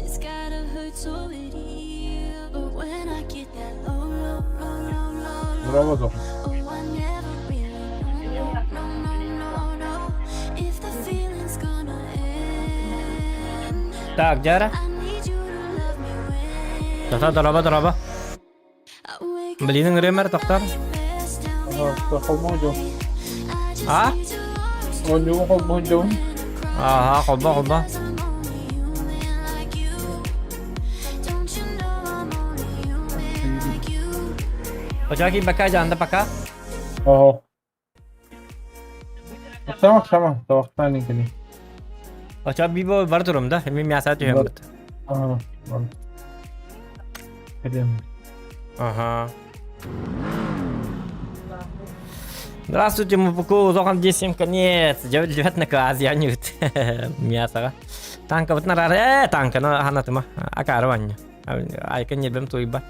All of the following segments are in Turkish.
It's gotta hurt so it heal. But when I get that low, low, low, low, low, Bravo low, Zohan. oh, I never really know, no, no, no, no, if the feeling's gonna end. Так, Джара. I need you to love me when Тота ضربة. I wake up Блин, Ремер тохтар. best. Tell me Ага, тохол мойдон. I just А? need your arms to Он не ухол мойдон. Ага, хоба. I'm only human like you. Don't you know I'm only human like you? Очаки бака жанда бака. اه سمح توقعني كده. Оча бибо бартурум да. Хеми мясаат юм бат. اه والله. كده. Ага. Здравствуйте, Мупуку, Зохан 10 конец. Живет на Кази, нют. Мясо. Танка вот на танка, но ханатыма. Акарвань. Айка не бем туйба.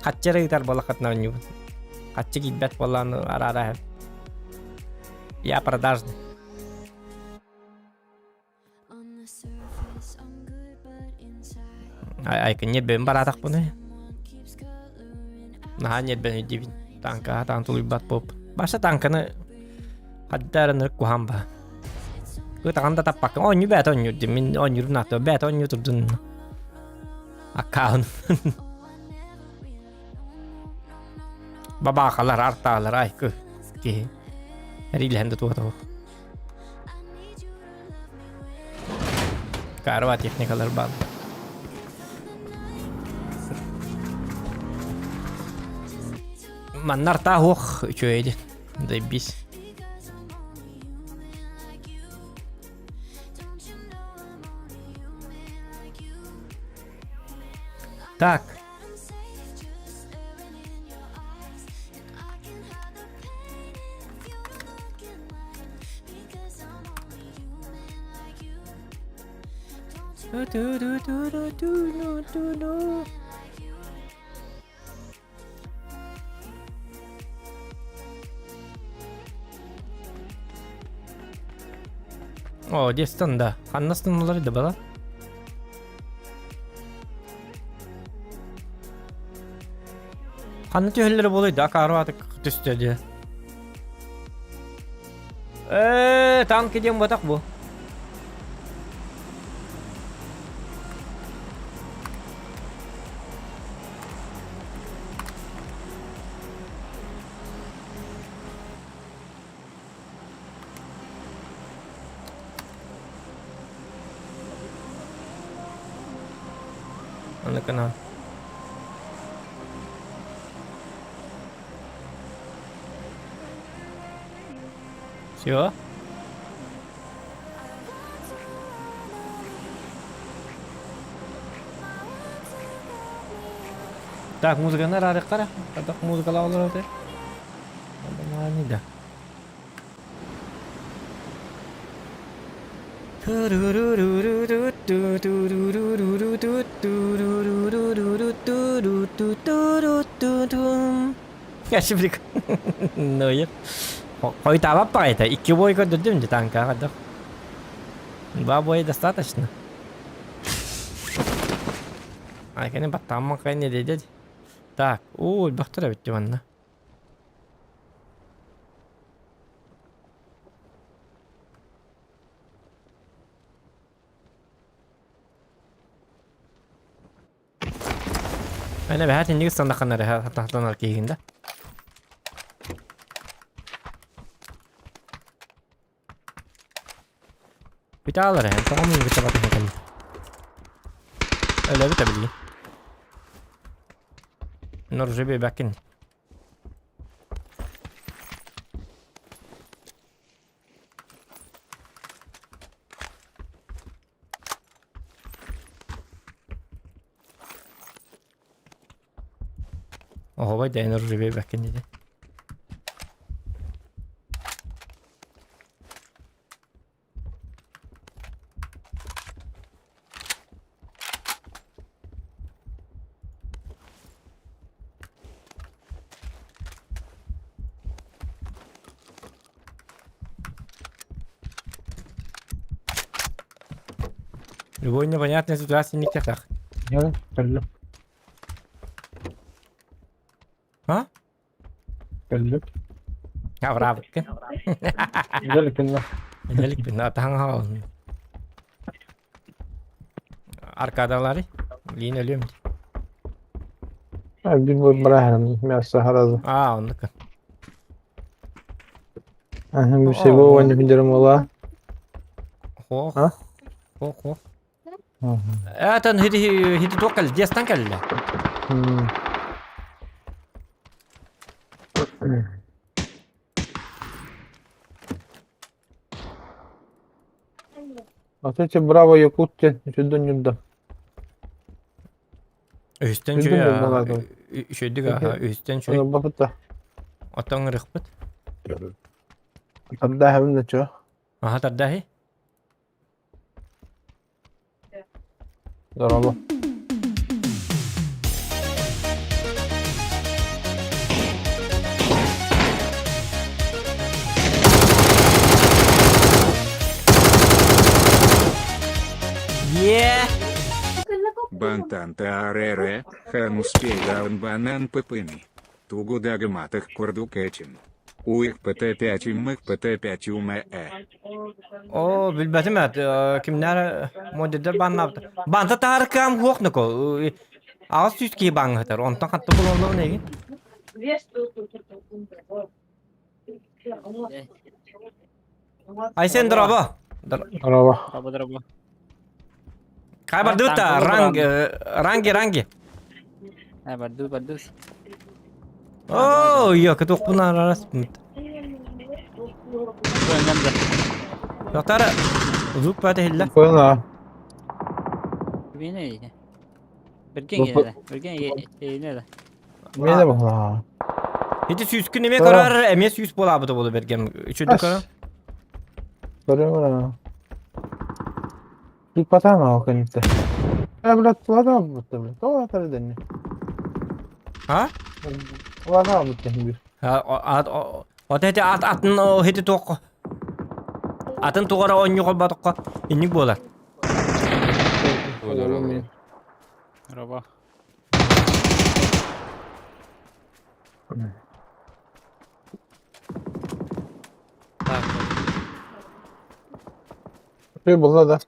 Хатчеры тар балахат на ню. Хатчики бет балан арара. Я продажный. On the surface, I'm good, but inside, Айка не бем баратак пуне. someone keeps coloring out. Nah, не бем дивин. Танка, тан туйбат поп. Баша танканы хаддарны кухамба. 그 당한다 답밖에 언니 배터 언니 민 언니로 나도 배터 언니 tudun account babakalar artalar ay ku ki ril handa to karwa technicalar bal mannar ta hoch chöйди да bis Так. О, дестан да. Ханнастан олар да бала. Ханны төхөллөр болойду, акарваты түстөдү. Танк идем батак бу. Аны кана. Всё? Так, музыканы рарык кара. Кадак музыкалар алар өтө. Нормально да. Gerçi bir Hayır. Koy тава пайта. 2 бойка дадим де танка, да. 2 боя достаточно. Ай, кene баттамма кene деди. Так, ой, бахтара битти ванна. Ana be hatin nigis sandaqanare hatahtanar kiyinde. Bitalar hem tamam mı bitalar bakalım. Öyle bitebiliyor. نرجع بيه باكن وهو بدأ نرجع بيه باكن دي Любой непонятной ситуации не так. يلا كلم Ha? كلم Ya bravo. يلا كلم Özellik bir natahan hal. Arkadaları. Liğin ölüyor mu? bir bu bırakırım ya saharaza Onluk. bir şey bu oyunu bilirim ola Ho. Ha? Ho. Tan hidi tokal destan kalla. Aslında bravo Yakut'ten şuradan yurda. Üstten Bildim şöyle ben vallahi. şöyle ha üstten şöyle Şöyle bakıp da. atan rıhbet. Tabii daha hem de çok. Aha tadahi. Bravo. Yeah. Бантанта арере, хануспейгаун банан пыпыни. Тугу дагматых курду кэчин. Уих ПТ-5 мых ПТ-5 уме. O bilmedim ya kimler modeller ban yaptı. Banta tarikam yok ne ko. Ağız süt ki ban hatar. Ondan hatta bulunduğu ne? Ay sen draba. Bravo. Драбо. Kabar duta rangi. Барду. Oh iya ketuk punar aras. Önlemde. Doktor uzuk pada hilla. Koyun ha. Beni iyi. Birgen Bu- yine de. Birgen yine de. Mene bak la. Hiti süskün neme karar emes yüz bola bu da bolu bergem. Üçüncü karar. Görüyor musun? Bir patan mı o kanıtta? Ya biraz tuğla mı bu tabi? Tuğla tabi deniyor. Ha? Tuğla mı bu bir? O tete atın o hiti tok. Atın tuğara on yok batık. İnnik bolar. Драбо. Так. Bir bulda da.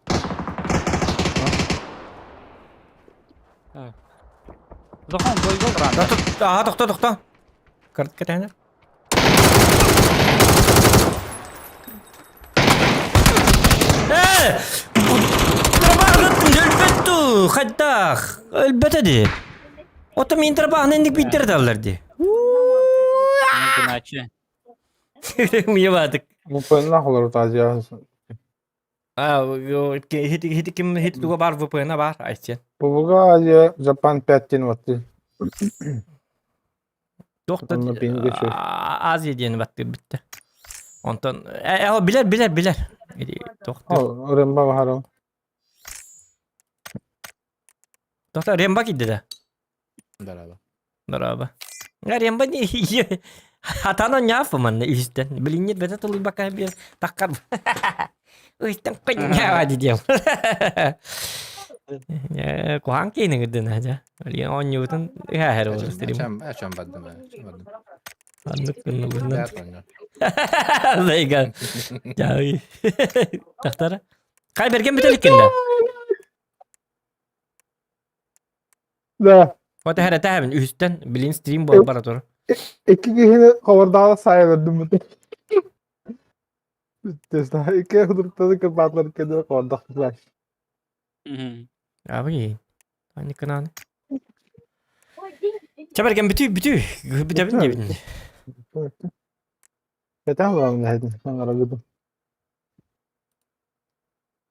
Зохан гол ран. Тоқта. Кырт кетені. Ölbettu. Hatta ölbetedi. Otom interpahın endik bitir dallardı. Иначе. Miyavadık. Bu payın ne kadar taze ya. Hiti tuğa bar bu payına bar Ayşen. Bu buga ya Japan 5 din vakti. Doktor Onunla benim geçiyor. az yediğini baktı bitti. Ondan o biler. Doktor. O remba baharam. Doktor Remba gitti de. Merhaba. Ya Remba ne? Hatana ne yapamam ne üstten. Bilinir bete tulu bakay bir takar. Üstten kanya hadi diyorum. Ya kuang kini gede aja. Dia on nyutan ya hero stream. Açam badım. Anlık kını bunu. Beyaz oynuyor. Legal. Jauh. Doktor. Kay bergen betul ikinda. Da. O da her tahaben üstten bilin stream bol barator. İki kişinin kavardağına sahip verdim bu. Tesla iki hudurtadı kırpatları kedere kavardak flash. Apa ye? Ani kenal. Coba bergen betul. Betul ne bilin. Yeter mi lan nehedin? Ben aradım.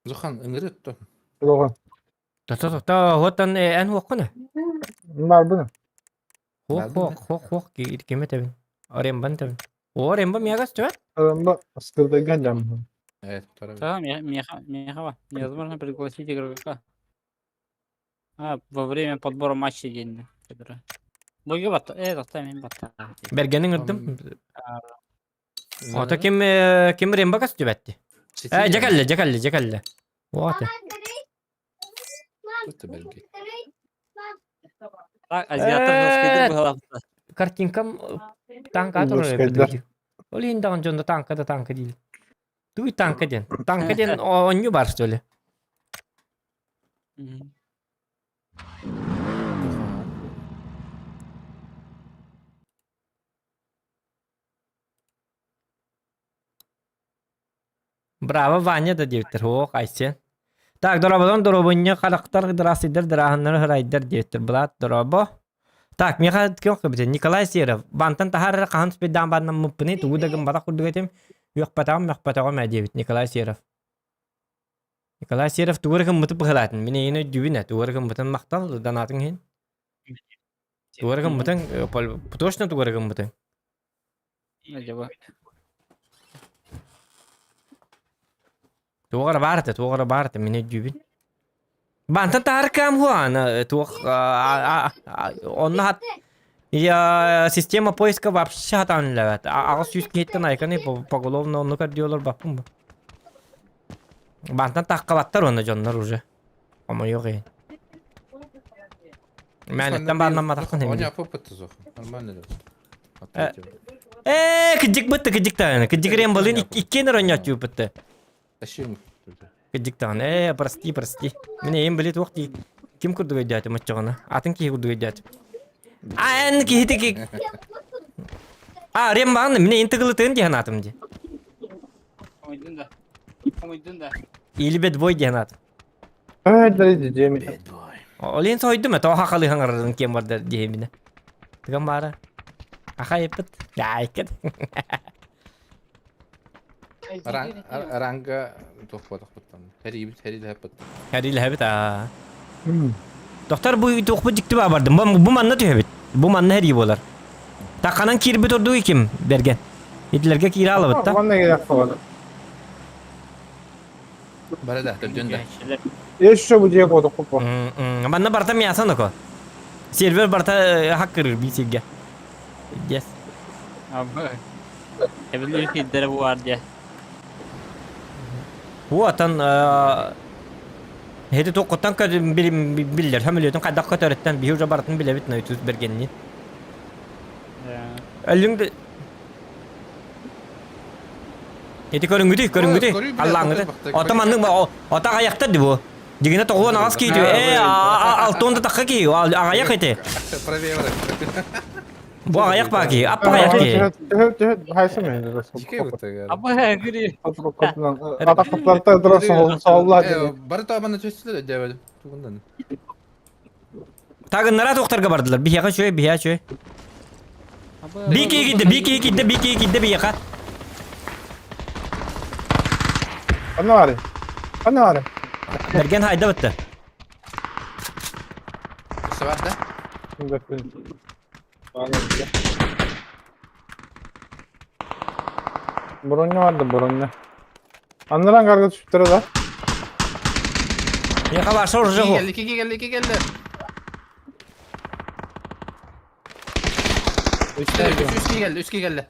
Zohan ınırıttı. Doğru. Ta hotan en hokuna. Bunlar bu ne? Hok kime tabin. Remban tabin. O remba miyagas coba. Aramba askırda geleceğim. Evet, tabii. Tamam, меха. Невозможно пригласить игрока. Во время подбора матча день. Боги бат. Достаем бат. Bergenin ırdım. Ota kim remba kas coba etti. Jakalle. What? Просто belki. Так, азиаттар хыскайдыр быһалапта. Картинкам танка атырын Хыскайдар. өйпөтөйдү. Ол индаган жонда танка да танка değil. Туй танка ден. Танка ден онню бар что ли? Мгм. Браво, Ваня да диптер. О, кайсен. Так, дорабадан доробунья характар драсидер драханнар харайдер диптер. Блат доробо. Так, меха кем кабитен Николай Серов. Бантан тахар кахан спедан баннан муппыны тугудагын бара курдугатем. Юхпатагам мәдебит Николай Серов. Николай Серов тугурагын мутып быхалатын. Мине ені дюбине тугурагын мутын мактал данатын хен. Тугурагын мутын точно тугурагын мутын. Acaba. Тугара барты мине дюбин. Бантан тахар кам хуан тух он хат я система поиска вообще хатан левет. Агас yüz кеттен айканы поголовно onu кардиолор баппын ба. Бантан тахкалаттар оны жоннор уже. Ama yok yani. Мәнеттен баннан матакын Он хемди. yapıp bitti Zuhan. Нормально да. Кыджик бытты, кыджик тагын. Кыджик рем балын иккенер ойнат жуп бытты. Тащим. Кыджик тагын. Прости. Мене эм билет вакти. Ким курдуга идят матчагана? Атын ки курдуга идят. Ан ки хитики. Рем багын мене интегылы тын диган атымды. Комойдун да. Илбет бой диган атым. Evet, dedi Cemil. Олен сойду ма тоха халы хаңардан кем барды дигемине. Тиган бара. Аха епет. Яйкет. Ranga toxpadık bittan. Heri de hep bitti. Hadi lehbet a. Doktor bu toxbu dikti bardım. Bu manna tühebit. Bu manna her iyi bolar. Takanan kirbet ordu kim bergen. Hitlerge kira alıbıt da. Bana gerek kalmadı. Bara da döndü. Şeyler. Yaşa bu diye koyduk kupa. Manna barta miyasan oko. Server barta hak kırır bir sevge. Yes. Abi. Evli ülkelere bu var diye. Bu atan hedi toqotan ka biller. Hamiliyotun qadak qataratan bir hoca bartın bile bitna yutuz bergenni. Ölüngde Eti körüngüdü. Körüngüdü. Allah'ın otamanның ota ayakta bu. Digine toğuan ağız kiydi. Altonda takka ki. Ayak eti. Проверь. Bu ayak baki. Appa ayak ki. Haysam yani. Дикий вот так. Abi gülüyor. Ataklıklarda durasın. Sağlar dedi. Bara da bana çözsüler de böyle. Tugundan. Tagınlara doktorga bardılar. Bir yaka şöyle, bir yaka şöyle. Bir iki giddi, bir yaka. Anne var. Bergen hayda bitti. Bu sefer de Bronya vardı Bronya. Anlaran karga düşüptürü da. Yaka varsa olacak o. iki geldi. Üç geldi.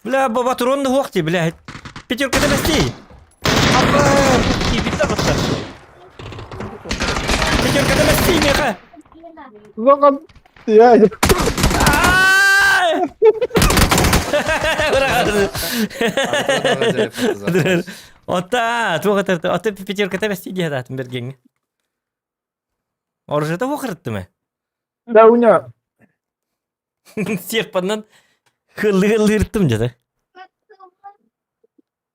Bla baba turun da vakti bla. Petir kada besti. İyi bitti bitti. Petir kada besti yaka. Zaten ya. Ota petir kada besti diye zaten bergen. Orada vakırttı mı? Davunya. Serpandan hıllı yırttım dedi.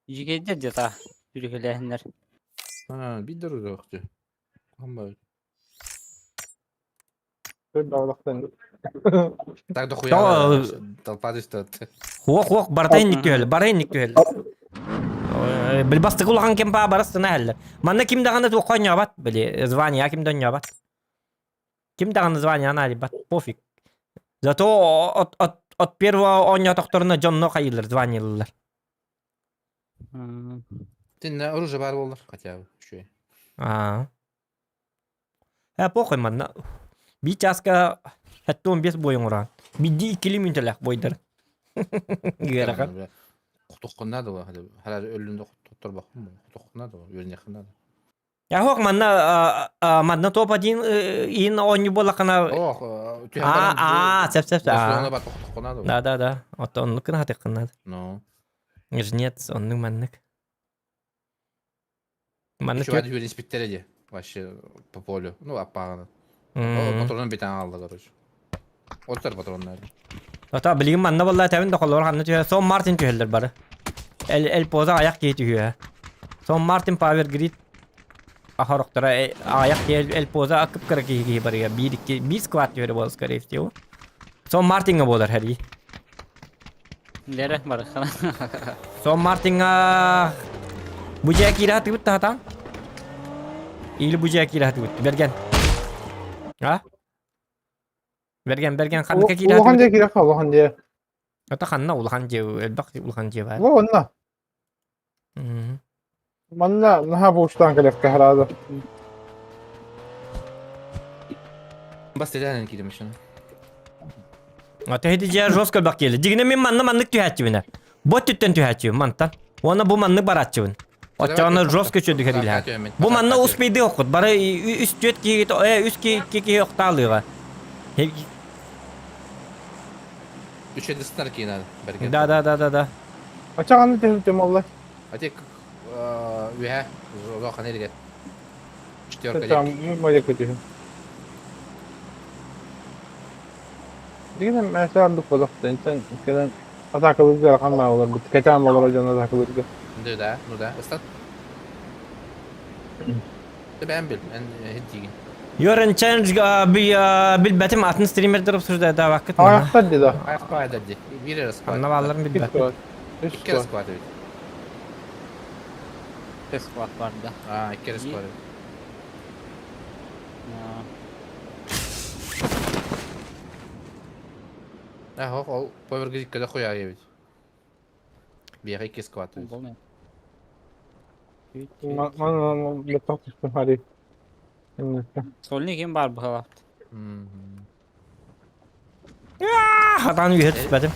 Jigede de ta. Ülkeler. Ha, bir dur yoktu. Ama Davulaktan. так Tamam. дохуя. Толпа işte. Хуак, барайник тюхел. Bilbastı kulağın kim pa barastına helle. Manna kim dağında tu konya bat bili. Zvanya kim dönya bat. Kim dağında zvanya ana bat. Pofik. Зато от первого оня doktoruna John'no kayılır zvanyalılar. Dinle orucu var olur. Хотя şu. Похуй manna. Bir çaska hatta 15 boyun oran. Bir di ikili mintelek boydur. Gerakan. Kutukkunlar da var. Hadi ölümde doktor bakın mı? Kutukkunlar da var. Yolun yakınlar da. Ya hok manna top один in oyuncu bolakana. Ох, Сеп. Барселона бат конады. Да. Ото оннук кына хатык кынады. Ну. Жнец, оннук маннык. Манны Еще один инспекторы вообще по полю. Ну, аппаганы. Патронun bir tane aldı короче. Отар патронlar. Ата билигин манна болла табин да коллор ханны түйө. Сон Мартин түйөлдөр бары. El poza ayak giy tүйө. Son Martin Power Grid ahoroktara ayak giy el poza akıp kara giy bari ya. 1 squat tүйörü bolus skare istiyor. Son Martin'a bolar heri. Lere var. Son Martin'a bucaya kira tübüt tahtan. İyili bucaya kira tübüt. Bergen. Ha? Bergen kanka kira Ulahan tübüt. diye kirek ha, ulahan diye. Ata kanna ulahan jev. Elbak ulahan jev var. Bu onunla. Manna naha bu uçtan kirek herhalde. Bas dedi gidelim şunu. Ata hedi jev joskal bak geli. Digine min manlık tühetçi biner. Bot tütten tühetçi mantan. Ona bu manlık baratçı bin. Oçağına joska çödük heriyle. Bu manna uspeydi okut. Bara üst jöt ki üst ki yok dağılıyor. Üç yedi sınır ki yine. Da. Açık anı tehlikem Allah. Hadi ühe. Uzak nereye gel. Четверка Tamam, değil. böyle kötü. Digine mesela andık bazakta. İnsan ülkeden atakılır bir rakam var olur. Kaçan olur hocam atakılır bir. Nu da. Islat. Ben bil. Ben hiç Yorun challenge bilbetim atın streamer durup sürde daha vakit mi? Ayakta dedi. Ayak squat dedi. Bir ara squat. Anna vallarım Bir bilbetim. squat. Üç İki kere squat. squat evet. Ses squat vardı. Aa, iki kere squat evet. Hok ol. Power grid kada koyar evet. Bir ara iki squat evet. Olmuyor. Man bir tartıştım hadi. Şimdi. Solni kim var bu hava? Hatan üye tutmadım.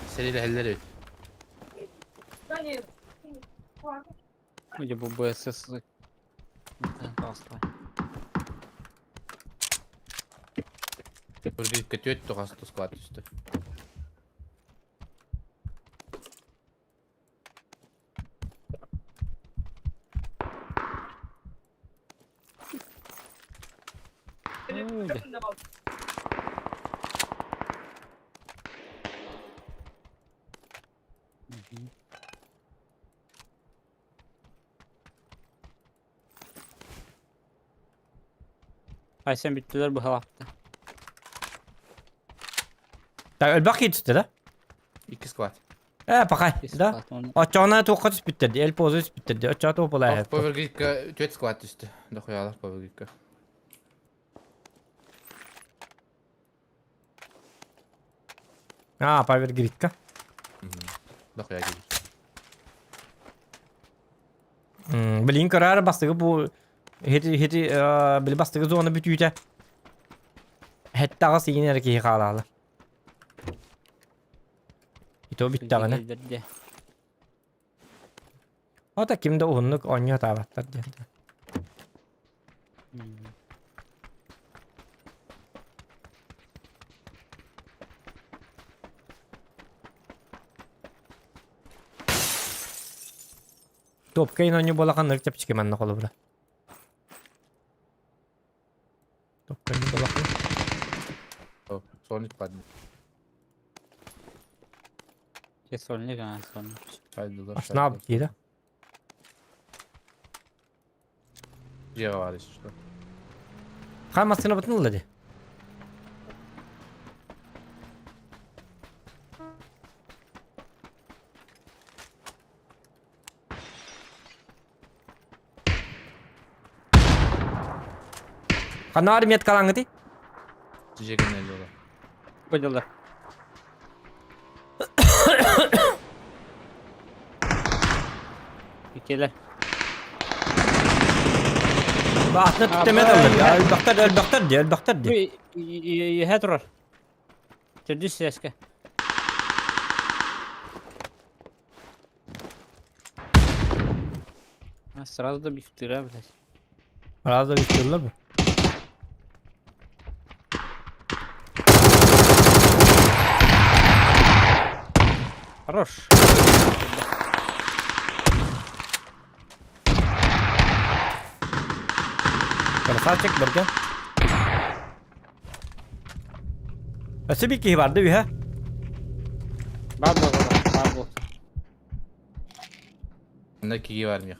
Seriyle heller evet. Önce bu sessizlik. Asla. Power grid kötü etti hasta squat üstü. Öyle. Ay sen bittiler bu hafta. Da ölbak yetişti da. İki squat. Pakay da. Açağına tokat bitirdi. El pozu bitirdi. Açağı topular hep. Power grid kötü squat üstü. Da koyarlar power grid. Power grid ka. Da koyar gibi. Bilin karar bastığı bu hedi bil bastığı zona bütüyte. Hatta sigin erkeği kalalı. İto bitti gene. O da kimde onluk oynuyor tavatlar diye. Top kayın oynuyor bola kanlık çap çıkıyor bende kolu bura. Top kayın bola kanlık. Oh, son squat. Kes solni kan solni. Haydi Aslında abi giydi. Ceva var işte. Kalmasına batın oladı. Kanar miyet kalan gidi? Cicegin eliyorlar. Koydular. İkiler. Bahtına tütemeye dalır ya. Ölbaktar diye, ölbaktar diye. Heterar. Teddy seske. Сразу да бифтыра, блядь. Biraz da istiyorlar mı? Хорош. Красавчик Берген. Nasıl bir ki vardı bir ha? Бар болду, бар болду. Bende kiki var Miha.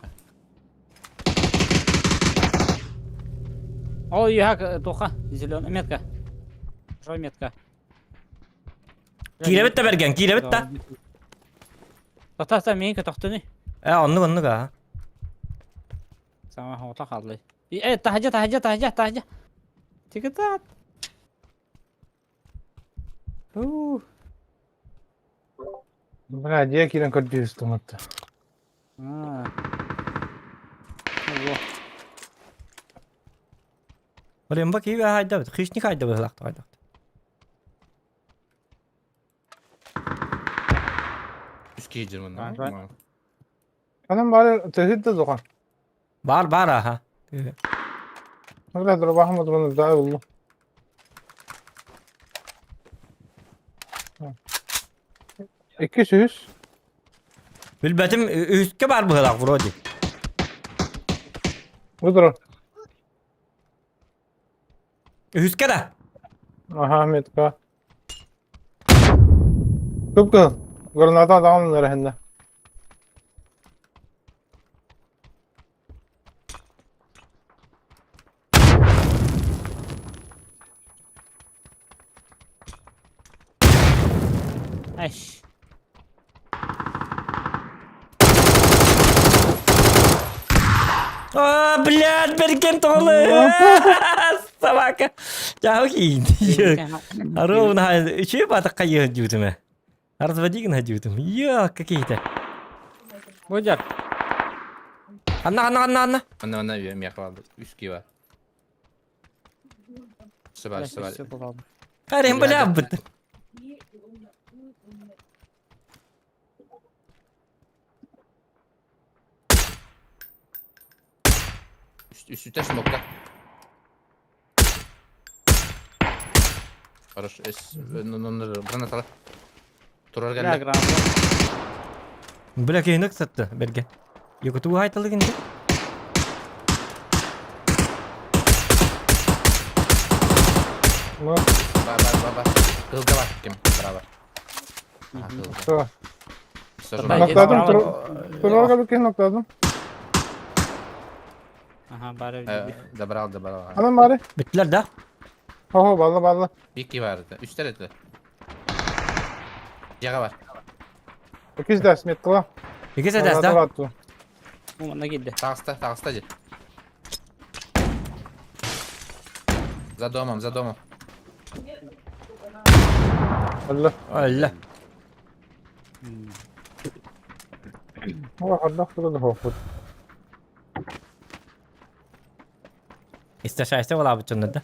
О, юхак, тоха, зелёная метка. Жой метка. Kirevit de Bergen, kirevit de. Та менька тохтыны. Onu ka. Сама хота калды. Тахажа. Тикетат. Бля, диye kiren kadar istemetti. А. Во. Oraya bak iyi bir hayda. Hiç ni hayda bu laqta hayda. Üst kiki jirmin. Ha, ben- Anam bari tehdit de zokan. Var ha. Öyle dur bakmadı bunu daha oldu. İki süs. Bilbetim üstte var bu laq vrodi. Budur. Üstte de. Aha Ahmet ka. Tıpkı. Granada adamın herhalde. Эш. Блядь, Берген тоğlu. Sabaka. Jauh ini. Aduh, nah, cuy batak kayu jutu mah. Harus bajing nah jutu. Iya, kakita. Боджар. Anna. Bende bir Miha vardı. Üst kiki var. Süper. Hadi hem böyle abut. Üstte smokta. Хорош. Granat al. Turar Бля, geldi. гранат. Böyle kaynak sattı Bergen. Yok tu haytalı gindi. Bak. Var. Kılga var. Kim? Beraber. Aha kılga. Tamam. Stajyer. Ben- Nokladım. Bravo. Turorga bir kez nokladım. Ага, бары. Da beraber. Adam bari. Bittiler de. Ho balla. Bir kiki vardı. Üstte de. Yaga var. İkiz ders met kıla. İkisi de de. Attı. Мына келди. Tağısta de. За домом. Allah. Allah. Allah kıladı hofut. İste valla bu çınladı.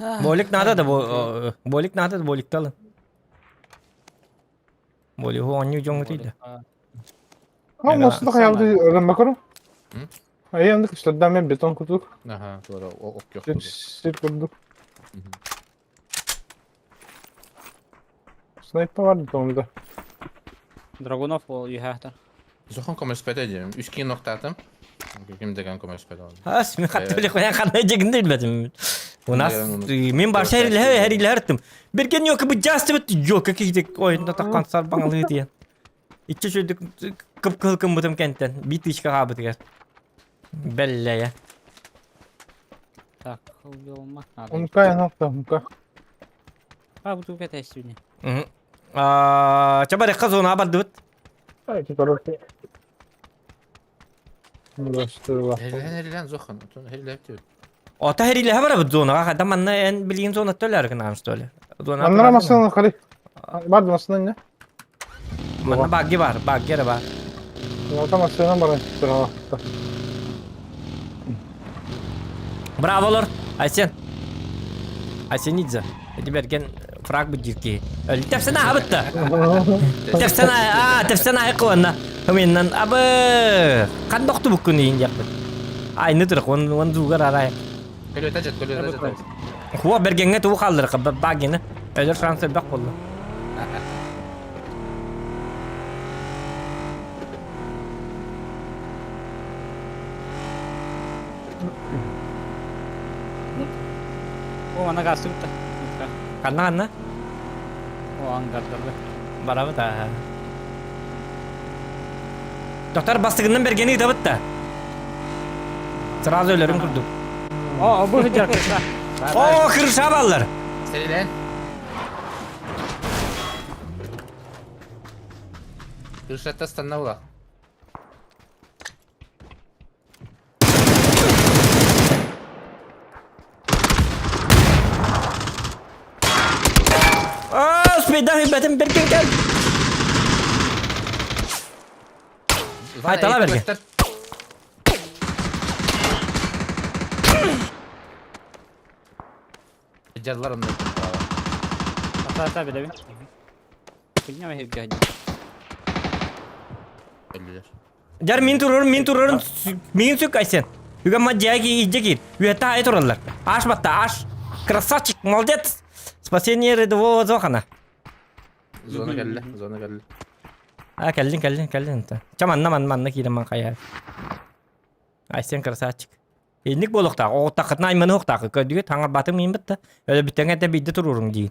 Bolik nada da bolik nada da bolik talın. Bolik hu anyu jong değil de. Ama nasıl da hayalde öğrenmek onu? Hı? Ayağımda kışladan ben beton kurduk. Aha doğru. Ok yok. burada. Sip kurduk. Sniper vardı sonunda. Драгунов ол юхахтар. Zokan komers edeyim. Üst kiki nokta attım. Kim degan komers oldu. Has mi hatta öyle koyan kanına jegin değil betim. Bu nas Degan min başa her ettim. Bir gün yok bu just bit yok ki oyunda takkan sar bangalı diye. İki çocuk kıpkılkın butum kentten. Bit iş kabı diye. Belle ya. Так, убивал надо. Umka ya nokta umka. А, бутылка это сегодня. Coba deh ke zona apa dut? Belki karartı. Uğraştırılar. Herilen Zokan. Herilen diyor. Ota heriyle hemen bu zona. Kadar manna en bildiğin zona töler kan amst öyle. Zona. Anlaramazsın kali. Vardı aslında ne? Manna bagi var, bagi var. Anlatamazsın bana sıra. Bravo lor. Aysen. Aysen izle. Hadi Bergen Frag bu jirki. Tefsana habitta. Tefsana ayqwana. Haminan abı. Qandaqtu bu kun yin yaptı. Aynı tırq wan zugar aray. Geliyor tecet, geliyor tecet. Huwa bergenge tu qaldır bagini. Öyle şansı bak bollu. O ana gastı bitti. Kanna. O an gastırdı. Barabat ha. Doktor bastığından bergeni gidip da. Sırası ölürüm kurdum. O bu hıcar kırsa. Oo kırışa ballar. Seni lan. Kırşatta stanna ula. Sepeda hebatin bergen kan. Hay tala bergen. Jarlar onda. Hata bile bir. Punya mah hıcar. Ölüler. Jar min turun min suk aysen. Juga majagi ijekit. Weta ay turallar. Aş batta aş. Красавчик, молодец. Спасение рядового Зохана. Zona geldi, zona geldi. Ha geldin انت. Çamanna kire man kayar. Aysen красавчик. Endik bolukta o takatna aymanı hokta ködüge tanger batım min bitti. Öyle bitene de bidde tururun diye.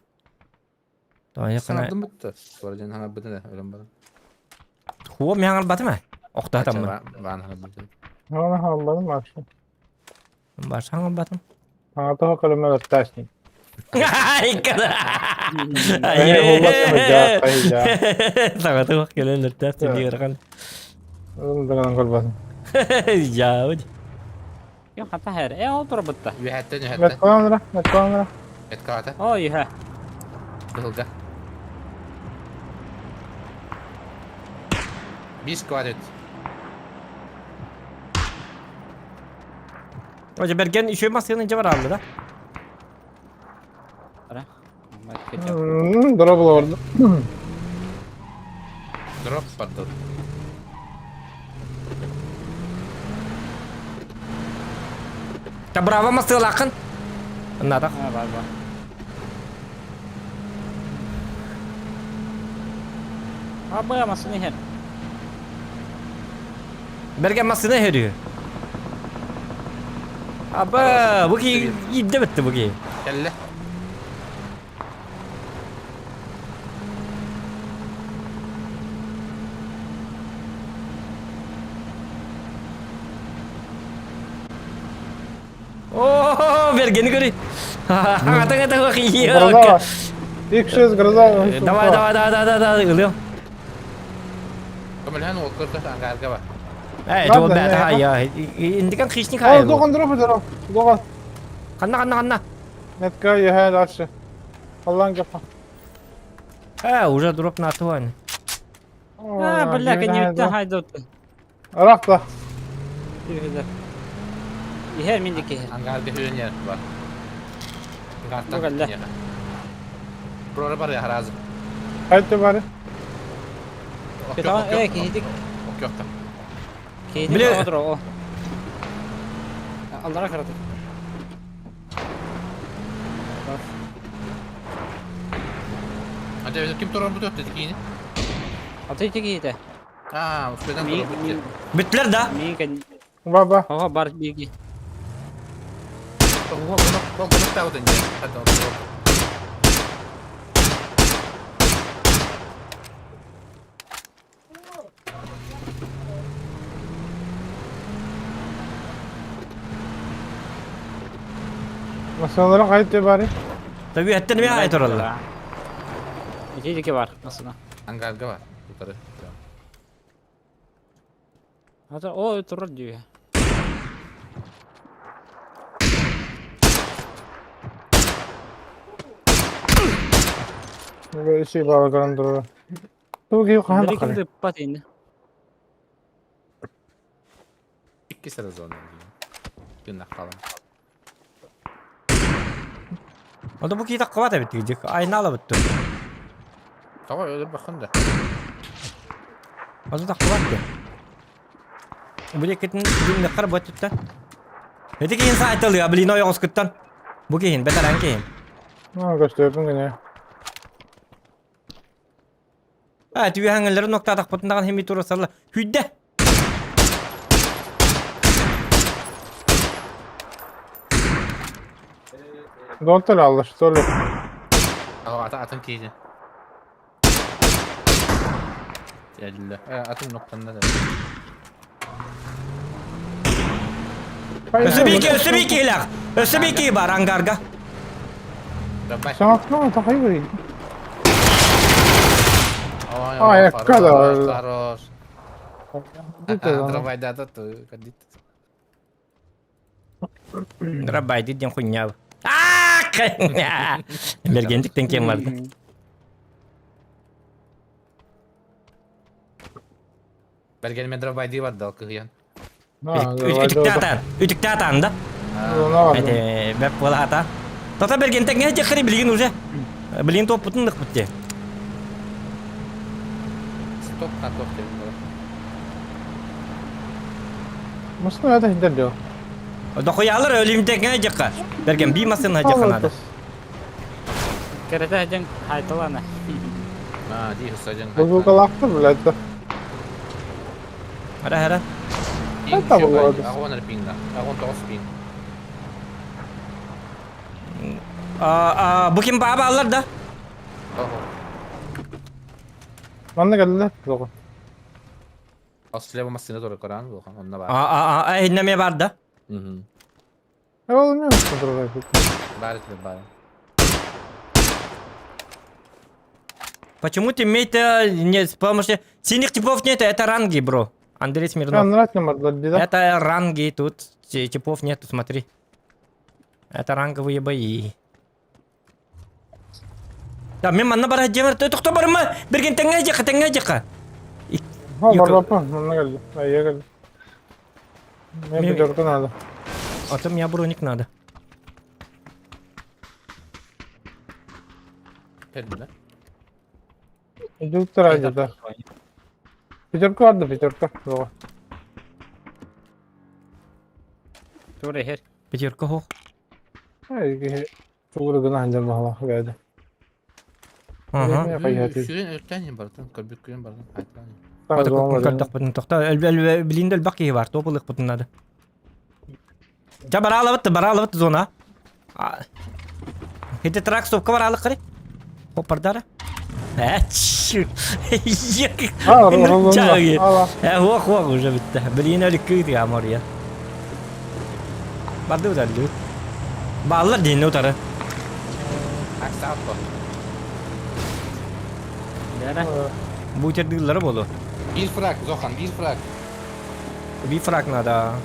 Toya Sen kana. aldın bitti. Sonra can hangi bitti de öyle bana. Huwa mi hangal batım ay. Okta tamam. Ben hangi bitti. Ana hallarım var şu. Baş hangal batım. Hata hokalım evet taşın. Ay kada. Olmazsa ja kayja. Sangat tuh kalian letas di kan. Dengan kolbasın. Ya. Yok hata her. O dur bitti. Yuhatta, Met yuhatta. koyamdıra, met koyamdıra. Et kağıta. O yuha. Dılga. Biz kağıt et. Hoca bergen işe maskenin cevap aldı da. Ara. Mat kecap. Drop orada. Drop patladı. Ta berapa mas lakan? Enggak tahu. Ha var. Abi yamasını her. Bergen maskenin hediyor. Apa, bu ki giddi bitti bu ki. Kelle. Oh, bergeni kuri. Ngata bu ki. Groza var. İlk şey groza var. Давай, ılıyorum. Kemudian walker tuh angka harga pak. Coba Nerede bet ya? ya. Ini kan kişnik Aa, hayal. dokun drop drop. Dokun. Kanna. Net kay ya aşı. Allah'ın kafa. Уже дроп на туане. Ha bırak ne haydi otur. Arak da. Yuha. Her mindiki. Angka harga hülen yer pak. Angka Bukan lah. harga. Berapa par ya haraz? Kayıt bari. Kita kehidik. Ok yok da. Kehidik Bile- odur o. Allah'a karadı. Hadi kim turun bu dört dedik yine. Atı kehide. Aa, uspeden turun bitti. Bitler da. Mi kan. Baba. Oh bar bigi. Kok bunu tahu tuh nih. Atau Masalara kayıt bari. Tapi hatta bir ayet orada. İki var mesela. angka harga pak. Putar. Hatta o turun diyor. Böyle şey baba karan durur. Bu ki kahan Dari kim bakar. depat ini. İki sıra zona. Günah falan. O da bu kita kıvat evet diyecek. Aynı alabitti. Tamam öyle bakın da. O da kıvat ya. Bu leketin dinle kar bu tuttan. Hadi ki insan aytılıyor. Bilin o yok kuttan. Bu kehin beteran kehin. Ha gösterdim yine. Ha tüy hangileri nokta takpatından hem bir turasalla. Hüdde. Dontel aldı şöyle. Atın keyci. Geldi. Atın noktanında da. Öse bir iki ilak. Öse bir iki var angarga. Rabbay. Sen aklına takayı vereyim. Ay Ay, kadar. Karos. Rabbay da tuh kadit. Rabay dit yang kunyaw. Ah! Kanya. Emergentik tank yang vardı. Belgelme Rabbay diye vardı halkı yan. Ütükte atan da. Ona var. Hadi bep pola ata. Tata bergentek ne cekri bilgin уже. Bilgin top putun dık putte. Stop katok diyor. Nasıl ya da hider diyor. Da koyalır ölüm tek ne cekka. Bergen bir masın hacı kanada. Kereta aja haytalana. Ha di husajang. Bu kalaktır bile de. Ada ada. Tahu bagus. Aku mau pindah. Aku mau tos pin. Bu kim baba alır da. Oh. Bana geldiler. Yok. Aslında bu masine doğru Kur'an bu. Onunla var. Ne var da. Mhm. Ya oğlum ne yapıyorsun durayı? Barit ve barit. Почему тиммейты не с помощью синих типов нет, это ранги, бро. Андрей Ya Смирнов. nırat numaralı dedi. Это ранги, тут типов нету, смотри. Это ранговые бои. Да, мен манна бара жемер, кто барма? Берген теңге жака. Ha Yok. baba bana geldi. Ayıya geldi. Ne Benim- bir dörtten aldı. А то мне броник надо. Perde. Dürttür acıda. Pitörkü vardı pitörkü. Yok. Tuh her. Пятерка хох. Hayır. Çok gına hancar bahla geldi. Ага. Ne kayıhatı? Şuraya örtten bardan. Kalbik kuyun bardan. Haytlan. Вот Tamam такой zaman картах потом тохта. Блин, дал баки var. Топылык потом надо. Ja баралавыт зона. Хите трак стопка баралык кыры. Хоппардара. Чу. Ha orada. Allah. هو уже bitti. Блин, öyle ya oraya. Bardı udah lu. Bağlar dinle utarı. Aksa apa? Dara. Bu içerdikileri bolu. Bir frak Zohan bir frak. Bir frak nada.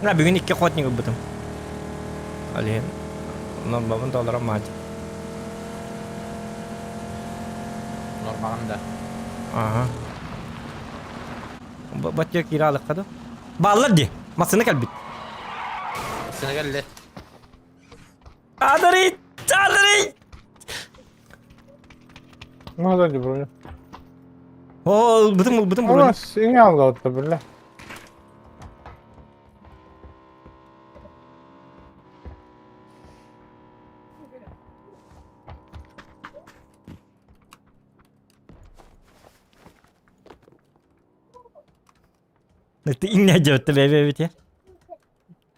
Nah, bugün iki kuat nih betul. Alihin. Non babun dolar maju. Normalde. Aha. Baca kiralık kadar. Bağlar di. Masını kalbit. Sene geldi. Adari. Ne oldu buraya? Betul Ama seni aldı orada böyle. Nanti ini aja betul bebek ya.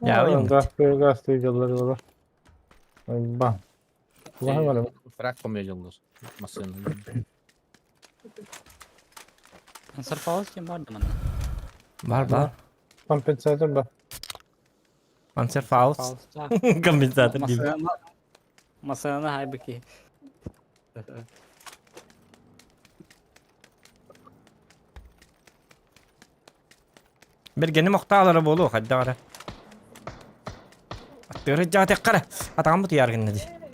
Ya oyun. Gazetecileri var. Bak. Kulağım var ama. Frak koymayacaklar. Masını. Ansar Faust kim vardı mana? Var. Kompensator bak. Panzer Faust. Faust'a. Kompensator gibi. Masana halbuki. Bergeni muhtaları bolu hadda ara. Atıyor jate qara. Atam bu tiyar gindi.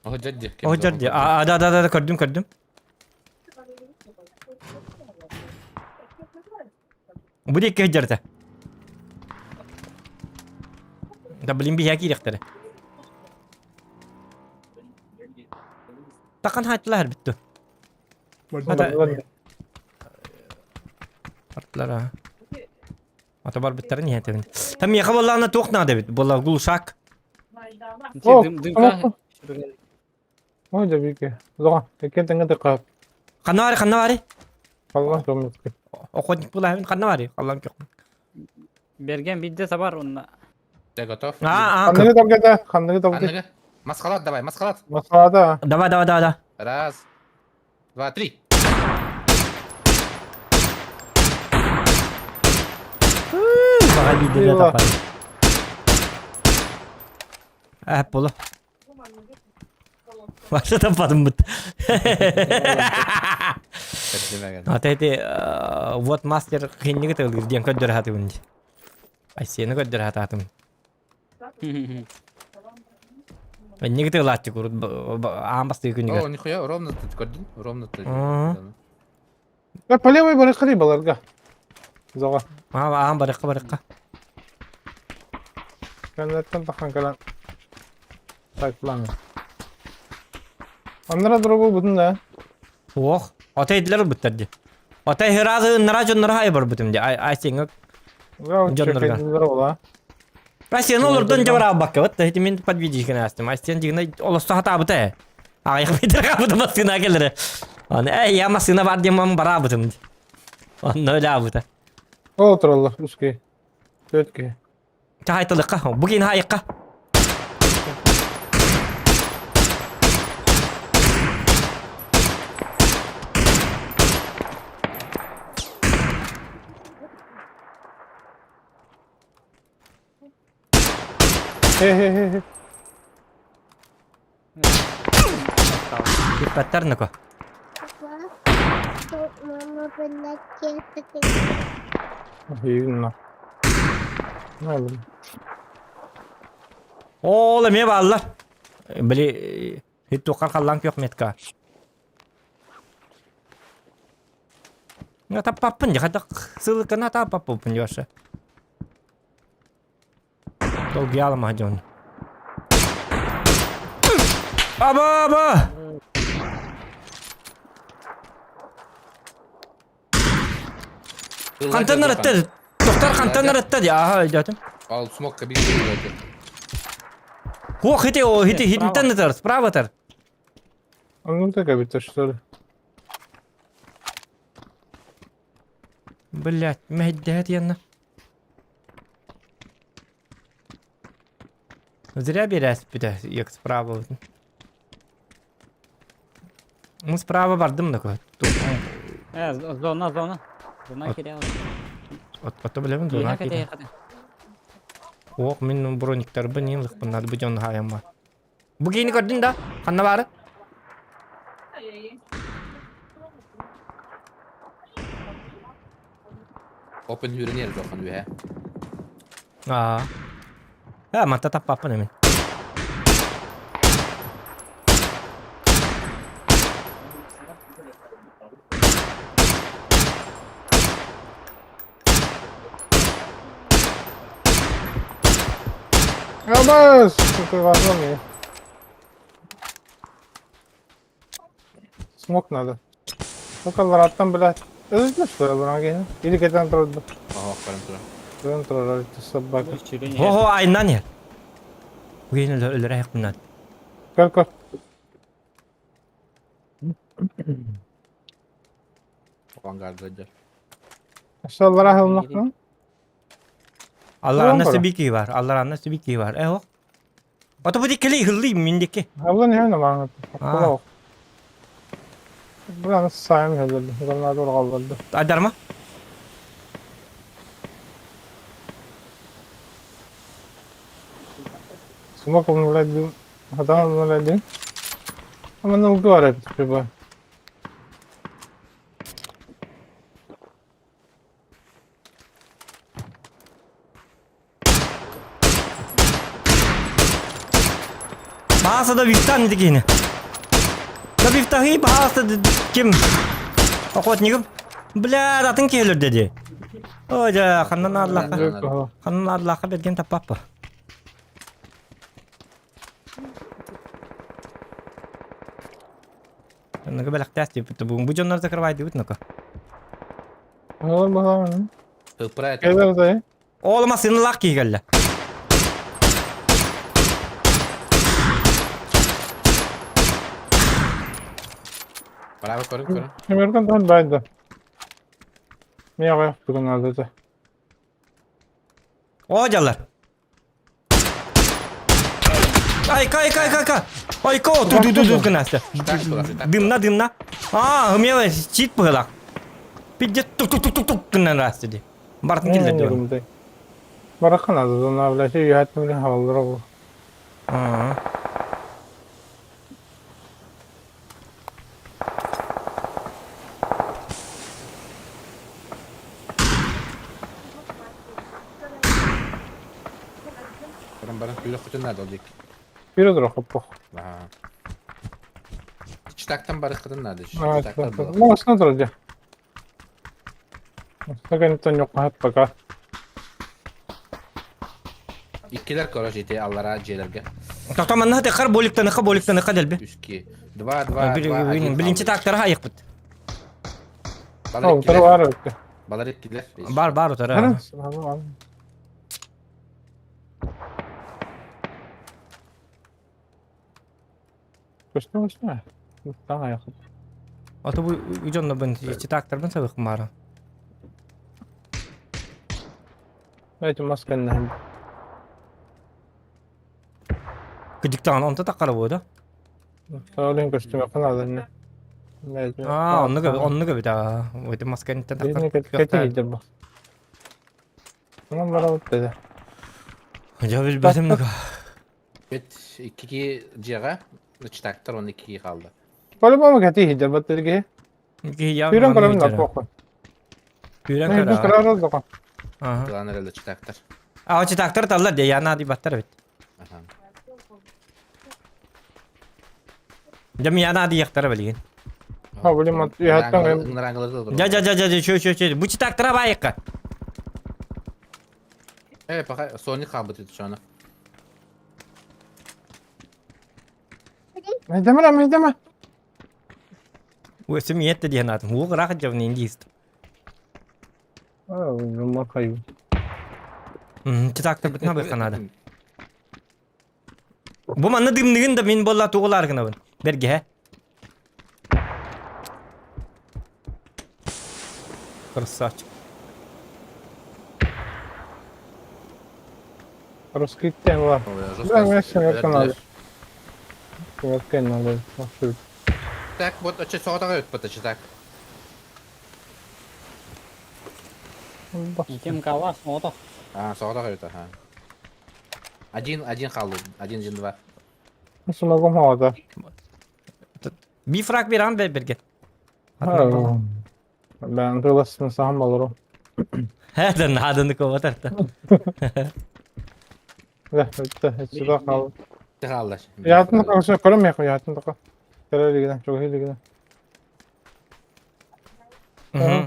Oh jadi. Oh jadi. Ada gördüm. Bu dik kejarda. Da bilin bir yaki rektere. Takan haytlar bitti. Hadi. Artlar ha. Ata bar bitler niye tevin. Tam yaka vallahi toqna da bit. Vallahi gulşak. Oh, Dımka. tamam. O da büyük. Zoran. Ekin tenge tıkap. Kanna var. Allah çok Okuduk bu lahın kanna var. Allah'ım çok. Bergen bir de sabar onunla. Ты готов? Kandıgı top gede. Kandıgı top gede. Аннага. Маскалат давай, маскалат. Masada. Dava. Раз, два, три. Baka bir de Eyvah. tapar. Polo. Başta tapadım bu. Кәдімәген. Ата вот мастер хинниге тылгыр ден көдөр хаты бунди. Ай сені көдөр хататым. Неге тылатты кур амбасты О, күнүгө. нихуя, ровно ты көрдің? Ровно ты. Ya по левой барı кырыйбаларга. Zoran. Ам барыкка. Kendilerden takan kalan. Sayfılanı. Onlara drop'u budun da. Ох, ата идлер буттерди. Ата хиразы наражоннар хайбар бутумди. Ай сеңе. Ya Canlarga. çekildiler ola. Ай сен олордон жабара бакка. Вот эти мен подвидишканы астым. Ай сен жигне олоста хата бута. Ай битер кабыды масына келер. Аны я масына бар демам бара бутумди. Аны öyle бута. Oturalım. Üskü. Dötkü. Çaytılıkka. Bugün hayıkka. He. Dikkatler ne ko? Mama pernah cerita İyi günler. Ne oldu? Oğlum ya vallahi. Beli hiç tukar kallan yok metka. Nggak tahu apa ya kata silakan nggak tahu apa pun biasa. Kau gial mah John. Aba. Kantanlar etti. Doktor kantanlar etti ya. Aha dedim. Al смог кабин это. О, хити интернетер, справа тер. Ну так обито что ли? Блять, мехдет яна. Зря берес биде, як справа. Ну справа бардым да кой. Zona. Zona kiraya. Ото билем Yine зона. kete. Ох, мен брониктер бинин лык bunlar bu jon hayam var. Bu giyini gördün da, kanna var. Open hürünyer жоқын бе. Mata tap apa nih men. Ya bas. Itu langsung ya. Smoke надо. Bakalım alttan bile. Özgür sonra buna gelin. İlk eten turdu. Ага, қарым тұра. Ben turlar işte sabah. Ho aynan ya. Bu giyini öyle ayak bunlar. Gel. Авангарда gel. Aşağılara hılmak mı? Allah Tamam annesi para. bir ki var. Allah annesi bir ki var. O. Ata bu dikeli hırlıyım mindeki. Abla ne hani bana? Ha. Kulağı. Bu nasıl sayım hazırdı. Bunlar doğru kaldırdı. Adar mı? Smoke onu verdim. Hatta onu verdim. Ama ne oldu var hep bu. Bahasa da biftan dedik yine. Da biftahi bahasa kim? Okutnikim. Bля, atın gelir dedi. Oca kandan Allah. Yok. Kandan Allah'a bergen tapapa. Naga belak test yapıp bu jonlar zakar vaydı bit naka. Olur bakalım. Hıpıra et. Gelir dayı. Olmaz senin lak ki gelle. Bravo körün. Amerikan tam baydı. Niye ayak bugün aldı? O jallar. Ay kay. Ay ko tu kena sta. Dimna. Hımya ve çit bırak. Pidjet tuk kena rastı di. Bartın gildi diyor. Bırakın az onlar bile şey yönetmenin havaları bu. Barın. Büyük kutu nerede olacak? Biri dur kapı. Ha. Çıtaktan barı kadın nerede? Evet, Çıtaktan barı. bu aslında duracak. Sakın yok hep baka. İkiler karış eti Allah'a celerge. Tokta manna tekrar bolikta delbi. Üski. Dva. Bilinci taktara hayık bit. Tamam, tarı var öyle. Balar etkiler. Bar o tara. Neresi? Tamam. Koştu. Daha yakın. Ata bu jonna ben çi taktar ben sabık mara. Belki maskenin hem. Gidiktan onta takara bu da. Söyleyeyim koştum yakın adını. Belki. Onu gibi da. O da maskenin Yine takar. kötü gidiyor bu. Tamam bana bak dedi. Jabil besim ne? Bet 2 ciğe. Çıtaktar 12 kaldı. Böyle mı kötü gidiyor bu dedi. Ki ya. Biren kalemini de kokun. Biren Ne bir kara. karar oldu kan. Aha. Kılan herhalde çıtaktar. Aa çi taktar tallar diye yana di battar bit. Aha. Jami yana di yaktara belgin. Ha böyle mat yahattan hem. Rangaları da olur. Ja şu. Bu çi taktara bayık. Evet bak Sonic kabıtı şu an. Mehdeme. Bu isim yette diye natım. Bu kırak javni indist. Aa, numara kaybı. Çi taktar bitna bir kanada. Bu manna dimdigin de min bolla tuğular gına ben. Berge he. Kırsaç. Rus gitti var. Ben şimdi yakın aldı. Yakın aldı. Bak şu. Так, вот оче соғатаға өтіп бітті çıtak. Bak. Икем калас, ото. Ha, soğatağa ötü ha. Один kaldı. Один жинді var. Nasıl magum havada? Bir frak bir an berge. Ben kılasını saham alırım. He den hadını kovatarta. Bitti. Hiç suda kaldı. Bir kaldı. Yahatın da kalışına koyalım ya. Yahatın da kal. Terörle giden. Çok iyi giden.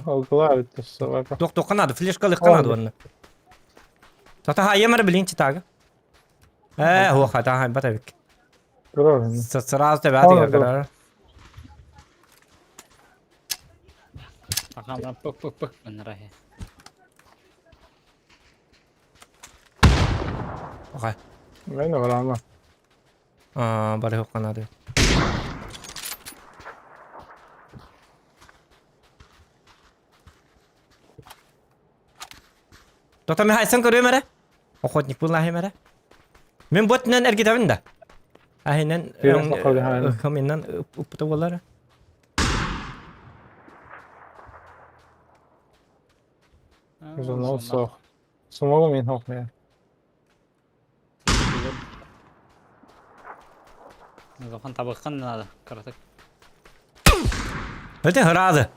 Algılar bitti. Sabah. Dok kanadı flashkalı kanadı onu. Tata ha yemar bilin çitaga. Huwa khata ha batabik. Görüyorum. Sıraz da badı kadar. Bakalım pık bener ya. Okay. Ben de var ama. Bari hok kanadı. Tata mi haysan görüyor mere? Okutnik bunlar he mere. Men botnan ergi tavında. Ahinen Biraz bakalım, aynen. kaminden upta bollara. Güzel olsa. Smogu min hok ya. Zaten tabakkan nada. Karatık. Öte hıradı.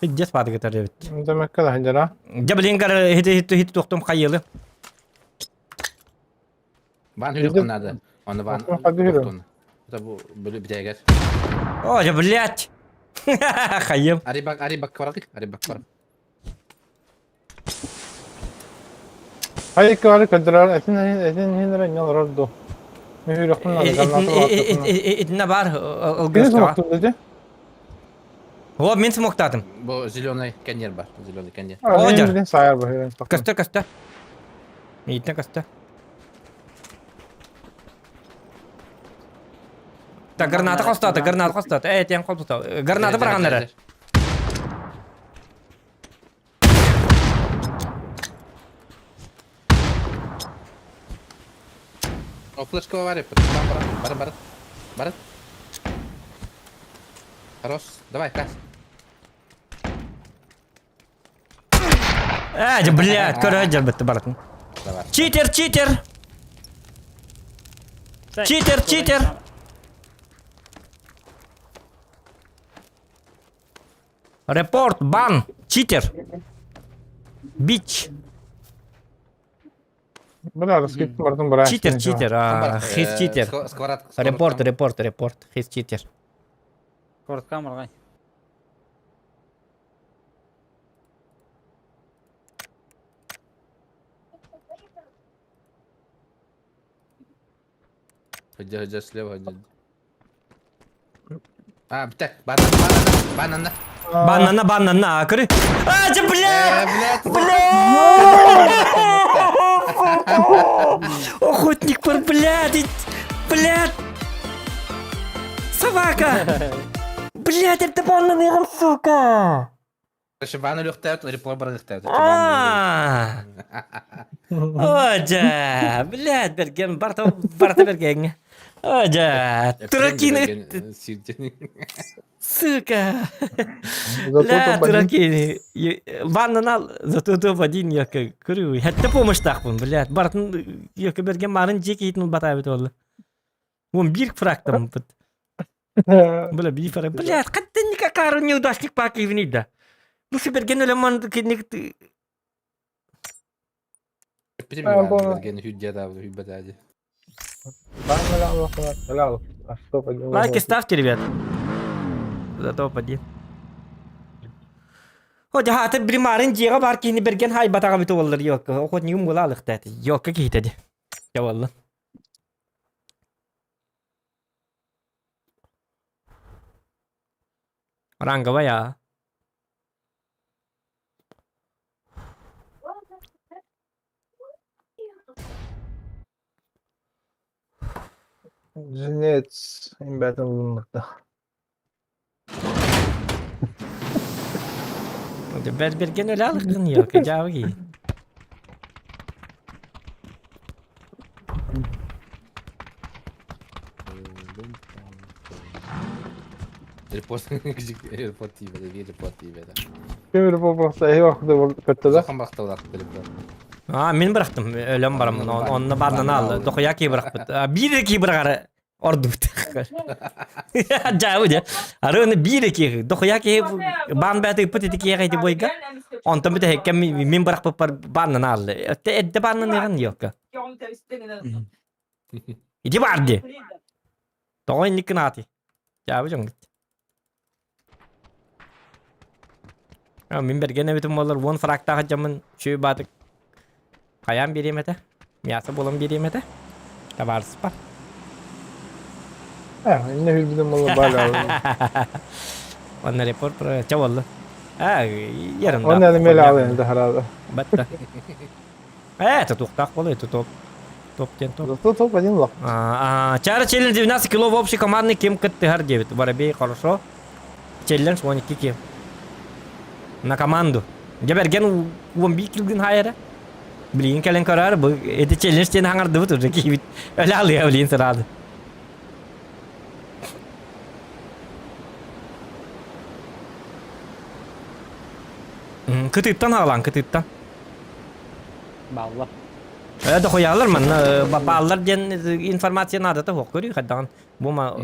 Hicjet badı getir evet. Demek kadar hacara. Jablin kar hit doktum kayılı. Ben hürük onlardı. Onu ben Hadi hürü. doktorunu. Bu da bu böyle bir değer. Oh jabliyat. Kayım. Ari bak varak. Ari bak varak. Hayır ki var kadar etin hinlere ne oldu? Mühür yok mu? Granatı var. İtine var. O Beni göster. smoktun dedi. O men smoktadım. Bu zilyoner kenyer var. Zilyoner kenyer. Ojar. Öyle sayar bu. Evet, bak. Göster. İtine göster. Ta granata kostadı. Evet, yan kol tuta. Granata bırakanları. O флешка var ya. Барат. Хорош. Давай, кас. Блядь, короче, bitti baratın. Давай. Cheater. Cheater. Report, ban, cheater. Bitch. Bırak skip vardım buraya. Cheater. He's cheater. Сковородка. Report. He's cheater. Корот камера. Hıcı слева hıcı. Bitti. Banana. Банана, акыры. Блядь! Охотник, блядь! Собака! Блядь, это банан, сука! Короче, бану лёхтают, реплобер лёхтают. Оджа, блядь, берген, барта берген. Оджа, туракины, сука. Ля, туракины. Банан ал, зато топ один яка, курю. Хәтта помощь тақпын, блядь. Бартын яка берген марын жеке итін бата бит олды. Он бир фрактам бит. Бля, бир фрактам. Блядь, қатты никакару неудачник паки внида. Bu sefer öyle mantık ne Берген hüccet abi, hübbet hadi. Ben helal olsun. Stop edin. лайки ставьте, ребят. За топ-1. Hoca hatı bir marin ciğe var ki bergen hay batağa bit olur yok. O kod niyum gula alıktı. Yok ki hitedi. Ya vallahi. Ranga ya. Cinnet. İmberden bulunmakta. Hoca bergen öyle alıktın yok. Cevabı ki. Report TV de, bir report TV de. Kömür popasta iyi vakti kötü de. Zaten baktı olarak report. Men bıraktım. Ölüm barım. Onu bandana aldı. Dokuya ki bıraktı. Bir ki bırakar. Ordu. Jauh aja. Arun bir ki. Dokuya ki ban beti putih ki ya itu boyga. Ondan bir de hekem min bırak bandana aldı. Edde bandana kan yok. İdi vardı. Doğru niknati. Jauh jong. Min bergene bitum olur. One frakta hacaman şu batık. Kayam bir yemete. Miyasa bolam bir yemete. Tabar spar. Ne hürbiden valla bala. Onlar report pro çavallı. Yarın da. Onlar da mele alın da herhalde. Batta. Tutuk boleh tutup. Топ. Топ один лох. Cara challenge 12 кило в общей командный кем КТР 9. Воробей хорошо. Челлендж вон кики. На команду. Я берген вомби килгин хайра. Bilin kalian karar bu itu challenge chen hangar dulu tuh ki öyle alıyor bilin sırada. Kıtıttan halan kıtıttan. Balla. Da koyarlar mı? Bağlar gen informasyonu adı da hok görüyor kadar. Bu ma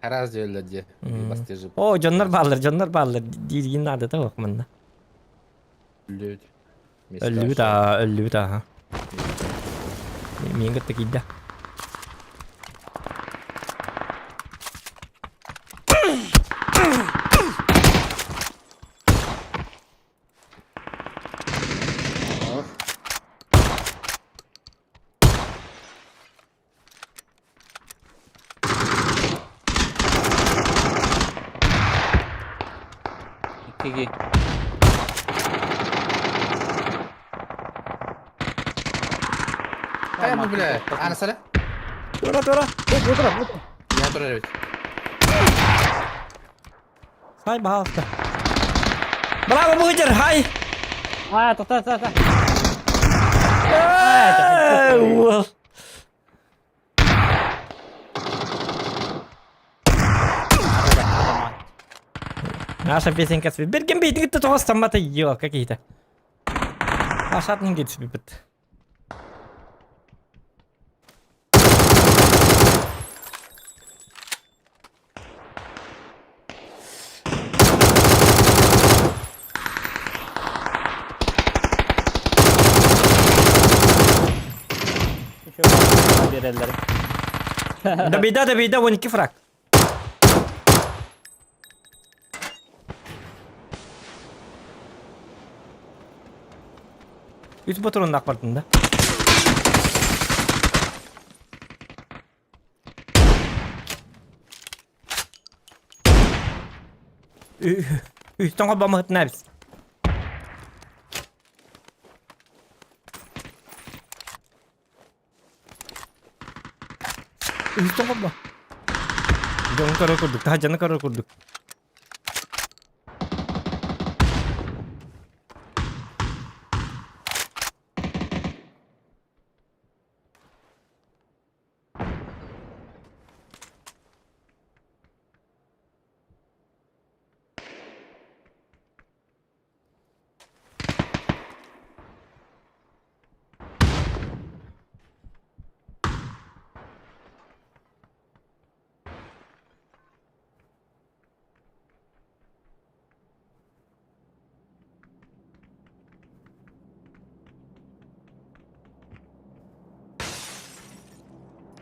Her az öyle diye. Bastırıcı. o canlar bağlar. Dilgin adı da hok manda. Lüt. Ölü da ha. Miếng cái kia. 2-2. Kayak bu bile. Ana sana. Tura tura. Ya dur evet. Hay bahasta. Bravo bu Hıcır hay. Tuh. Wah. Наша песенка спит. Берген бейтинг ты того самата ё какие-то. Ашат не гит спит. Bir ellerim. Да беда, вон фраг. Üç patron da akbartında. Üstten kabama hıtın abis. Üstten kabama. Canı kara kurduk. Daha canı kara kurduk.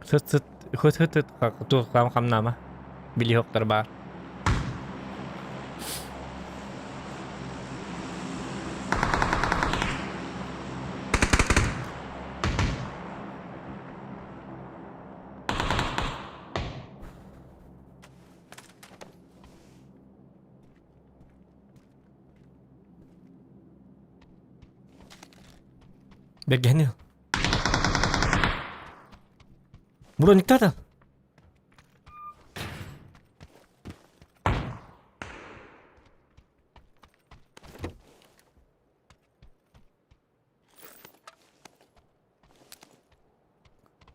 Sıt hıt dur kam nama. Bili hoktar bar. Begini. Bro nikta da.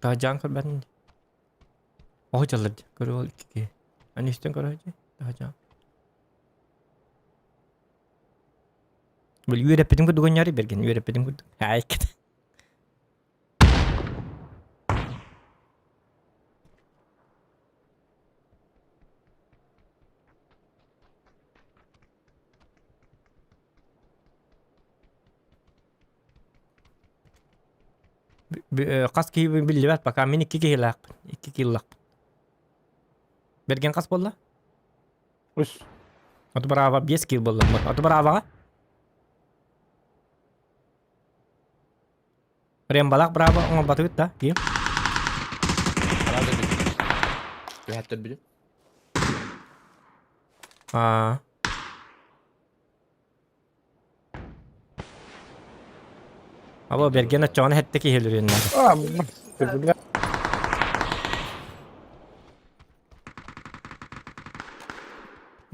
Daha can kır ben. Oh çalır. Kırı ol iki. Hani üstten kırı hacı. Daha can. Böyle yürü pedim kudu nyari bergen. Yürü pedim kudu. Hai kita. Kas ki billi bat baka min 2 hilak. 2 hilak. Bergen kas bolla. Üst. Atı brava 5 kill bolla. Atı brava. Rem balak brava on batu da. Kim? Herhalde bir. Bir hatta biri. Aa. Abo bergen açana hetteki helir yenler. Aa, teşekkürler.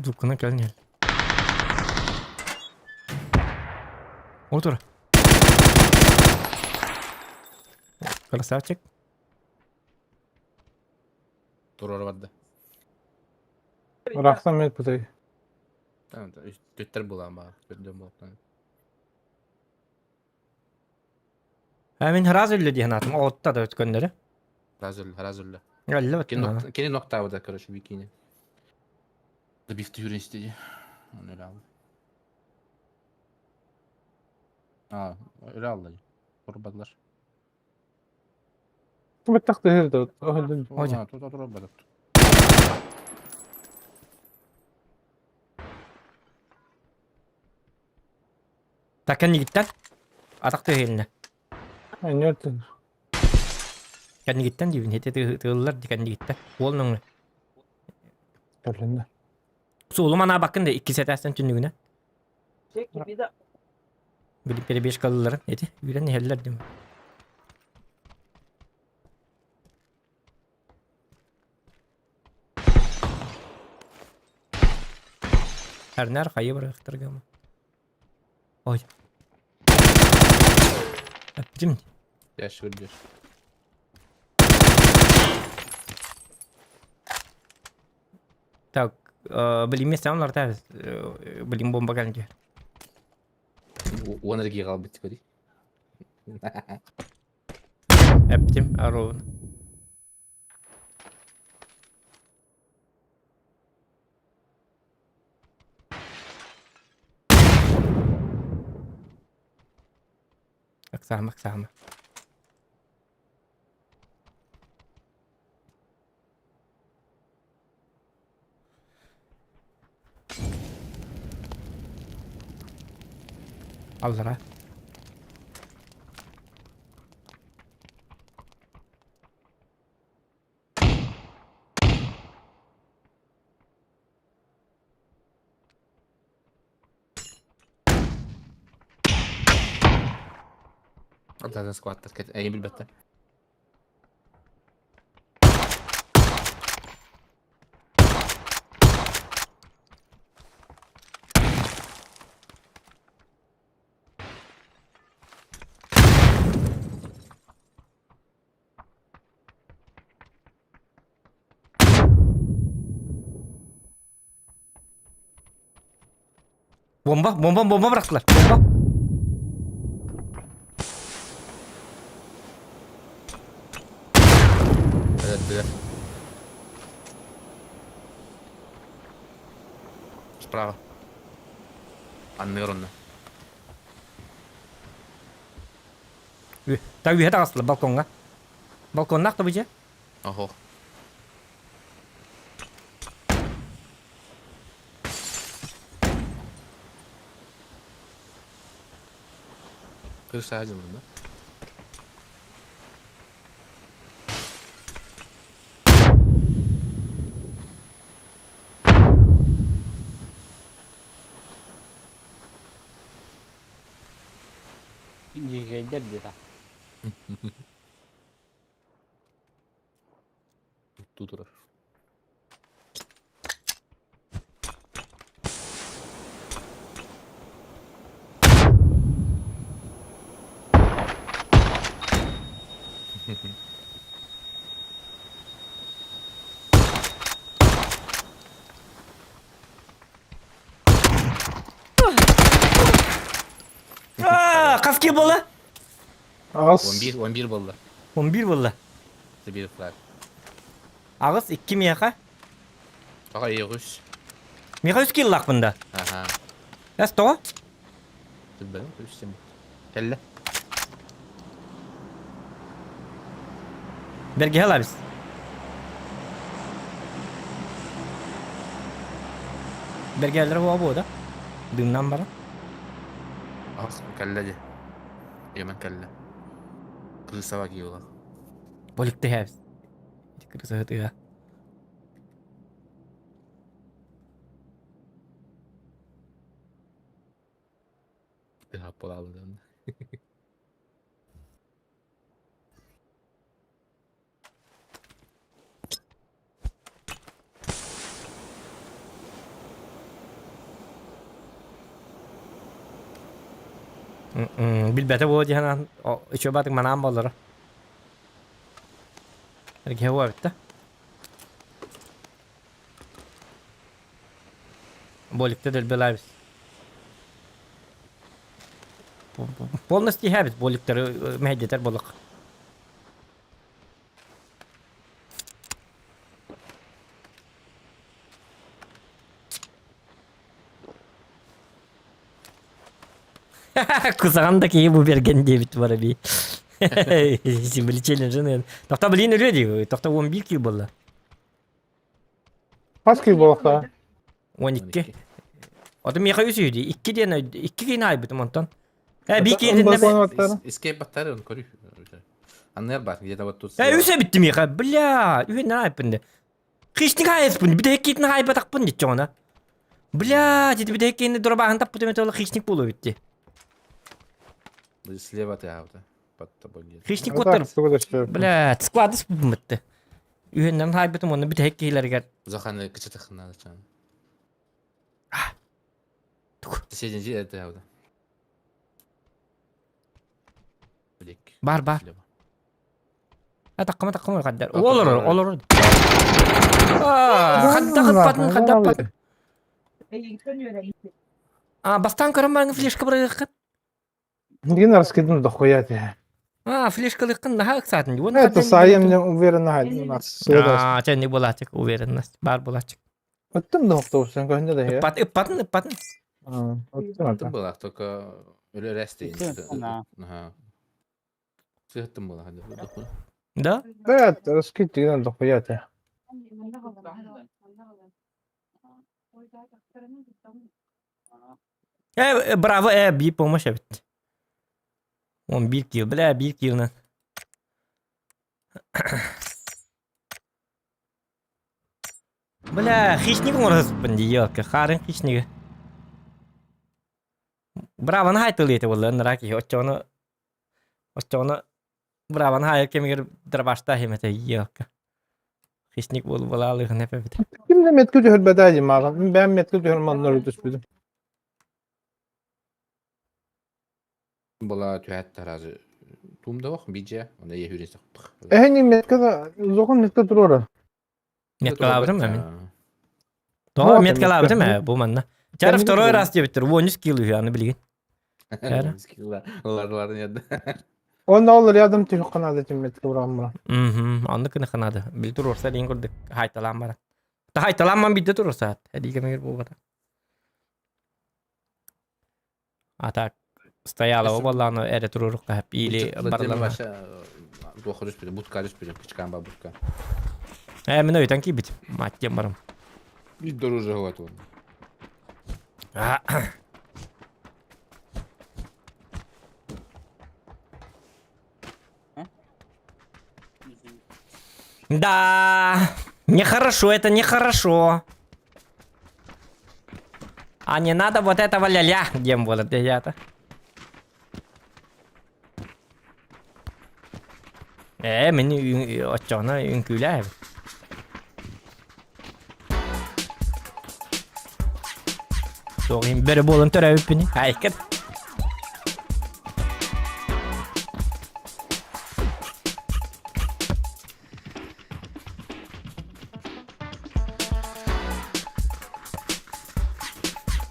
Dukuna gelin. Otur. Красавчик. Dur arabada. Bıraksam et pıtayı. Tamam da götler bulan bak. Götler bulan. Hemen hraz öyle diye anlatım. Otta da ötkönleri. Razırlı. Öyle bakın. Kendi nokta var короче bikini. Da bifte yürüyün istedi. Onu öyle aldı. Aa öyle aldı. Torbadılar. Bu tak değil de. Öldüm. Hocam. Dur balık. Takan gitten. Atak da eline. Ben yörtün. Kan gitten dibin. Hete tığırlar kan gitten. Olun mu? Öldüm. Sulum ana bakın da 2 setersen tünlüğüne. Bilip beri 5 kalırların. Eti. Yüren heller değil mi? Her ner kayı bıraktır gama. Oy. Öptüm. Yaş görüyor. Так, bileyim mesleğim var tabi. Bileyim bomba gelince. O enerjiyi kaldı bitti böyle. Öptüm. Arun. Aksama aksama. Allah. Zaten squat'ta. İyi bilbette. Bomba bıraktılar. Bomba. Evet evet. Справа. Anlıyor onu. Так üye de aslı balkonga. Balkonda aktı bıcı. Oho. Kırış sadece bunda. Geldi bir daha. Tutulur. Kaski bola. Az. 11 balı. 11 bola. Bir flag. Ağız 2 miyaka. Daha iyi kuş. Miyaka 100 killak bunda. Aha. Yas to. Tıbbelim kuş şimdi. Kelle. Berge hala biz. Bergeler bu da. Dümden bara. Ah kelleci. Yemen kelle. Kılıçsa bak iyi ola. Bolikte ya biz. Kırısı hıtı ya. Bir hap ola aldı. Bilbete bu cihanan. Üçü batık manam bolları. Berge hava bitti. Bolikte del belay biz. Polnosti ya biz bolikleri mehdeter bolik. Kuzağındaki bu bergen diye bit var abi. Şimdi challenge ne? Tokta bilin ölüyor diyor. Tokta 11 kill bolla. Kaç kill balıkta? 12. Adam yaka yüzüydü. 2 diye 2 kine ayıbıdım ondan. Bir kine Onu dinleme. bakmamakları. Escape batarya onu koruyor. Anlar bak ya da bak tut. Üse bittim yaka. Bля. Üye ne ayıbındı. Hiç ne ayıbındı. Bir de 2 ne ayıbı takpın diye ona. Бля, деди bir de дробахан таппы төмөтө хищник болу битти. Слева ты аута. Подтобой. Хищник Так, котор. сука да что. Бля, складыс бумытты. Үйөндөн хайбытым оны bir tek keylерге. Заханы кычытых надо чан. Тук. Соседний это аута. Блик. Бар. Слева. Таккама каддар. Таккама. Olur. Хаддагыт. Бастан көрөмбаң флешка бырыгык. Дин раскидын дохуя те. Флешкалыккын наха ыксатын. Это сайым не уверен на нас. Ченник болачык, уверенность. Бар болачык. Öttüm de hokta sen köyünde de ya. Ыппатын. Öttüm Это ата. было только ресты. Да. Ага. Сыгыттым было хadi. Да? Evet, раскид дигиден дохуя те. Браво, bir помощь бит. Он 1 kill, бля, 1 kill. Бля, хищник орыспын диёк, харын хищниги. Браваны хайтылыйты болларын раки, очону браваны хайыр кемигер дырбашта хемете диёк. Хищник бол балалыгын эпебит. Kimde metkul cühür bedayım ağam. Ben metkul cühür manları düşbüdüm. Была тюэт таразы. Тумда ох бije. Onda yehüre saktık. Eheni metkul da zokun metkul durur. Метка лабрым мен. Вот То он, метка лабрым метка. бу манна. Чара Кемиги второй болду? раз дебиттер. 13 kill аны билген. Кара. Олар еді. Onda olur yadım tüyü kanadı için metkul vuramma. Andı kını kınadı. Bil durursa deyin gördük. Haytalan bana. Ta haytalanman bildi durursa. Hadi kemir bu kadar. Atak. Стояла обалланы эре турурукка хеп или Барлама. барлама. Дохорус били. Будка рус били. Кычкан ба будка. Мен өйтөн кийбит. Маттем барым. И дороже вот он. Да, нехорошо, это нехорошо. А не надо вот этого ля-ля, где было ребята. Мені очона інкуляє. Соғын бері болын түрі өпіні. Айкет.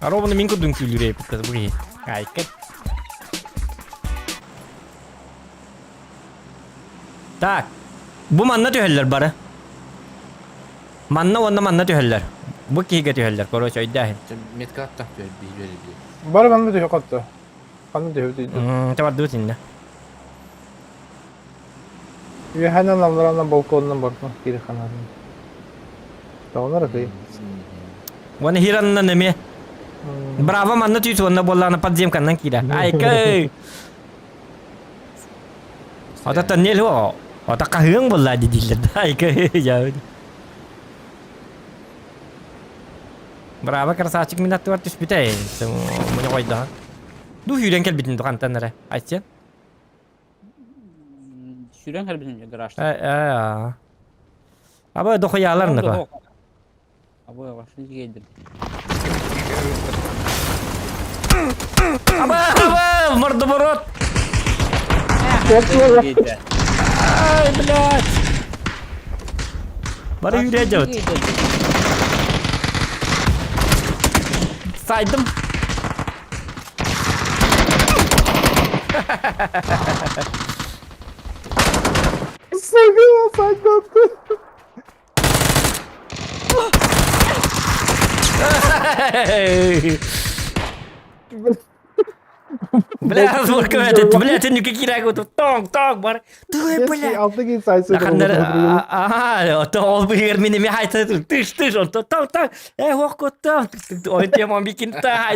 Ровно минку дүнкі үлірей бұқыз бұғы. Айкет. Так. Bu manna tüheller bari. Manna tüheller. Bu kihiga tüheller. Koruyucu iddiahin. Метка аттак бери. Bari bana tüyü kattı. Bana tüyü değil. Tavardı sinne. Ve hemen lamlarından balkonundan bakma. Geri kanadı. Dağlar kıyı. Вон хиранна неме. Браво манна тюсу на боллана подземканнан кида. Айкай. Ата таннел хо. Ата кахын болла дидилер. Айкай. Жауд. Браво красавчик минат туар түспүтей. Мына койда. Ду хүйрен келбитин дукантанара. Айтсен. Şuran harbiden garaj. Aba dokoyalarını ko. Abo yavaş geldim. Aba мордоворот. Ай, блядь. Bana yürüyeceğim. Saydım. Бля, разборка этот, бля, ты никакие вот тонг, бар. Ты, бля. Altı gün sayısı. Ага, то он бы меня мягает, ты, он то там, ох, там, он тебе мам бикин та,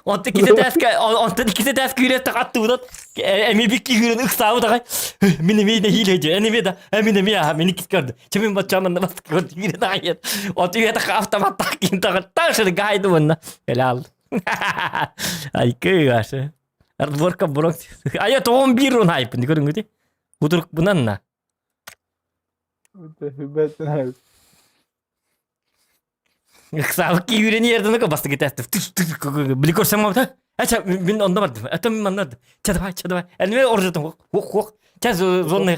он ты кисе дәс күрәт тагаттуда, эми бикки күрән ыксау да, мине хилеҗе, эми да, мине кискәрде. Чемин батчамын да баскы күрә да ят. Он тебе так автомат такин тагы гайды монна. Helal. Ay kıyası. Разборка бронк. Aya tohum bir run hype. Ne görün gidi? Budur bunan na. Hübbetin abi. Sağlık ki yüreğini yerden ne bastı gitti. Bili korsam orada. Aça ben onda vardım. Atam ben vardım. Çadı. Elime orada hok. Çaz zonna.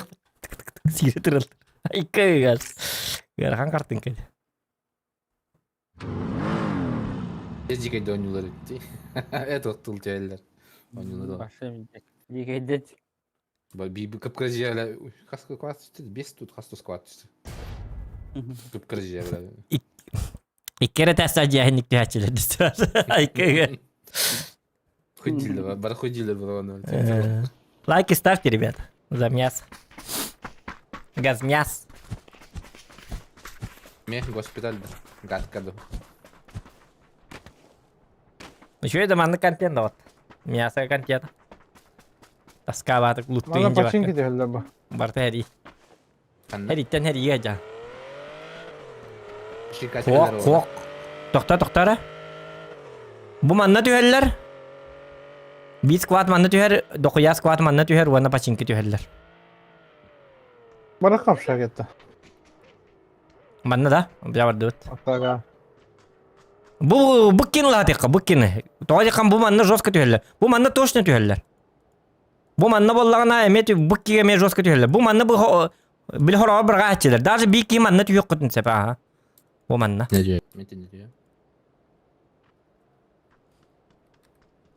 Siretiral. Ay kıyası. Garhan kartın kedi. Ecik'e dönüyorlar etti. Evet ottul teller. Oynuyorlar. Başlayayım. İyi gaydet. Bir kıpkırıcı yerler. Kaskı kuat işte. 5 tut kastos kuat işte. Kıpkırıcı yerler. İki kere test acayip tühçüler düştüler. Ay kıyası. Ходили, бар ходили было. Лайки ставьте, ребята, за мясо. Газмяс. Мех госпитальда. Гадкаду. Еще и доманный контент вот. Мясо контент. Таска батык Bana луттuyunca paçin bak. gidiyorlar bak. Barta heri. Kanna. Heritten heri yiyeceğim. Şirketler Kok kok. Tokta. Bu manna tüheller. Bir squat manna tüher. Dokuya squat manna tüher. Vana paçinki tüheller. Bana kavşak etti. Manna da. Bir var dört. Hatta Bu kin la tekka bu kin. Toğaca kan bu manna жестко tüheller. Bu manna точно tüheller. Bu manna bollağına emet bu ki emet жестко tüheller. Bu manna bu bil hora bir gaççılar. Даже bir ki manna tüyük kutun sepa ha. Bu manna. Ne diyor? Metin ne diyor?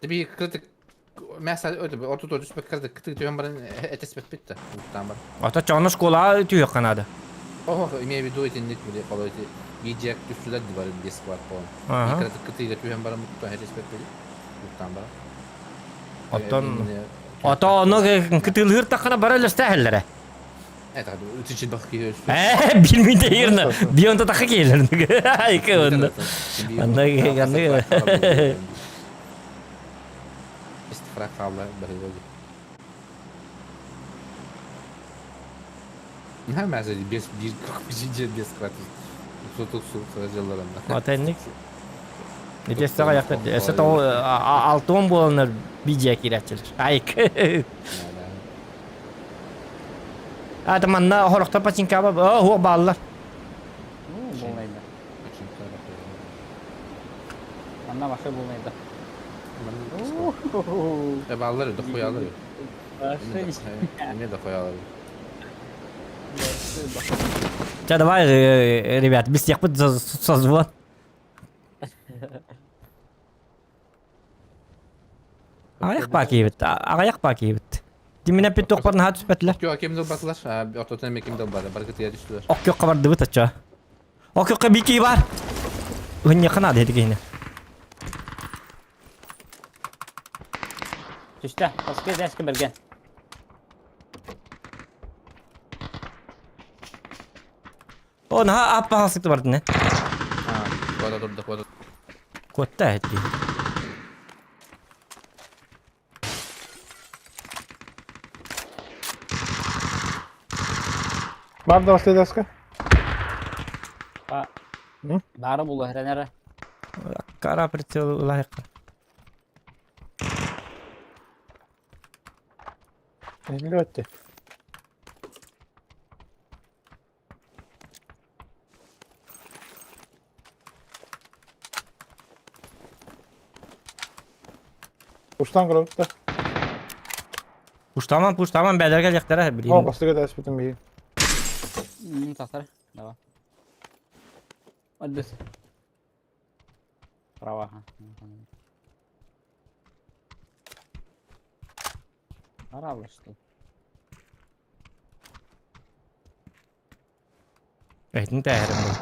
Bir kritik mesela öyle orta doğru spek kritik diyorum bana etespet bitti. Tamam. Ata çoğunu şkola tüyük kanadı. Oh, имею в виду эти нет были, когда эти видео düştüler divarı diye squat falan. Aha. Bir kritik kritik diyorum bana mutlu etespet bitti. Tamam. Ata onu kıtılır takana barayla stahellere. Evet abi üçüncü bakıyor. Bilmiyorum de yerine. Bir onda takı gelir. Ay ki onda. Anda. İstifrak kabla böyle. Ne mesela bir bir squat. Sotuk sıracılar onlar. Otenlik. Ne dese ayakta. Ese to altın bolunur bir kireçilir. Ay ki. Adamanda horokta paçinka baba. Oh ballar. Bulmaydı. Anla başka bulmaydı. Balları da koyalım. Başlayayım. Ne de koyalım. Че, давай, ребят, без всех созвон. Аяк паки бит. Аяк паки бит. Dimine pit tokparın hat süpetler. Yok kim de baktılar. Ortadan kim de baktılar. Barkıt ya düştüler. Ok yok kabar dıvıt açça. Ok yok bir ki var. Hın yakın adı hedik yine. İşte, başka deşke bergen. O naha apa hasıktı vardı ne? Koda durdu koda. Kotta hedik. Var da vasıta deska. Bari bulu herenere. Kara pritsel layık. Elli öttü. Uçtan kırıldı da. Push tamam beyler gelecekler O bileyim. bastık eder spitin bir. Tasar. Давай. Hadi. Права. Право что? Ehdin tähden bu.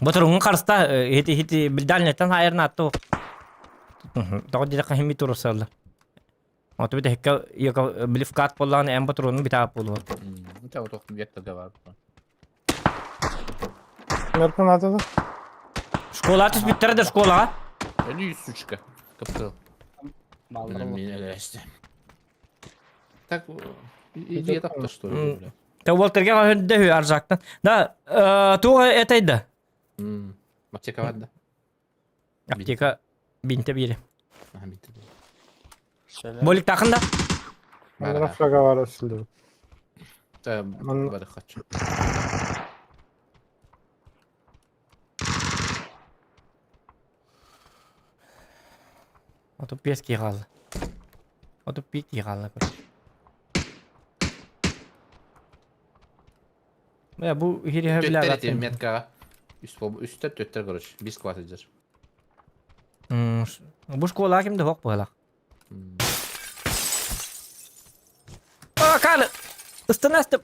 Boturun karsta hiti bildalnetten hayırna attı. Doğru diye kahimi turusalla. Oto bir de hekka yaka bilif kat bollan en boturunun bir tap bolu. Çabuk tokum yetti var. Nereden adı da? Şkola atış bittere de şkola. Öyle 100 suçka. Kıpkıl. Balları Benim bu. yine öyle işte. Tak iyice yatak da story. Te Walter'ga hönde hü arzaktan. Da tu eteydi. Maçı kavadı. Apteka binte biri. Aha bitti. Şöyle. Bolik takında. Onlara fraga var aslında. Tamam. Bari kaç. Oto pieski kaldı. Oto piki kaldı. Ya bu hiri Tötler hevler eteyim atın. metka. Üstte tötler karış. Biz kvat edilir. Bu şkola kimde hok bala. Aa kalı. Istınastım.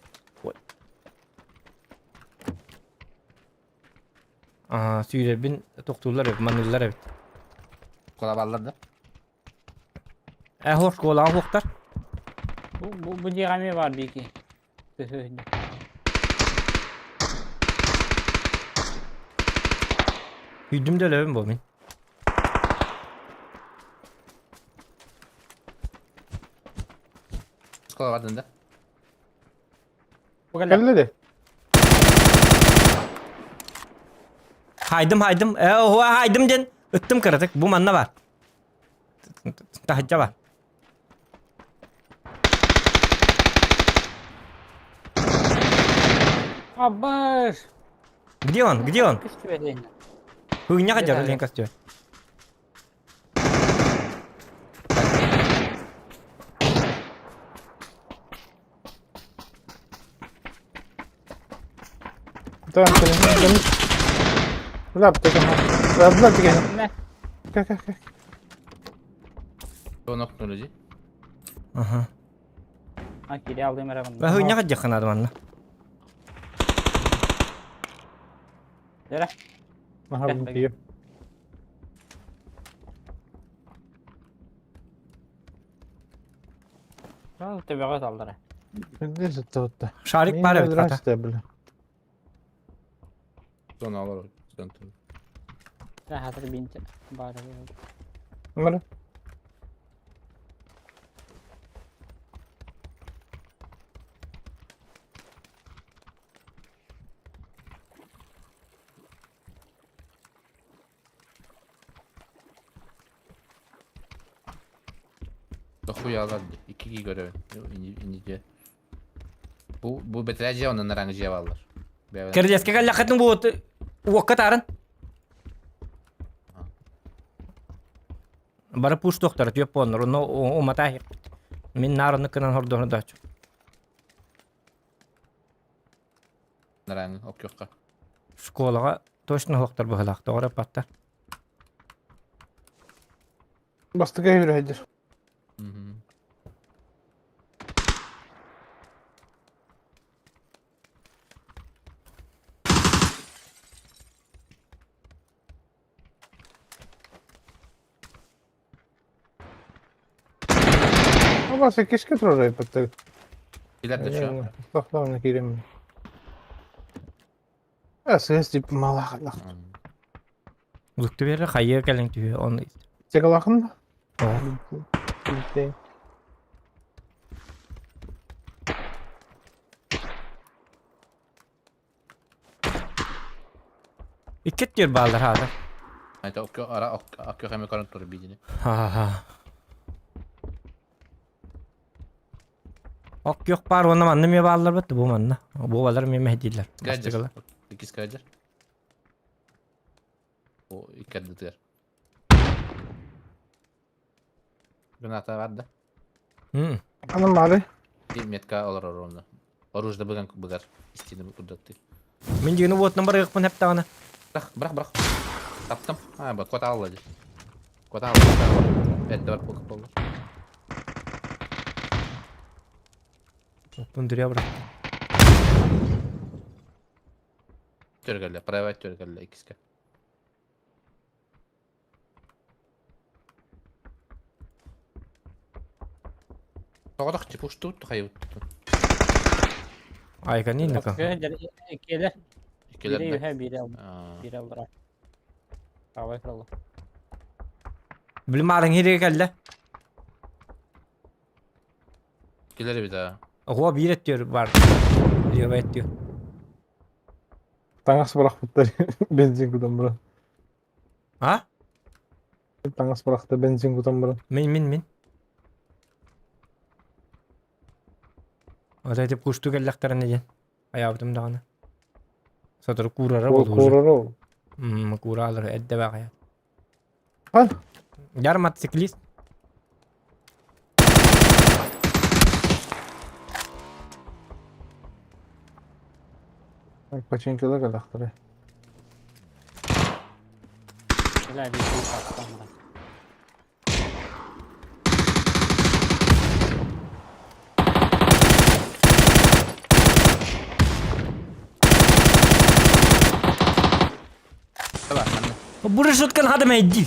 Aa süre bin doktorlar ev, manillar ev. Kola ballarda. Hoş şkola hoktar. Bu diyemi var bir iki. Hüdüm de lövüm bu min. Kola var dende. Bu kadar. Geldi de. Haydım. Haydım den. Ittım kırdık. Bu manna var. Tahacca var. Abbar. Gidiyorsun. Küstü bedeni. Hünya kacar Yeter. lan kastıyor. Tamam senin. Lap da tamam. Lap da gel. Ne? Gel. Teknoloji. Aha. Ha kiri aldığım yere Ve bandı. hünya kacar kanadı manna. Yere. Aha Gel, bunu gel. diyor. Al tebeket aldılar. Ne tuttu? Şarik var evet kata. Stable. Sonra alır o. Sıkıntı. Ne hatır binti. Bari. Numara. Dokuz yağlar. 2 görev. İnce. Bu betrece onun narangıcıya varlar. Kerdeske kal lakatın bu vakit arın. Bara push doktor diyor ponor no o matah. Min narını kınan hordonu da çok. Narangı ok yokka. Şkolaga toşna hoktar bahalak doğru patta. Bastık evre haydır. Ama 8 kez oraya patladı. İler de şu an. Saklarına gireyim. Ya ses tip malak. Uzakta bir yere hayır gelen diyor onu. Çekil bakın da. O. Bitti. İkit diyor bağlar hada. Hayta ok yok ara ok yok hemen karın turu bildiğini. Ha. Ok yok par onu manna mi bağlar battı bu manna. Bu bağlar mi mehdiler. Gajer. 8 gajer. O iki adı diğer. Granata vardı. Anam bari. Bir metka olur onu. Oruzda bugün bugar. İstediğini kurdattı. Min jinu bot number yakpun hep tane. Bırak. Taptım. Ha bak kota al hadi. Kota al. Evet de bak bu oldu. Bun duruyor bırak. Törgelle, private törgelle ikiske. Toğdak çıpuştu, hayıttı. Ayka neydi Bakıyor, kanka? ikili. İkiler Biri de. yuhe, biri aldı. Aa, Biri aldı. Havaya kralı. Bilim arın hiri geldi. ikileri bir daha. Oha bir et diyor var. Diyor et diyor. Taňas bırakmadı benzin kudan bura. Ha? Taňas bıraktı benzin kudan bura. Min. O da edip kuştu gelleklerin diyen. Ayabdım dağını. Satır kurara O bolu. kurara o. Kura alır edde bak ya. Ha? Yarım at siklist. Paçinko'da galaktırı. Güzel bir şey sattım ben. Bak anne. Bu rüşütken hadi meydi.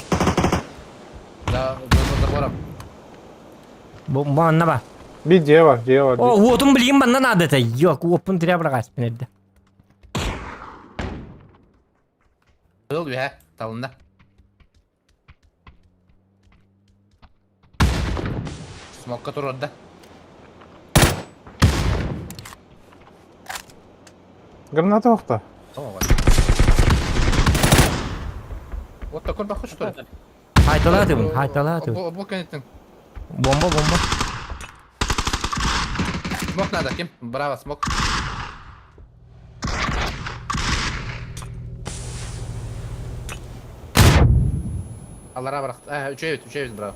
Daha dur varam. Bu anna bak. Bir C var, C var. O votun bileyim benden adeta. Yok open tire bırak aspin eddi. Ne oluyor he? Talında. Smoke'a dur orada. Granata okta. Tamam var. Otta kur bak hoş dur. Haytala atıyor. Haytala atıyor. Bu kenettin. Bomba. Smoke nerede kim? Bravo smoke. Allah'a bırak. 3'e 1 bravo.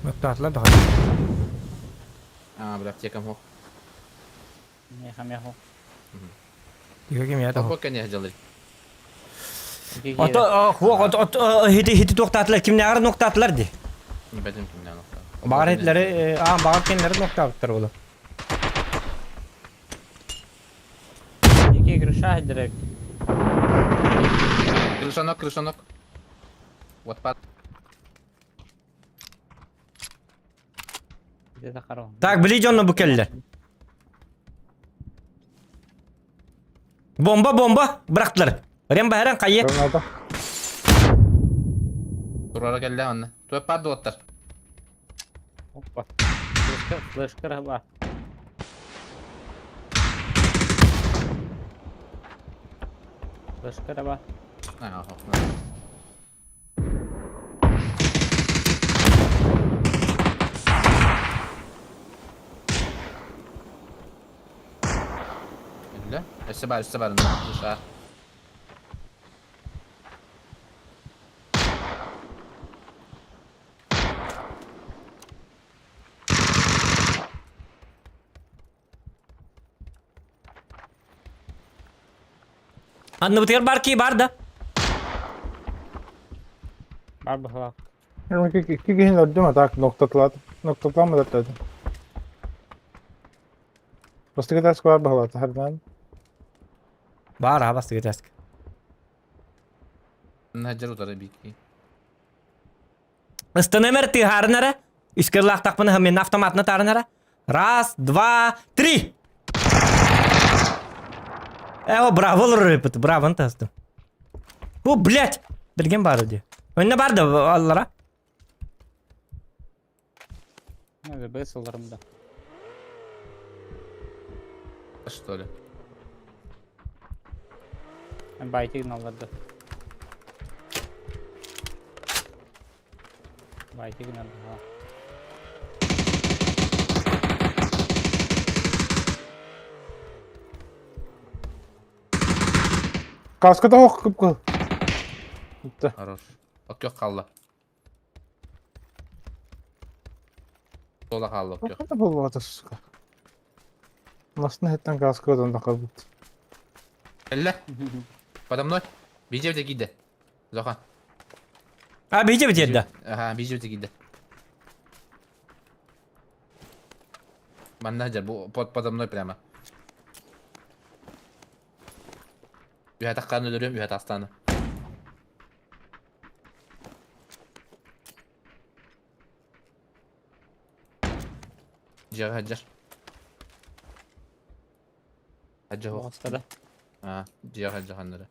Nokta atla da. Bırak yakam ho. Yahu. Diyor kim ya da. Bu kenettin yajalı. Ata hiti nokta atlar. Kim ne ara nokta atlar di. Benim kimden nokta. Bağır etleri, bağır kendileri nokta atlar oğlum. İki kırışa direkt. Крыша ног. Вот пад. Bir de karo. Tak bilici onu bu kelle. Bomba bıraktılar. Remba heren kayı. Granata. Durara geldi anne. Tu pad ottar. Hoppa. Flash kır bak. Flash kır bak. İlle. Üstü var. Dışarı. Anne bu bar ki bar da. Var bak. Yani iki kişinin öldü mü? Tak noktatladı. Noktatlanmadı dedi. Bastı kadar skor bağladı her zaman. Bar ha bastı gidesk. Najar utarı bir ki. Istanemer ti harnara. İşkırlak takmanı hemen avtomatına tarnara. Раз, два, три. Bravo olur repeti. Bravo antastım. Блядь. Bilgen barı diyor. Önüne bardı Allah'a. Ne be sıllarımda. Что ли? Ben baytı günallardı. Baytı günallardı ha. Kaskı da ok kıpkı. Gitti. Хорош. Ok yok kaldı. Sola kaldı ok yok. Bakın da bol vardı suska. Nasıl hetten kaskı odan da kaldı. Elle. Подо мной. Бежи в гиде. Зохан. Ha bici bici de. Ага, бежи в гиде. Ben Hacer bu podamda prema. Bir hatak karnı öldürüyorum, bir hatak hastane. Hacer Hacer. Hacer o. Hastara. Ha, Hacer Hacer hanları.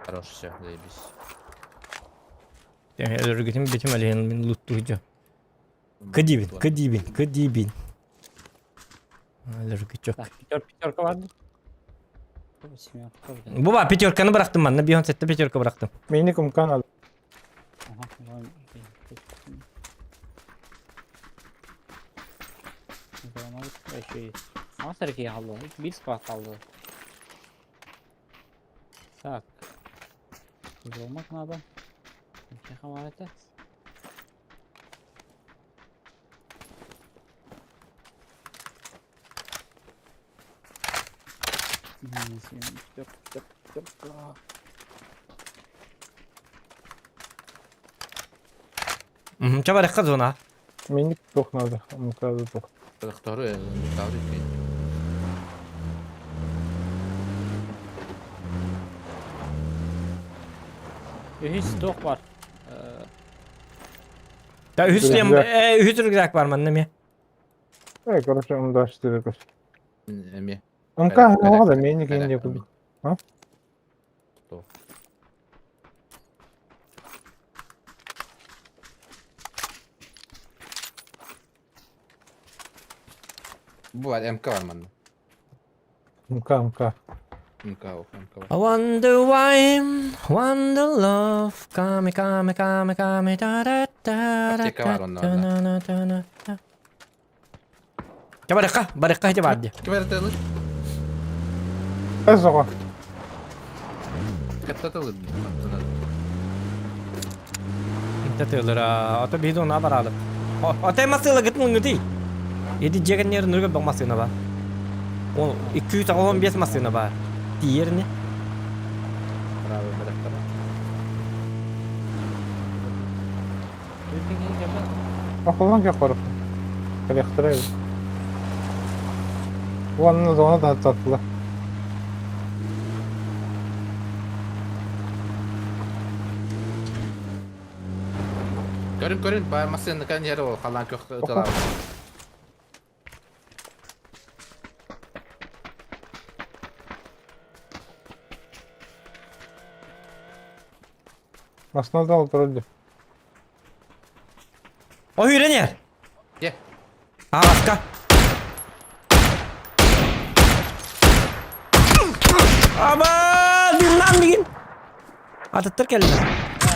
Хорош, все, заебись. Yani örgütüm bitim aleyhinin luttuğucu. Kıdibin. Örgüt çok. Tak, Pitorka vardı. Tabii isim yok. Tabii. Bu var Peterka'nı bıraktım ben de. Bir sette Peterka bıraktım. Minikum kanal. Aha, o zaman o zaman şey. Ama serki kaldı. Bir squad kaldı. Tak. Güzel olmak ne adam? Bir havalet et. Yok. Çaba rekka zona. Minik çok nazik. Mukazı çok. Doktoru tavır etmeyin. Hiç stok var. Da Hüsnü Güzel. Hüsnü var mı ne? Evet, короче, onu da açtırıyoruz. Emi. Onka ne Karak- oldu? Minik karak- indi yapıldı. To. Bu var MK var bende. Muka. MK var. I wonder why, wonder love, kame da da da da Tika var onlarda. da. Coba rekka aja vardı. Kim yaratılır? Ez soka. Katlatılır. Kita teuler atau bidu na para alam. Atau masih lagi tu ngerti. Jadi jangan nyari nurga bang masih naba. O 215 masih naba. Diğer ne? Bravo bıraktım. Akıllan ki koruk. Elektriği. Bu anın zona da tatlı. Görün bağırmasın kan yeri o kalan kökte öteler. Aslında da oturuldu. Oh yürü yer. Ye. Aska. Aba dimnang dingin. Ada terkel.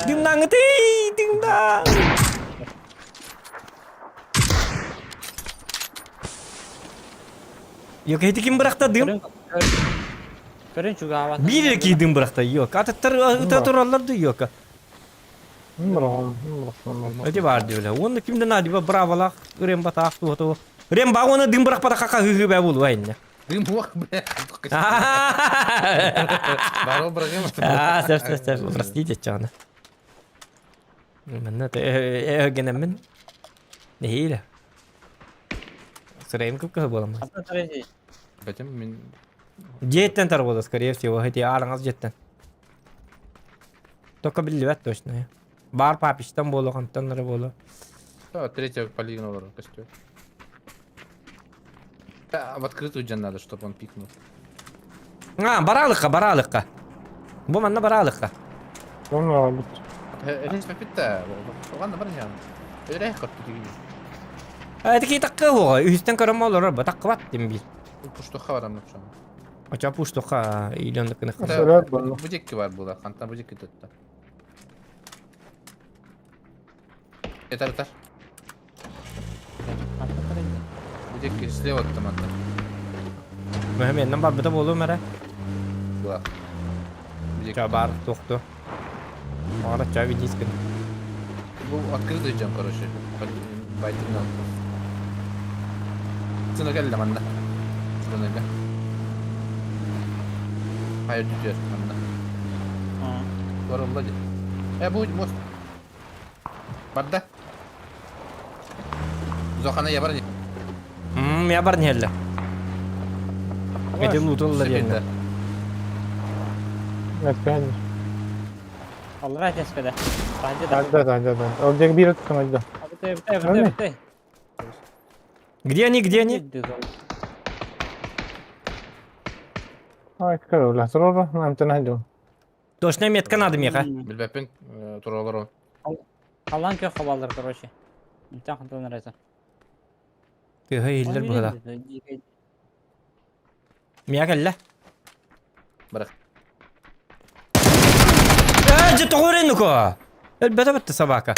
Dimnang ngerti, dimnang. Yok hedi kim bıraktı dim? Görün şu hava. Bir iki dim bıraktı yok. Ada terorlar da yok. Bilmiyorum. Öyle vardı öyle. Onu kimden hadi bravo la. Rem batak tu. Rem onu dim bırak pada kakak hıhı be bulu aynı. Dim muak be. Baru bırakayım. Сэр, простите, чана. Мен генемен. Нехиле. Срейм как было. Hatta terezi. Бәтем мен Джеттен торговля, скорее всего, эти араңыз жеттен. Только билбет точно. Бар папиштан боло, кантанлары боло. третья полигон olur костюм. В открытую джан надо, чтобы он пикнул. Баралыкка. Bu manna baralыкка. Sonra aldık. Речь попита. Ладно, барнян. Öyle kart gibi. Hadi ki takka ho, üstten karama olur, takka vattim bil. Puştu havaram şu an. Aça puştoka, ilandıkını. Sever bunu. Böcek var burada. Kanta böcek tuttu. Yeter. Hatta terezi. Böcek слева attım hatta. Mühim yeniden babada bolu mere. Burak. Böcek. Çabar, toktu. Ara çavi diskin. Bu открытый jam короче. Baytın al. Sana geldim anne. Sana gel. Hayır diyor anne. Ha. Var oldu. Bu most. Barda. Zokana yabar ni. Ya barın helle. Edi loot'ullar yerine. Evet geldi. Allah razı olsun be. Bence de. Hadi. Ölecek bir tutun hadi. Bitti. Где они? Ay kırıyorlar. Sonra namtına hadi. Точно метка надо, Миха. Bilbepin turalar o. Kalan kök havalar короче. İmtihan kantonlar razı. Тыга иллер быһыла. Мия келле. Bırak. Жете горенуко. Элбете битти собака.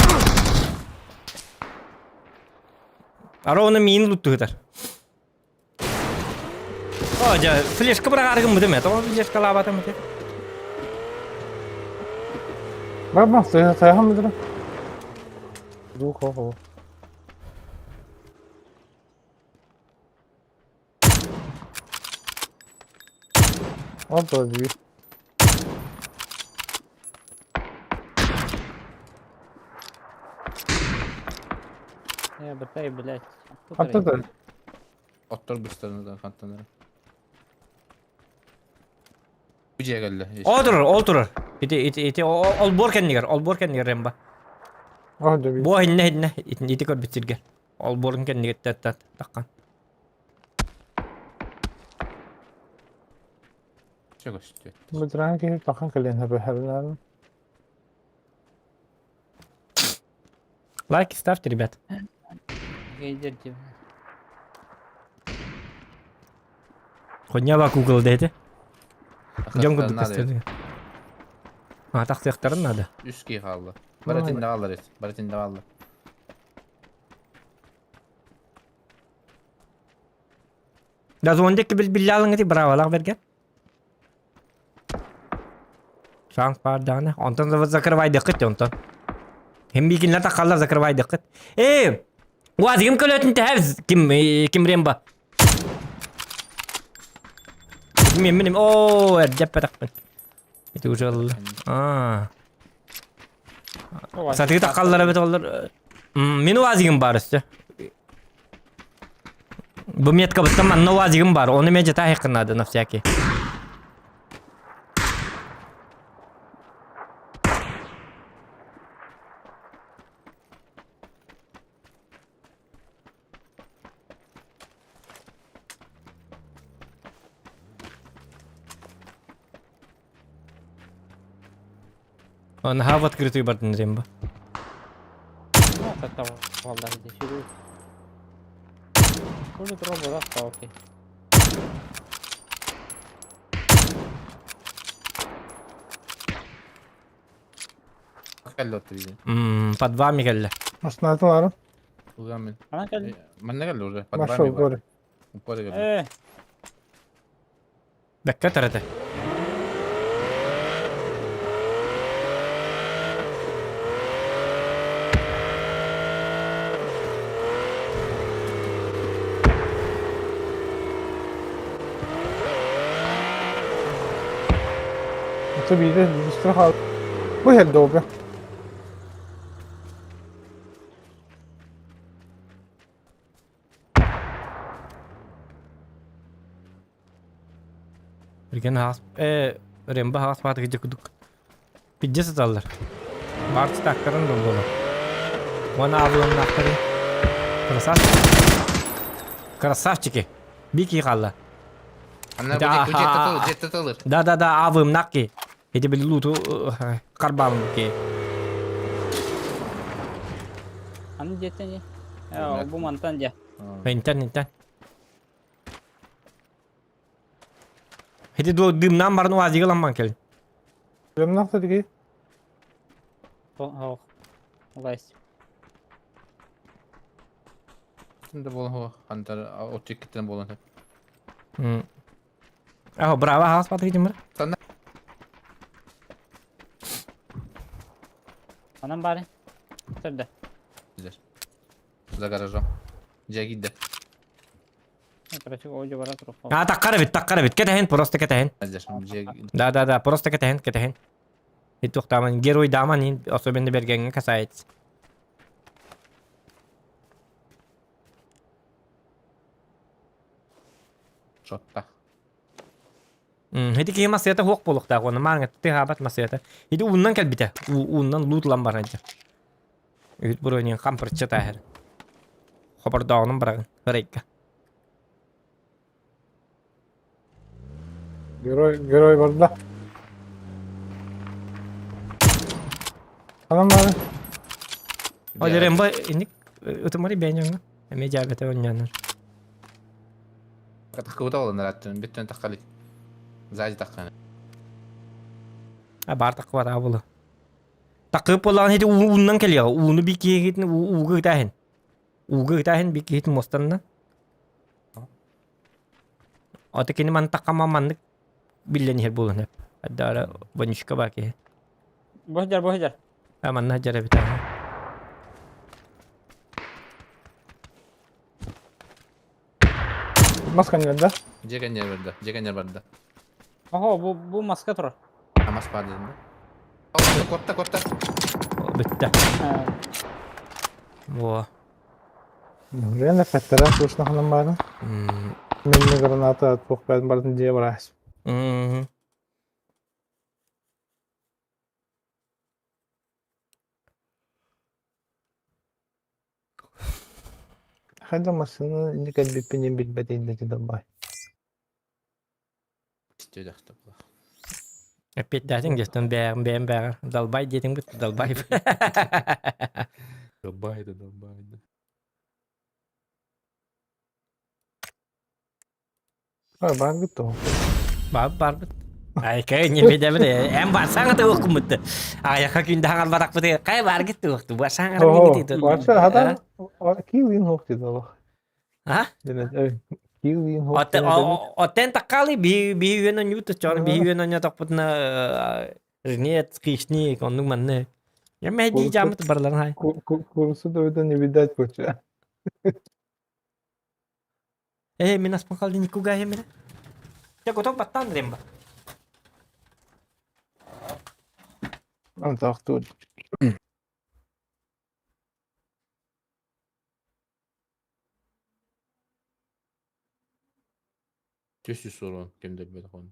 Аровны мин луттугдар. Ожа, флешка бирак аргым мы деме? Тоң флешка лабатым мы? Bak sayhan mıdır? Dur ho. Al da büyük. Bitti блядь. Hatta da. Otur büstlerinde kantonları. Büceye geldi. Oturur. Ити ол боркеннигер ремба. Al da büyük. Бо хинне ити көр битирге. Ол боркеннигер таттат таккан. Çok hoştu. Mıdırağın ki bakın kılın hep herlerin. Лайки ставьте, ребят. Гейдерci. Konya bak Google dedi. Jom Hakikaten guduk istedi. Ha tak sektarın adı. Üst giy kaldı. Baratinde kaldı et. Baratinde kaldı. Da zondaki billalın eti bravo bergen. Şans pardane. Ondan da zakırvay dikkat ondan. Hem bilginler takallar zakırvay dikkat. Vazgim kölötün tehevz. Kim remba. Benim. Oo, ercep petakmen. Itu usul. Satı takallara bet olur. Menu vazgim var işte. Bu metka bittim anno vazgim var. Onu mece tahikın adı nafsiyaki. Он в открытую барден ремба. Это vallahi de şurada. Burada drop var da okey. Geldi otur yine. Под вами гелле. Aslında var. Ulan ben. Ana geldi. Ben ne geldi oraya? Maşallah doğru. Upara geldi. Bekle tarate. Tabii de üstüne hal. Bu helde o be. Birgen has. Remba has pat gece kuduk. Pidje satallar. Bart takkarın dolu. Wana avlanın aktarı. Красавчики. Бики хала. Anlar Da- bu jet alır. Да, авым накки. Эти были луту карбам ки. Hani jetten ya. Ya bu mantan ya. Интернет. Эти до дымнан барын уазига ламан кел. Benim nasıl dedi ki? Oh. Olay. Şimdi bol ho. Antar o tikketten bolun hep. Браво, хас пат видим. Anam bari. Nerede? Güzel. За гаражом. Где гидде? Короче, oyuncu var drop. Таккара бит. Кетехин, просто кетехин. Да, просто кетехин. И тухтаман герой даман особенно бергенге касается. Şotta. Hedi ki masiyata hoq bolukta onu manga tihabat masiyata. Hedi undan kelbite. Undan lootlan barınca. Üt buronin kampırça tahir. Habar dağının bırakın. Hırayka. Göroy burada. Anam var. Hadi Rembo indik. Utumari beğeniyorum. Hem cagate oynayanlar. Takıvda olanlar attın. Bütün takali. Zaji takkanı. Ha bar takı var abulu. Takıp olan hedi undan geliyor. Unu bir kiye gittin. Uğu gitahin. Uğu gitahin bir kiye gittin mostandan. Ötekini man takamamandık. Billen her bulun hep. Hadi ara banışka baki. Bohjar. Aman hacara bir tane. Maskan geldi. Jegan yer verdi. Jegan yer verdi. Oho bu maska tur. Hamas pardesinde. Korta. Bitti. Ha. Во. Rene fettera kurşuna hanım var. Minni granata at bok ben bardın diye var. Hadi masını indi kalbi benim bilmediğin de de bay. İstiyor da bu. Опять датин geçtim бәм. Dalbay dedim bu dalbay. Dalbaydı. Var gitti o. Bar. Ay kayaknya beda beda. Em bar sangat tuh kumut. Ay kakak hangal barak putih. Kayak bar gitu. Bar sangat Oh, gitu. varsa hada kiwin hoch dedi o. Ha? Evet. Kiwin hoch. Oten tak kali bi yun on YouTube channel bi yun on tak put na riniet kishni kondung manne. Ya meh di jam tu barlan hai. Kursu da öyle nividat koçu. Minas pangkal di niku gaya mina. Ya gotok batan remba. Antak dur. Tüsü sorun. Kimde böyle konu.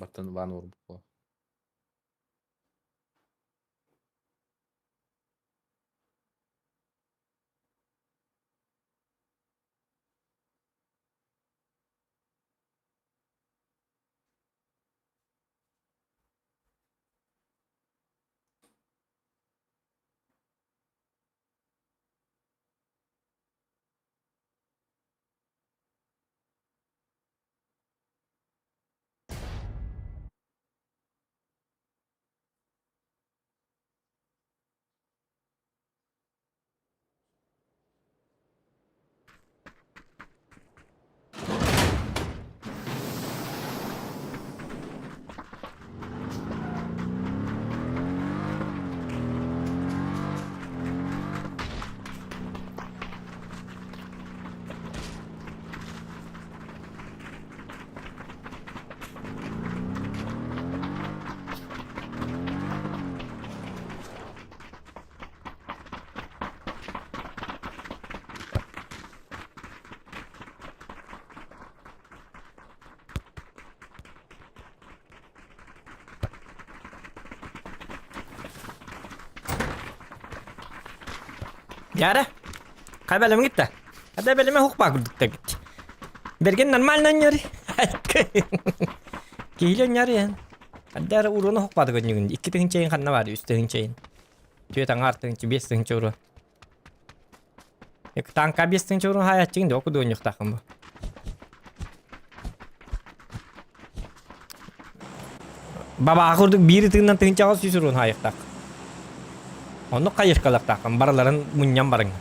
Batın van vur bu. Ya kayak belum kita. Ada belum hook bagus tak. Bergen normal nyari. Gila nyari ya. Ada urun hook bagus nyung. İki tığın çayın kanna var üst tığın çayın. Tüy tangar tığın çay beş tığın çuru. Ya tanka beş tığın çuru hayat çingde okudu nyuk takım bu. Baba akurduk bir tığından tığın çağı süsürün hayat tak. Onu kayır kalak takım baraların munyam bareng.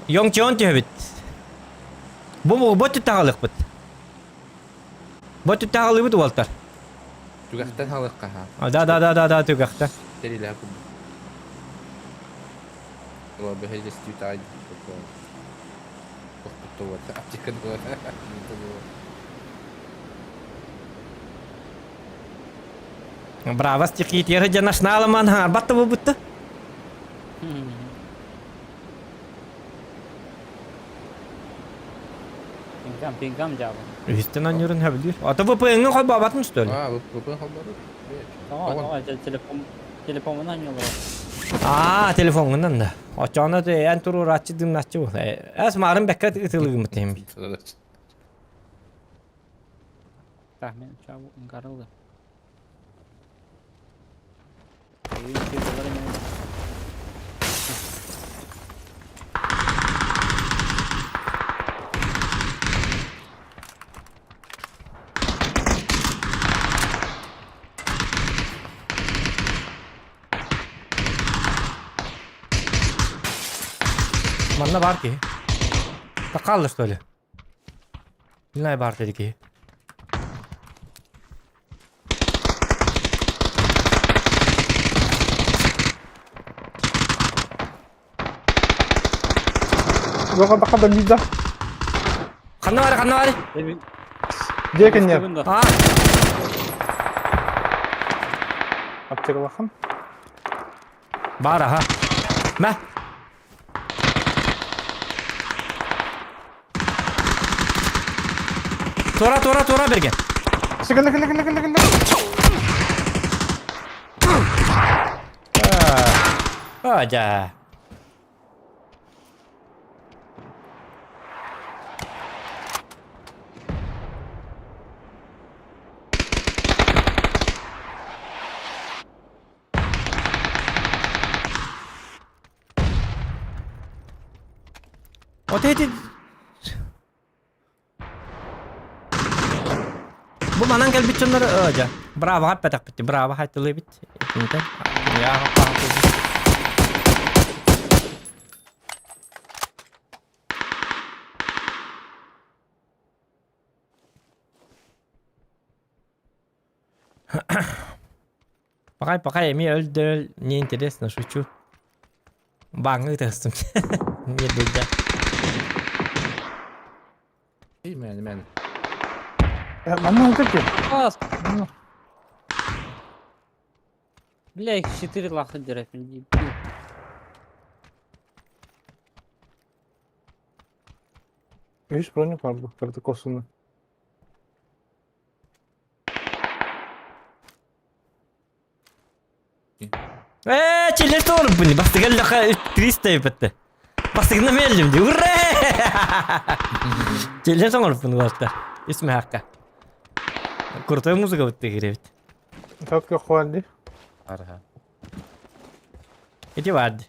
Yong cion cebit. Bu bot tutalık bot. Bot tutalık bot Walter. Tugaktan halık kaha. Da tugakta. Deriler bu. Kalau behel setuju aja. Betul. Apcikan gua. Brava stikit ya raja nasional man ha batta bu butta. Там пингам жабы. Üstten oynuyorsun ha biliyor. Ata VPN'ini koy babatın işte öyle. Bu halları. Tamam, telefonundan yollar. Aa telefonundan da. Açana da en turu rahatçı dımnatçı bu. Esmarın bekkat ıtılığı mı teyim. Tahmin çabuk karıldı. Oyun şeyleri ne? Mana var ki. Tak kalır öyle. Nilay var dedi ki. Yok bakada bir daha. Kanı var. Diye kendiye. Aa. Apteka bakın. Bara ha. Meh. Tora bergen. Sıkılı. Aja. Oteti. Bu manan gel biçonları aja. Bravo hep petak bitti. Bravo haytılığı bit. Şimdi ya apa. Pakai mi öldü. Не интересно, шучу. Bangı testim. Niye böyle? İyi mi yani? Bana oldu ki. Класс. Бля, их 4 лаха дерет. Hiç bronuk var bu kırdı kosunu. Челлендж olur bunu. Bastı gel laka 300 yapıttı. Bastı gel ne geldim diyor. Hurra! Челлендж olur bunu bastı. İsmi Hakka. Kurtay müzik bitti girevit. Çok yok vardı. Arha. İti vardı.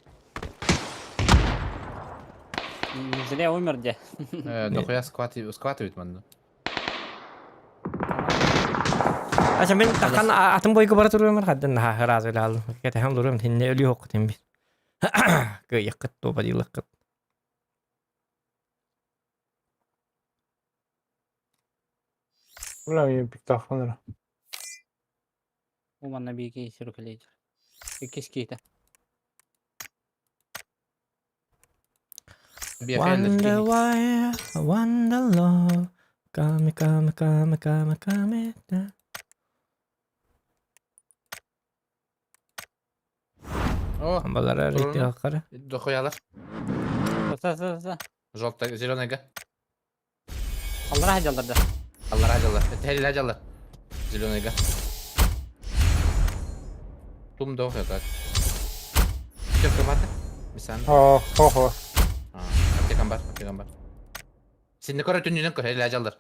Зря умер, где. Дохуя скватывает man. Aşağı ben takan atım boyu kubara duruyorum kadın ha razı olalım. Kete hem duruyorum tinne ölü yok tembi. Yakıt to badi yakıt. Ulan iyi bir tahfanır. У меня беги и сюркалейдер. И киски-то. Wonder why, I wonder love. Kame. О, Ambalara reyting akara. дохуялар. Са. Желтый, зеленый. Allah hacallarda. Allah hacallar. Helal hacallar. Зеленый. Tum дохуя так. Кепка бар? Мисан. Ho. Аптекам бар. Синде көрө түнүнөн көр, helal hacallar.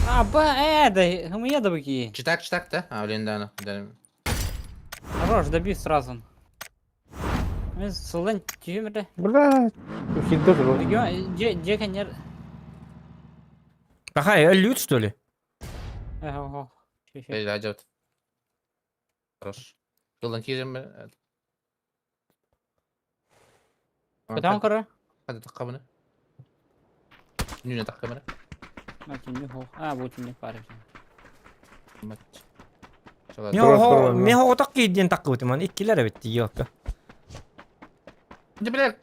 Да, мы я добыки. Читак да? Öylenden. Хорош, добей сразу. Мы солен тюмерде. Bula. Hiddet ol. Регион, где конер. Bakay 53 dolu. Ого. Helal hacallar. Хорош. Yoldan gireyim ben. Потом кора. Hadi takka bunu. Nüne takka bunu. Макин хо. Вот мне пара. Maç. Me ho tak gidiyen takkutu man ikkilere bitti yok. Hadi bile.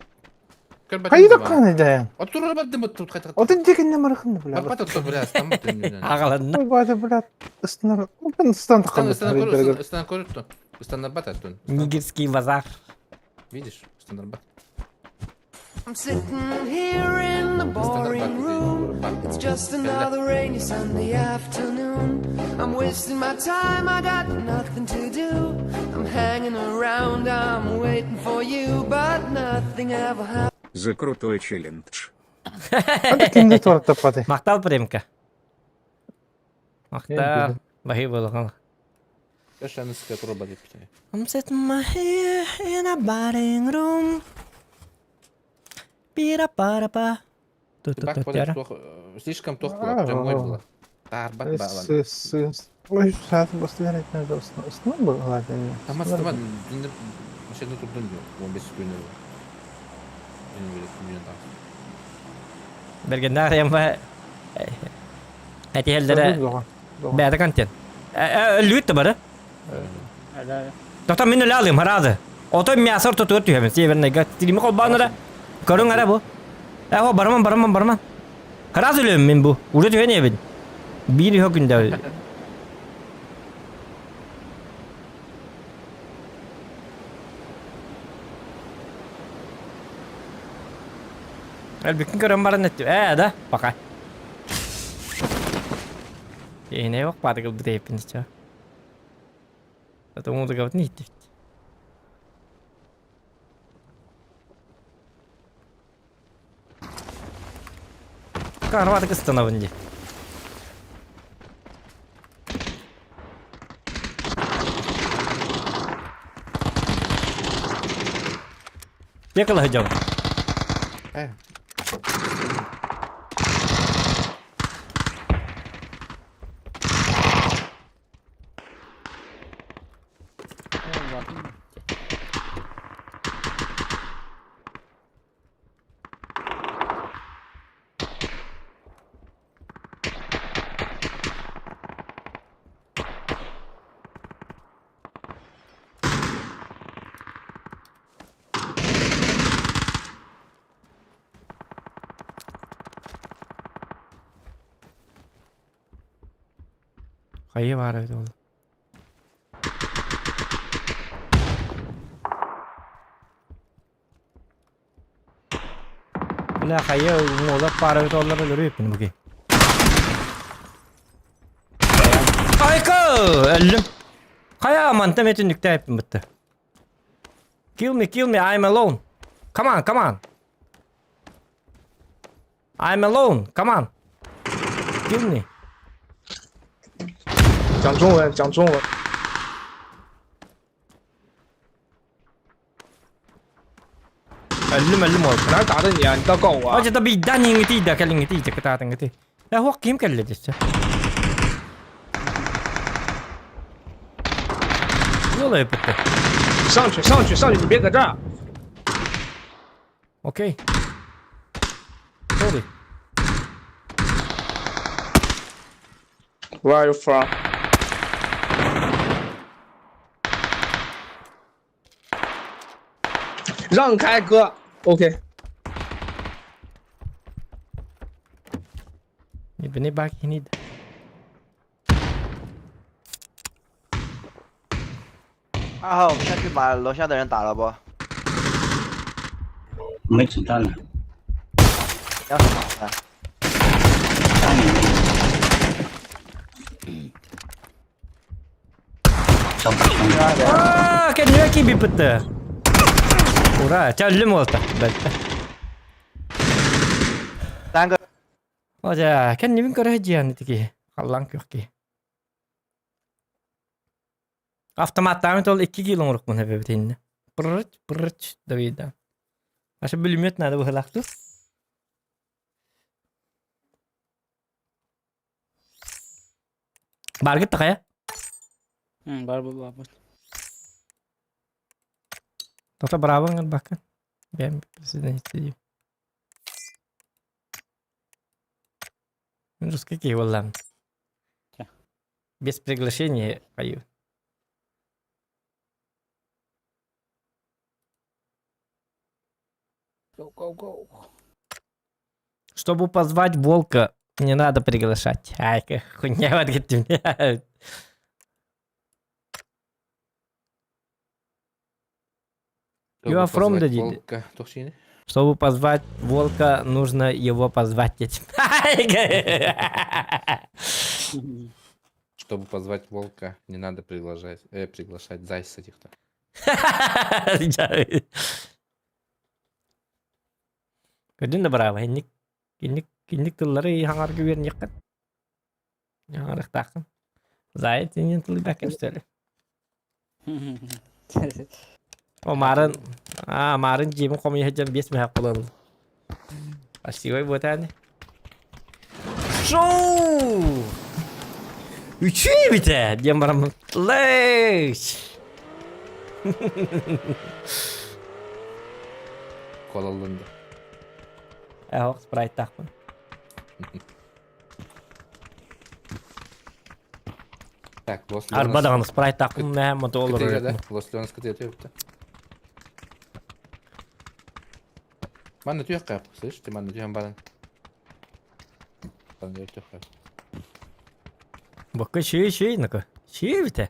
Kayıda kanı dayan. Otur orada mı tut kayıt. O da dikin ne marıkında bula. Bak otur bile aslan mı tününe. Ağalandı. Bu bada bula. Istınar. Ben ıstan tıkandı. Istan koruttu. Istan batattun. Nigirski bazar. Видишь? Istan bat. I'm sitting here in the boring room. It's just another rainy Sunday afternoon. I'm wasting my time, I got nothing to do. I'm hanging around, I'm waiting for you, but nothing ever happens. За крутой челлендж. Hadi kimde tuvalet tapadi. Maqtal Primka. Maqtal. Енді. Bahi bo'lgan. Yaşanızka turba deyip bir tane. I'm sitting my here in a boring room. Pira para pa. Bak böyle слишком тух было, прям мой было. Тарбат балан. Ой, saati bastı gerekmez aslında. Isınır mı zaten? Tamam tamam. Dün şeyde durdun diyor. 15 günü. Benim böyle milyon daha. Bergendar yang ba. Hati heldere. Bäde kanten. Lütte bara. Hadi. Doktor minne lazım herhalde. Oto мясо tutuyor hemen. Severine gattirimi kol banara. Karın ara bu. O barman. Herhalde ölüm min bu. Uğradı ne ben. Bir yok günde. Elbette karın barın etti. Da bakay. Ne yok pada kal bude hepiniz ya. Atau mau tegak nih. Karena ada kesetana bunyi. Dia kalah jauh. Kayı var evde oğlum. Bila kayı ngoda para itu Allah belur yapın bugün. Ayka ölüm. Kaya amantam etindikte yapın bitti. Kill me, I'm alone. Come on. I'm alone, come on. Kill me. 讲中文，讲中文。 Ölüm oldu. 哪儿打的你啊？你倒告我啊！ Acaba bir dan yang itu dah kali itu je kata tengah tu. Dah hok kim kali je. Yola yaptı. 上去，你别搁这儿。 Okay. Sorry. Where are you from? “让开，哥。”OK。 Ini bak ini.2号，我们下去把楼下的人打了不？没子弹了，要什么的？上不上？ Kendine ki bir pıttı. Ura, çöllüm oldu. Belki. 3个。 Oja, kendimin karahajian itu ki. Kallang yok ki. Avtomattan tol 2 kilo uruk bunu bebetinne. Pırıç davida. Aşağı bölüm yet nerede bu halaktı? Bargit tak ya? Var. Dokter berapa kan bahkan? Ben presiden istediğim. Terus какие валам? Без приглашения пою. Go. Чтобы позвать волка, не надо приглашать. Ай, как хуйня вот меня. You are from the Volka, toch zien? Чтобы позвать волка, нужно его позвать. Чтобы позвать волка, не надо приглашать зайца этих-то. Gördün de bravo. Kinlik tılları hangar güverin yakın. Hangar takım. Zayet senin tılı bakın üsteli. O marın. Marın cibim komuya hecem bies mi hak kullanıldı. Başlıyor bu tane. Şooo! Üçü bite. Diye bana leş. Kolalındı. Bak Sprite takma. Так, Лос Арбадан Sprite takma ne hem de olur Кытыга, öyle. да? Лос Леонас кыты өтөбүттү. Мана түйөк каяп, слышь, ты мана түйөн барын. Барын өтөк каяп. Bakın şey naka. Şey bite.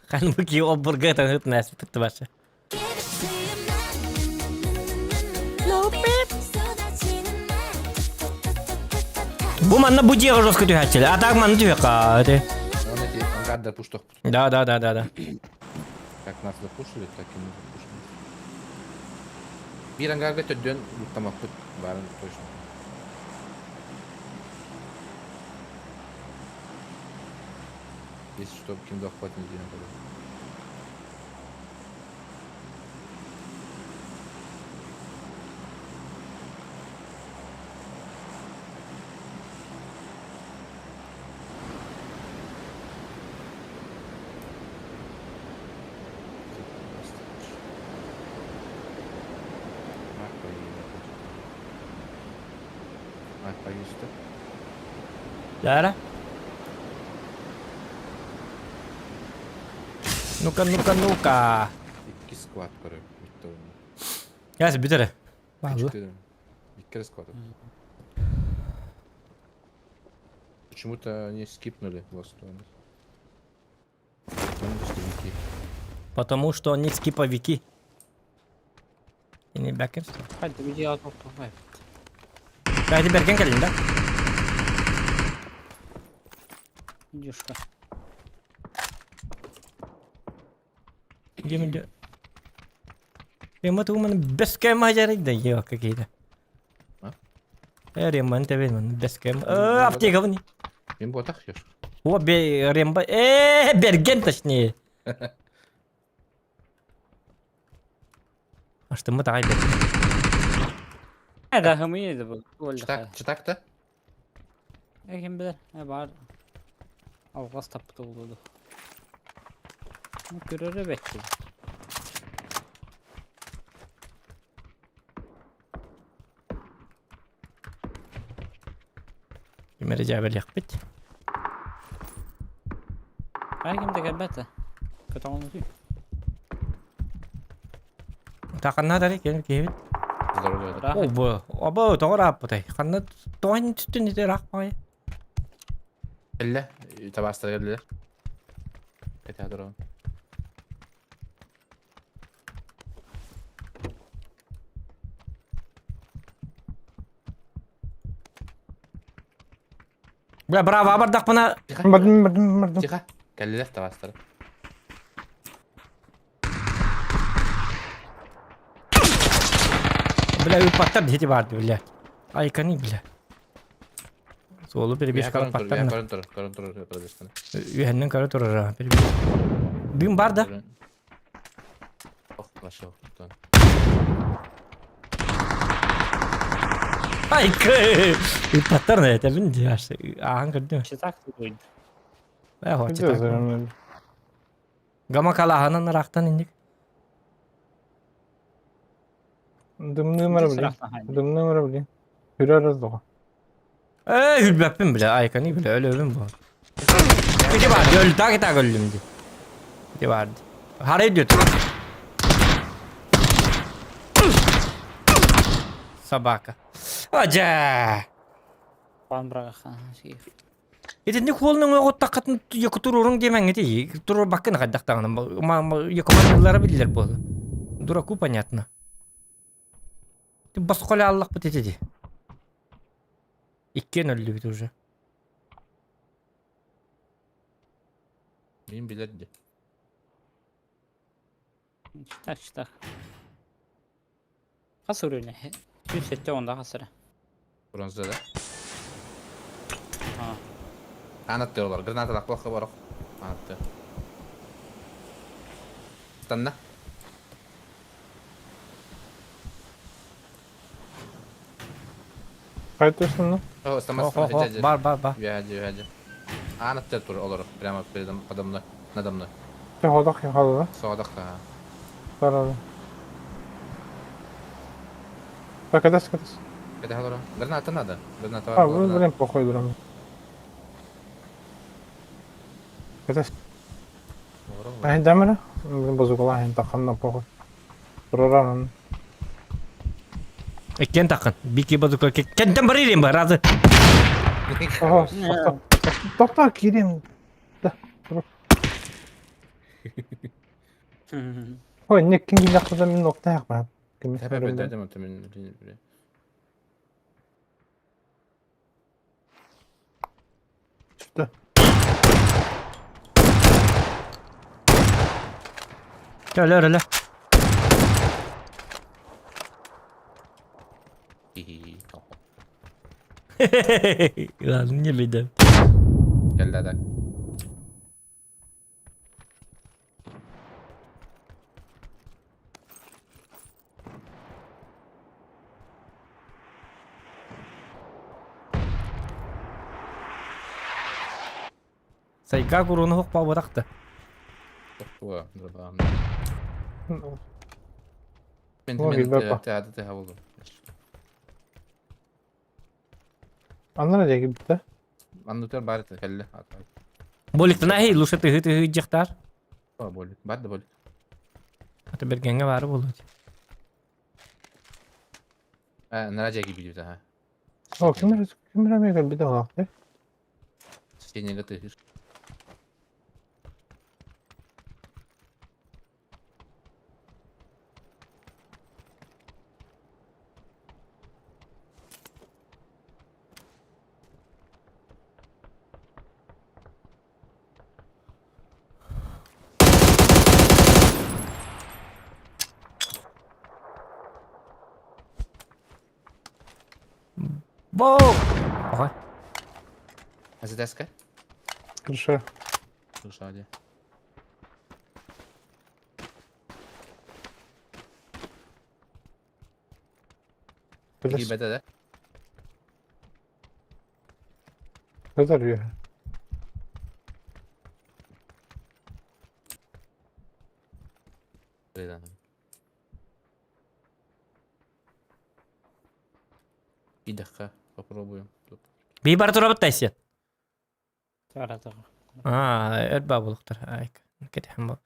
Kan bu ki o burger tanıt nasıl tuttu başa. Give it to you now. No beep. 쏟아지는 날. Bu manna bu diye жестко тюхачили. А так манна тюха. Он эти ангар допушток. Да. Как нас допушили, так и мы допушили. Bir angarga tödön tamam put bарын точно. Если что, кем захватим день тогда. Поїсти. Lara. Ну-ка. İki squat var. Bitti oyunu. Gelsin bitir. Vallahi. Четыре. Bir kere squat. Почему-то они скипнули Lost Ones. Потому что вики. Потому что они скиповики. Ini bakın. Hadi bir cihaz orta. Kaydı Berken gelin de. Дюшка. Yemin de. Rema tuh mana best cam aja nih dah ya kayak Hah? Rema ente benim best cam. Apa kamu nih? Benim bu atak yok. О, Ремба. Берген точнее. А что мы так берем? Hadi hımıydı bu. Öldü. Çıtak da. Kim bilir. Ne var? Avgaz tapıda oldu. Görürü bekliyor. Kimere cevap yakbet. Kim de gelmedi. Kötü olmuyor. Takkan ada deh kan kevin. Kızlar oluyor. Oh bu doğru apa teh? Karena tuan tutun itu rakma ya. Elle. Tabastıra geldiler. Ete durun. Bravo abardak bana. Bardım. Çıka. Geldiler tabastıra. Bля, patlar diye vardı bля. Ay kani bля. Solu bir beş kala patlar. Karın turur yapabilirsin. Ühenden kara turur ha. Bir var da. Oh, başa okudun. Ay kı. Patlar ne tabii ya işte. Ağın gördün mü? Çıtak buydu. Ben hoş Gidiyoruz çıtak. öyle. Gama kalahanın raktan indik. Numara bile. Hürarız da. Hülbepim bile. Ay kani bile öyle övüm bu. Bir vardı öldü. Tak öldüm diye. Bir vardı. Haraya diyor. Sabaka. Hoca. Ban bırak. Şey. Etinde kolunun o takatın yakıtururun demen eti. Durur bakın kaddaktan. Ma yakıman yıllara bilirler bu. Дураку понятно. Ты басколя Аллах бит эти. İkken öldü bir уже. Benim bilirdi. Çıtak. Hasır öyle. 107 onda hasırı. Bronzda da. Ha. Anat diyorlar. Granata lak bakı var. Anat diyor. Stanna. Kayıtlıyorsun lan. Oh, Oh, oh, oh. Бар. Vihaji. Anat diyor tur olur. Prямо передом подо мной. Надо мной. Bir hodak yakaladı lan. Soğudak ha. Zararlı. Arkadaş. Keda halora. Granata надо. Granata var. Ha bunu buraya pokoj duramıyor. Arkadaş. Ben demire. Benim bozuk olan hem takandan pokoj. Duramam. İkken takın. Bir ki bazı kolke. Kendim barırım var razı. Oha. Doktor gireyim. Oy ne kim yakında bir nokta yakma. Kim Tepe bedelde mi temin? çıktı. Öyle. Lan niye bildim? Geldi hadi. Sayka kurunu hukma bıraktı. Çok bu. Dur bakalım. Ama bir bak. Tehdit oldu. Anlar gibi bitti. Anlatıyorum bari kelle. Bolikten ahi luşa tıhı jıktar. O bolik. Bari de bolik. Hatta bir genge var buldu. Naraca gibi diyor ha. O kim remeye bir daha baktı. Seni götürür. Bo! Aha. Hazır deska. Kırışa. Dur sadece. İyi Bilir. bede de. Kadar ya. Buraya Bir dakika. Попробуем. Тут. Bir bar turabıt taysın. Tara. Erba buluktur. Ayk. Kete hem bu.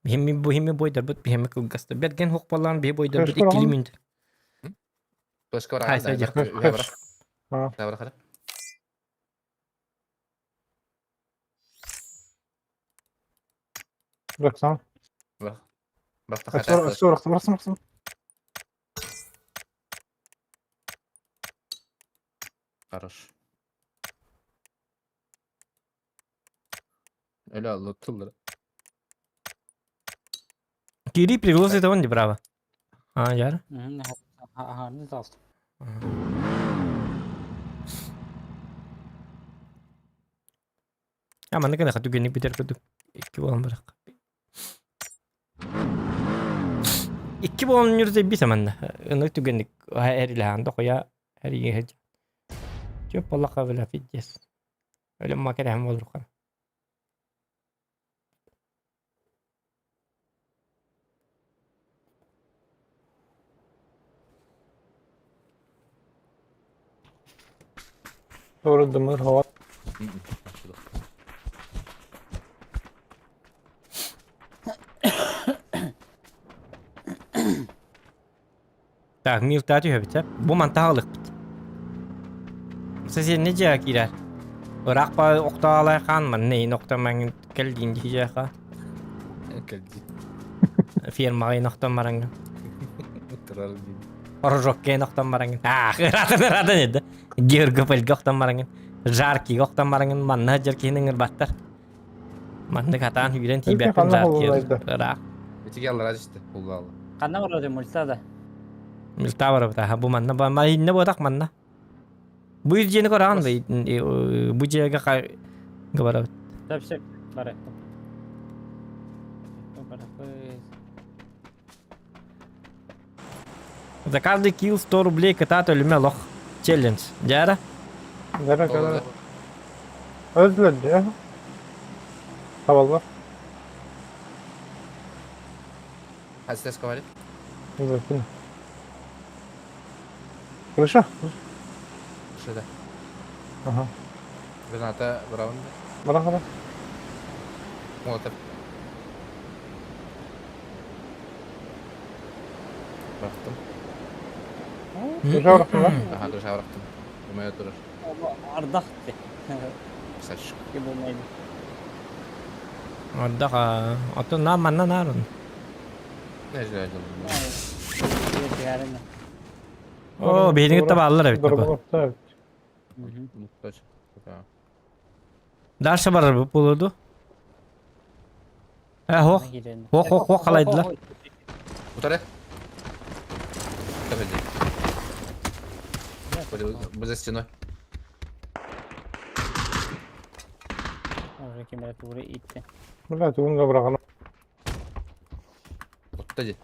Bihimi boydar bit bihimi kılgastı. Bir gen hukballan bihi boydar bit Kaç 2 para minut. Başka var. Hay, sadece. Bırak. Ha. Bırak. Bıraksam. Bırak. Bırak da Bıraksam. Хорош. Öyle anlatılır. Kiri пригласит он не браво. Яр. Ne kaldı? Ama ne kadar katı günlük biter kuduk. 2 bolon bırak. 2 bolon yürüse bir zamanda. Onu tükendik. Her ilahan dokuya her iyi hece. Çok Allah kabul edeceğiz. Öyle makine hem olur kan. Doğru dımır hava. Так, мил тати höbüte. Bu mantığa alık bit. Siz ne cevap girer? Irak ba okta alay kanman neyin okta men geldiğin diyecek. Geldi. Firma nokta marangın. Turar değil. Orjokke nokta marangın. Rada neydi? Georgopel nokta marangın. Jarki nokta marangın manna jarkinin irbattar. Manna katan hüren Ülke tibek kanlı jarki. olaydı. Irak. Bitik alır işte. Allah. Kanna var orada multa Milta var bu bu manna ba ne bu dak manna. Bu yüzden koran bu jega kay gabara. Tabii şey var. За каждый килл 100 рублей катать ölüme lok. Challenge. Jara. Nereye kadar? Olur. Öldüler ya. Havalar. Hastas kavali. Evet. Kırışa. Şurada. Aha. Granata brown. Bırak bırak. Molotov. Baktım. Kırışa bıraktın lan. Aha dur bıraktım. Umaya durur. Ardaktı. Saç. Gibi olmaydı. Orada ka. Atın na manna narın. Ne güzel. Yarın. O beyin gitti bağlılar evet. Durumu evet. Muhtaç. Tamam. Darsa var bu buludu. Hok. Hok kalaydılar. Bu taraf. Tabii. Bu da стеной. Orada kimler buraya itti. Burada tuğunu da bırakalım. Вот тади.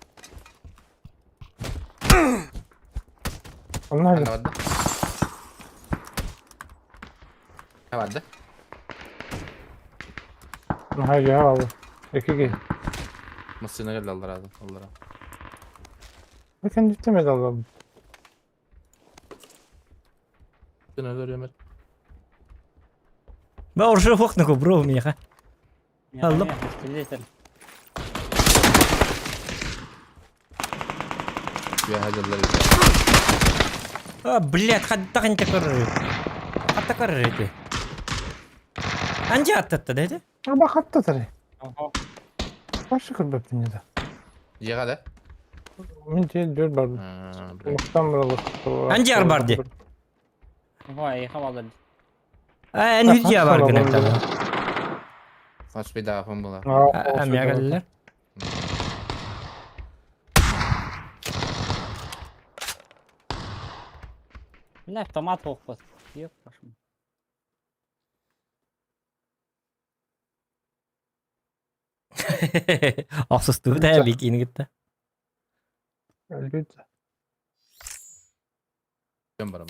Onlar Ana da. vardı. Ne vardı? Hayır ya abi. İki gel. Masasına geldi Allah razı olsun. Allah razı olsun. Bakın ciddi Allah'ım. Ben öyle Ömer. Ben orşu hok ne bro mi ya. Allah. Ya hacerler. Блядь, hatta kan tekrar. Hatta karar etti. Anca attı dedi. Ama hatta tabii. Oho. Başka kırbaktın ya da. Yega da. Min değil diyor bardı. Ha, bırak. Muhtan buralı. Hangi yer bardı? Oho iyi havalı. En hücce var gene tabii. Kaç bir daha falan bula. Am ya geldiler. Ne автомат olmaz. Yok başım. Asıstı da bir yine gitti. Öldüydü. Ben varım.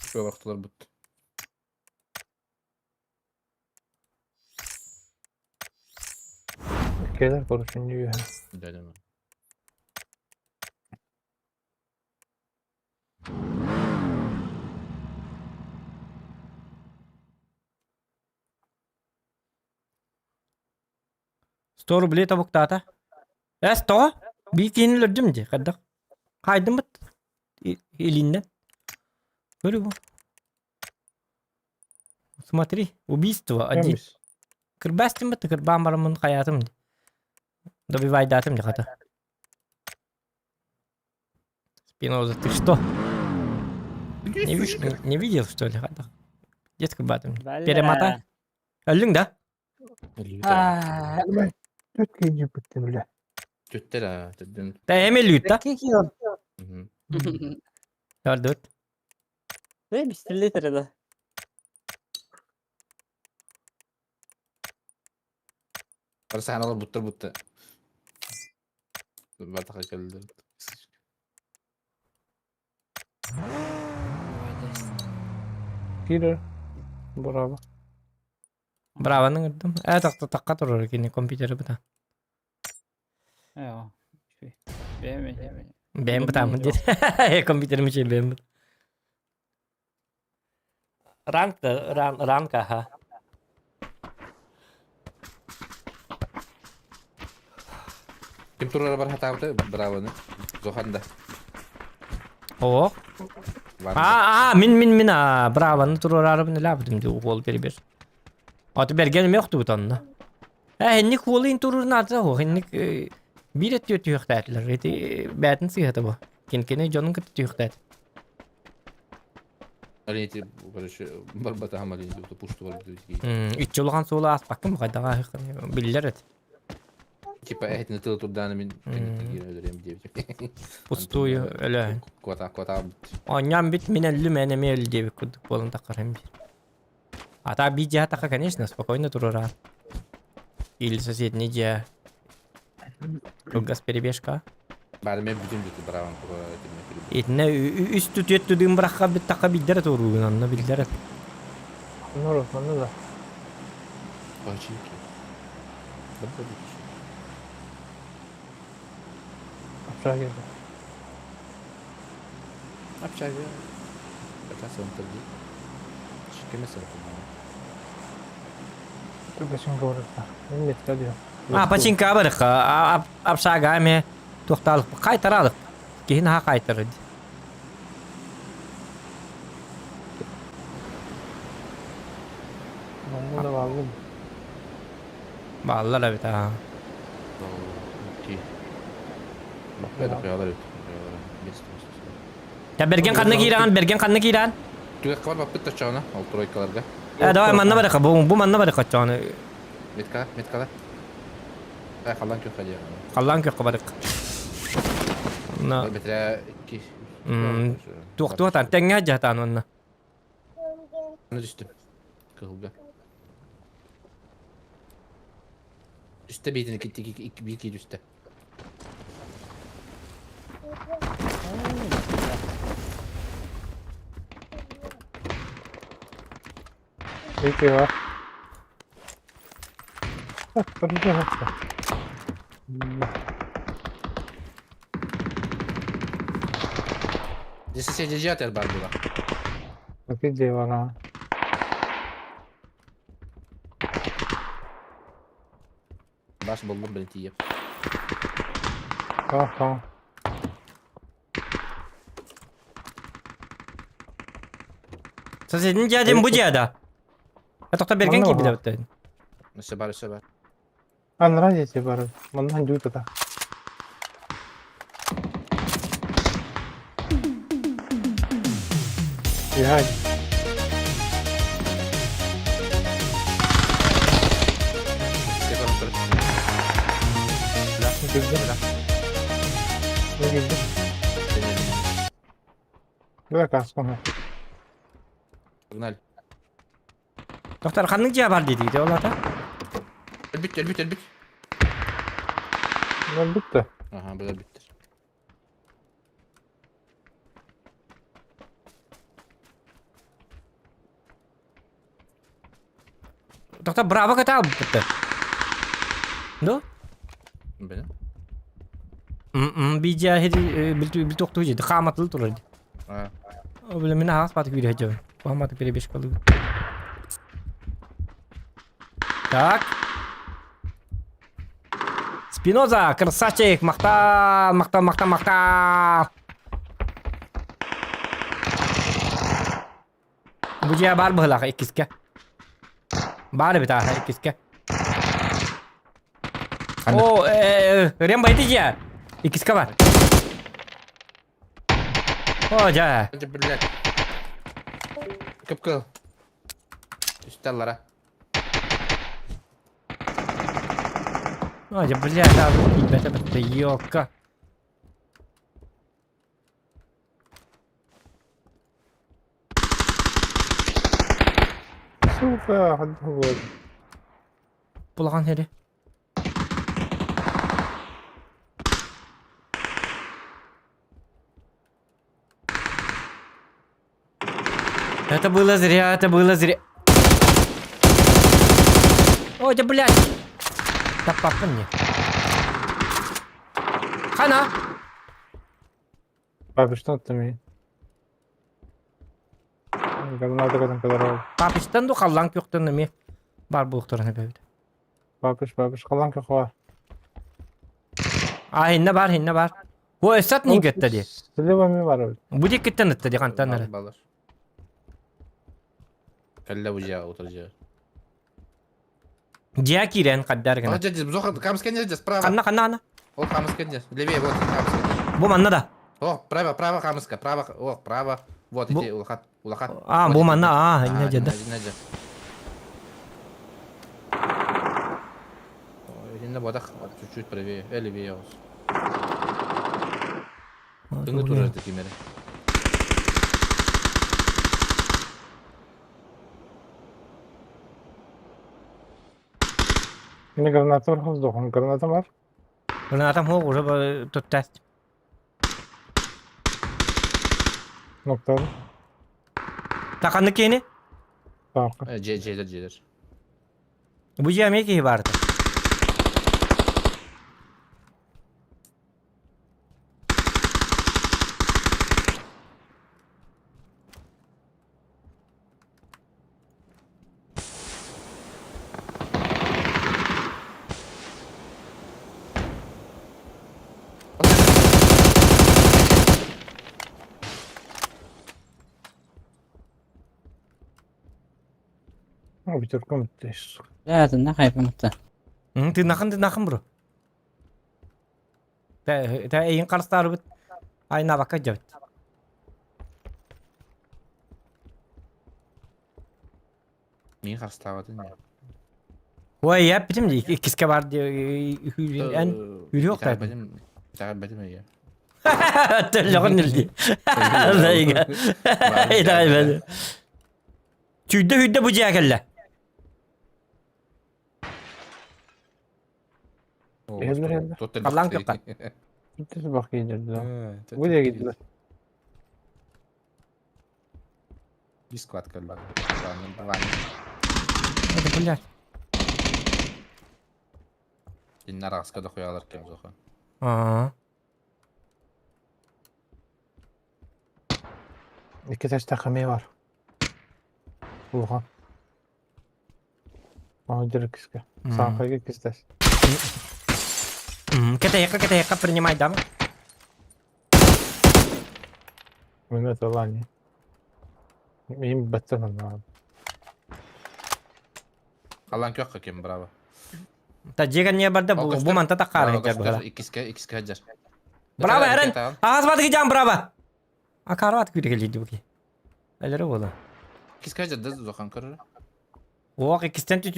Şu vakitler bitti. Ülkeler konuşun diyor. Dedim. Store bile tabuk tata. Store? Bir yenilirdim diye kadar. Kaydım mı? Elinden. Böyle bu. Смотри, убийство один. Neymiş? Кырбастым бит, кырбам барымын каятым. Добивайдатым ди ката. Спиноза, ты что? Не видел, что ли, ката? Детка батым. Перемотай. Öldün de. Dört gece bitti bile. Tüttü la. Tüttü. De hemen lüt da. Hı hı. Öldü. Ne bir stillitre de. Varsa hani olur buttur buttu. Ben taka geldi. Girer. Bravo. Bravo'nun gittim. Takka durur yine kompüteri bu da. Ya. Beğenmedim. Benim bu tamam dedi. Kompüterimi şey benim. Rank ha. Kim turlara var hata yaptı? Bravo ne? Zohan da. Oh. Var mı? Min ha. Bravo. Turur arabını labdım diye kol bir. Atı bergenim yoktu bu tonda. Hennik kolin turur natsa ho. Hennik bir et yötü yok derler. Bätin sıhhatı bu. Kinkene canın kıtı tüyüktet. Öyle barış barbata hamalin de puştu var bir. 3 yılgan sola as baktım kayda biller et. Tipa etni tıl turdan min öldüreyim diye. Pustuyu öyle. Kota. Anyam bit min 50 menemi öyle diye kuduk bolun takar hem bir. Ata bir cihat taka конечно, спокойно турара. Или соседний cihat. Rugas перебежка. Bari ben bütün bravan kura İtne üst tüt düdüm bırakka bir taka biller toruğun anla biller et. Nur Osmanlı da. Kaçı ki? Bakın bir şey. Aşağı geldi. Yapacak ya. Bakarsan tabii. Şike mesela. Dur geçin kavurursa. Millet geliyor. Paçinka barık. Apsaga me tohtalık. Kaytaralık. Kihin ha kaytarı. Onu da bağlı. Vallahi evet ha. Ki. Bak ya da kıyalar et. Ya bergen kanını giren. Tüyek var bak bitti çağına. Alt troykalarda. Давай manna barık. Bu manna barık çanı. Metkala. Ay kalan kök hadi ya. Kallan kök barık. Na. Metre 2. Tuh tan tengah jatan onna. Ne düştü? Kılga. Üste bir iki üstte. Peki var. Bak bakacağım hatta. Desi seyirci atar barbuda. Bakıcı var ha. Baş buldum ben tiyip. Tamam. Senin jadin bu jada. Atakta bergen Manna gibi var. de. Sebar. Anlara geçe var. Bundan duyut da. Ya Sebar otur. güzel. Ne güzel. Bırak askını. Signal. Doktor kanın jabar dedi ola da. Elbit. Ne bitti? Aha böyle bitti. Doktor bravo kata bitti. Do? Benim. Bir cahil bir doktor jadi kamatlı turur. Ha. O bile mina has patik bir hacı. Muhammed bir beş kalı. Так. Spinoza, красавчик, махтал. मुझे बार भला है किसका बार बता है किसका ओ रेम भाई दीजिए ये किसका बार ओ जा Hadi bilek. Kıpkıl. Üstellara. о जा блядь это ёка Сука, حد هو. булган хере это было зря ой да блядь да папа мне хана Abi что ты мне? Granada kadar oldu. папистан ду халлан көктөн эме бар булуктарына бебди Babiş kalan kök var. hinne бар Bu esat niye gitti diye. Silva mi var öyle? Bu dikkatten etti diye kantanları. Balır. Kelle bucağı oturacağı. Ciğer kiren kaddar Aa gana. cacız buzok kamus kendiler prava. Kanna. O kamus kendiler. Leveye вот kamus kendiler. Bu manna da. O prava kamuska prava. O prava. Вот Bu- эти улахат. Улахат. Aa bu manna aa ne cedde. Nece. Elinde badak чуть-чуть правее. Левее olsun. Tüngü turardı kimere. Yine granatı var hızlı dokun. Granatı var. Granatan ho уже tuttas. Noktalı. Takanlık yeni. Farkı. C'ler. Bu camiye ki vardı. Bir Türk'ü müthiş. لا تنخ هيبقى مت. Tırnakın bro. Ta eyin karstar bit. Ayna bakka jabit. Neyin hastavadı ne? Vay ya bitim diye ikiske var diye en yürü yok da. Bir tane bedim ya. Telefon nildi. Allah ya. İdare ben. Hüdde bu ciğer kelle. Geldiler. Allah'ın köpek. Müthiş bak yedirdiler. Buraya gittiler. Bir squad kaldı. Hadi bunlar. Dinler askada koyarlarken zokan. Aa. İki taş takımı var. Ulhan. Ага, киска. Сахаги кистес. Ката принимай дам. Минут Алани. Им баттан надо. Allah'ın kök hakem bravo. Ta jigan niye barda bu manta takar hecab bala. İkiske hacer. Bravo Eren. Ağız batı gideceğim bravo. Akarvat güde geldi bu ki. Elere ola. İkiske hacer de zokan kırır. O ikisten tu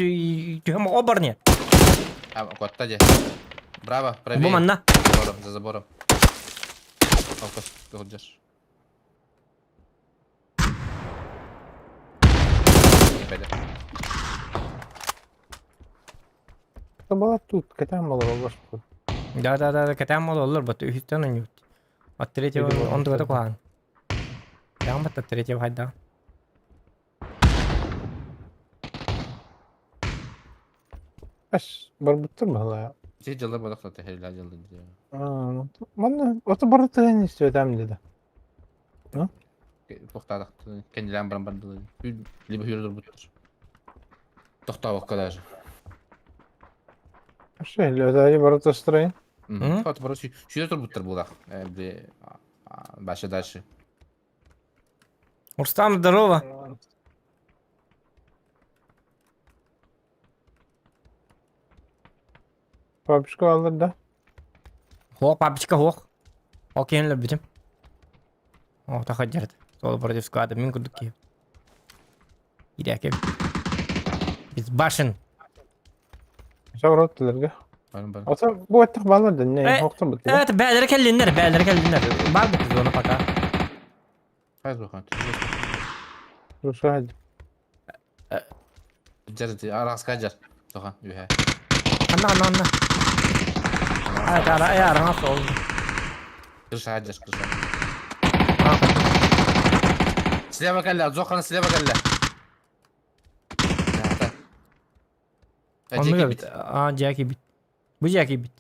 hem obar ne? Ama kotta je. Bravo. Bu manna. Забором, за забором. Алкаш, hacer. Böyle. Bala тут, кетем мало olur. Da ketem olur batu üstten oynuyor. Atterece on da koyan. Devam et atterece hayda. Аш, барбуттар мала ya. Şey cıldır balık da tehirler cıldır diyor. Aa, bana otu barı tren istiyorum dedi. Toxtadık. Kendilerini baran baran buluyor. Libi hürüdür budur. Toxta o kadar. Şöyle özellikle barı taştırayım. Хат просто şurada dur budur bulak. Bir başa daşı. Рустам, здорово. Babişko alır da. Хо, папочка, хох. Окей, любим. О, так хадерт. Сол против склада, мин кудуки. Иди, Biz başın. Şavra otlarga. Baran. Ota bu ettik balır da ne? Hoktan bitti. Evet, beyler kellinler. Bak biz ona paka. Hayır zokan. Dur şu hadi. Jardı. Aras kacar. Zokan. Yuhe. Anna. Evet, ara nasıl oldu? Kırışa hacer kırışa. Silahı kelle. Zokan'ın silahı kelle. Onu bit. Aa, Jackie bit. Bu Jackie bit.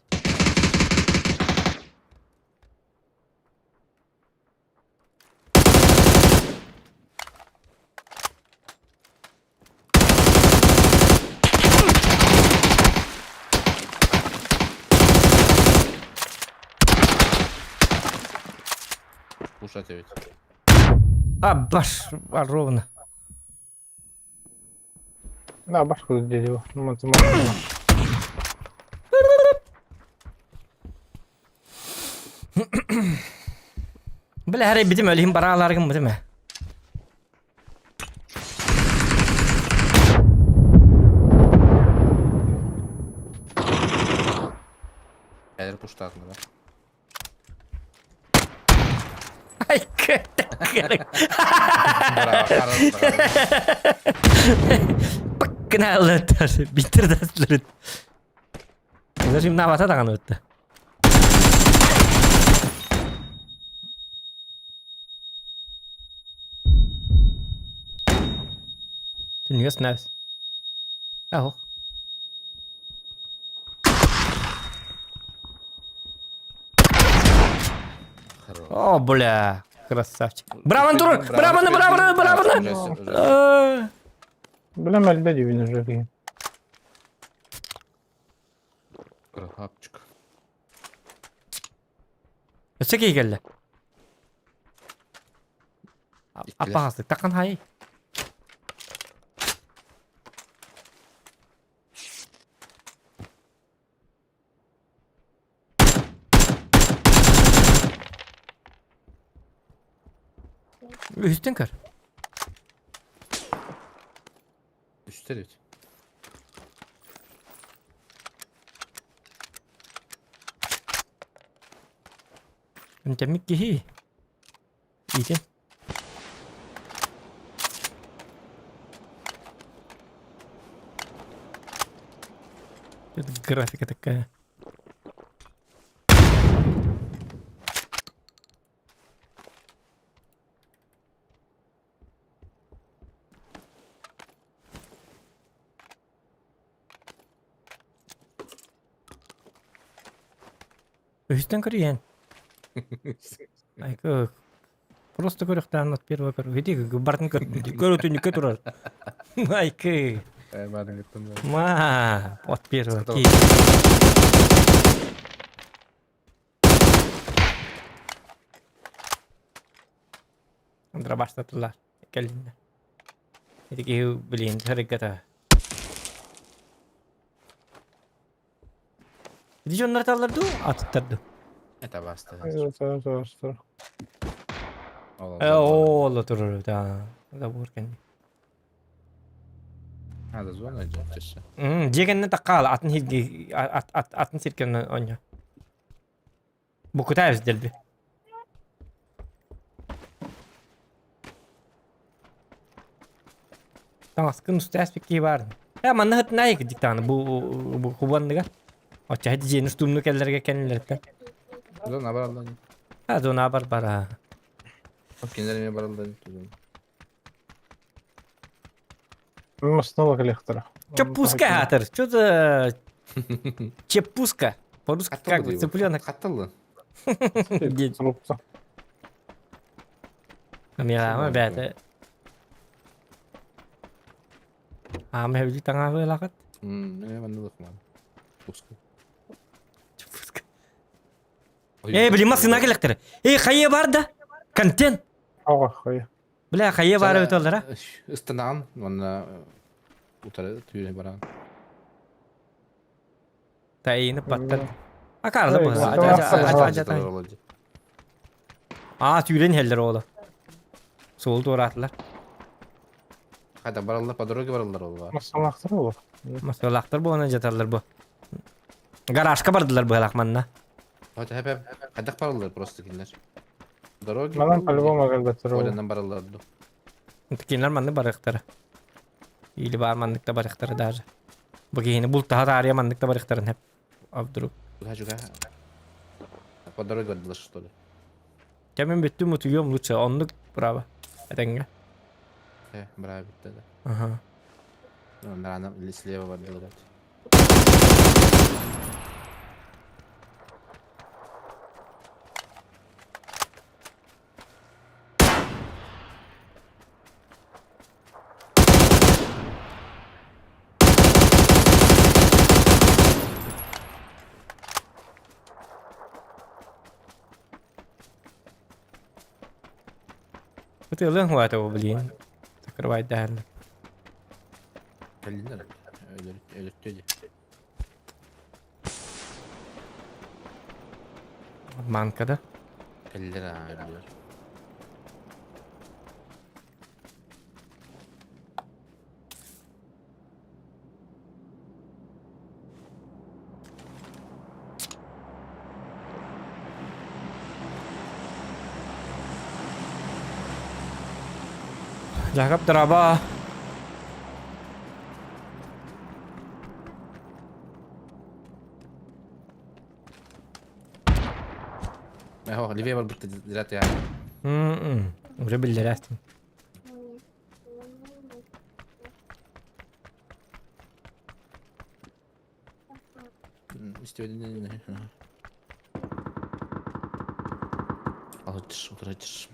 пушать ведь. А, баш, ровно. Да, башку дерево. Бля, harap bizim öleyim baralarım mı değil mi? Gelir puştatma da. Ay kötü kırık. Bravo, kararlı. Bakın ağlatır. Bitir dasları. Bunu şimdi havata da kanıttı. Dünya snavs. Aho. О, бля, красавчик. Браво, дур! Браво, браво! А. Bilmem elde dibini rögeyim. Красавчик. Öteki iyi geldi. İktiler. Apa hastık, takkan hay. Üstün kır. Üstte ведь. Önce mikki. İyice. Grafika такая. Üstten кырыян. Айка. Просто көрөктөн от первого көрө. Види, бартын көрөтүн нике турар. Айка. Бадың гыттым да. Ма, от первого. Готово. Андра баштатылар. Келдинде. Эдиги билин хараката. Иди жоннар талларду, аттырды. Это баста. Sağ. Ооло турur да. Да буркен. Надо зона идет еще. Жегенне таккал атын хилги атын сиркен оня. Бу кутайбыз делби. Тамаскын үстәспекки бар. Манна хат найк диктаны бу кубандыга. Оча хadi жени стумну келлерге кенлерден. Зона баралдан. Ha зона бар бара. Киндерime баралдан. Снова коллектора. Чепуска хатыр. Что за чепуска? По-русски как бы цыпленок. Каттылды. Срубца. Камера бәті. Ама хәбили таңа лақат. Не мандылык ман. Пуска. Чепуска. Блин, масына келектер. Қайе бар да? Контент. Ага, хай. Бля, қайе бар өтөлдер, а? Ыстанаган, мана утары түйіне баран. Тайынып баттыр. Акарлы Ой, бұл. это Түйрен хелдер олы. Сол торатылар. Қайда баралдар, по дороге баралдар ол бар. Масалақтыр olur. Масалақтыр бұғына жаталар бұл. Гаражка бардылар бұл лақманна. Хәтә хәп қайдақ баралдар просто кинлер. По дороге. Madan по-любому elbette olur. Оленнан баралдар. Текенлер манны барықтары. Или бар мандыкта барықтары даже. Бұл кейіні бұл таға тария мандыкта барықтарын хәп. Абдыру. Хәжуга. По дороге баралдар что ли? Кәмен бетту мутуем лучше. Онлық право. Әтенге. Браво битті да. Ага. Рано или слева баралдар. Bıtılığın var o bileyim. Takır var derler. Geldiler. Öyle dedi. Mankada. Geldiler ha öyle. Cakap draba. ما هو ليفيا بربط دلوقتي يعني. Udah beli lasting. İstediğin ne? Alır, oturacır.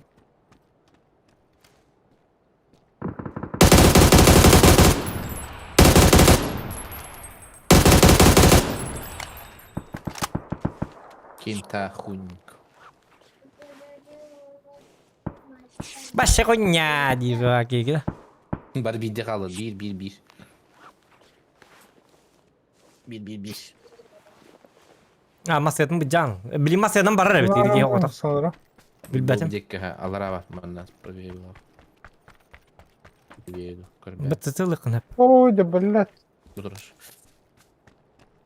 Kinta hunik. Başa konya diye bak gibi. Bari bir de kalır. Bir. Bir. Masyadan bıcan. Bilim masyadan barra evet. İrgi otak. Sonra. Bilbetim. Дикка, Allah rahmet mannas. Проверил. Проверил. Корбят. Bıtıtılık hep. Oy da bellet. Durur.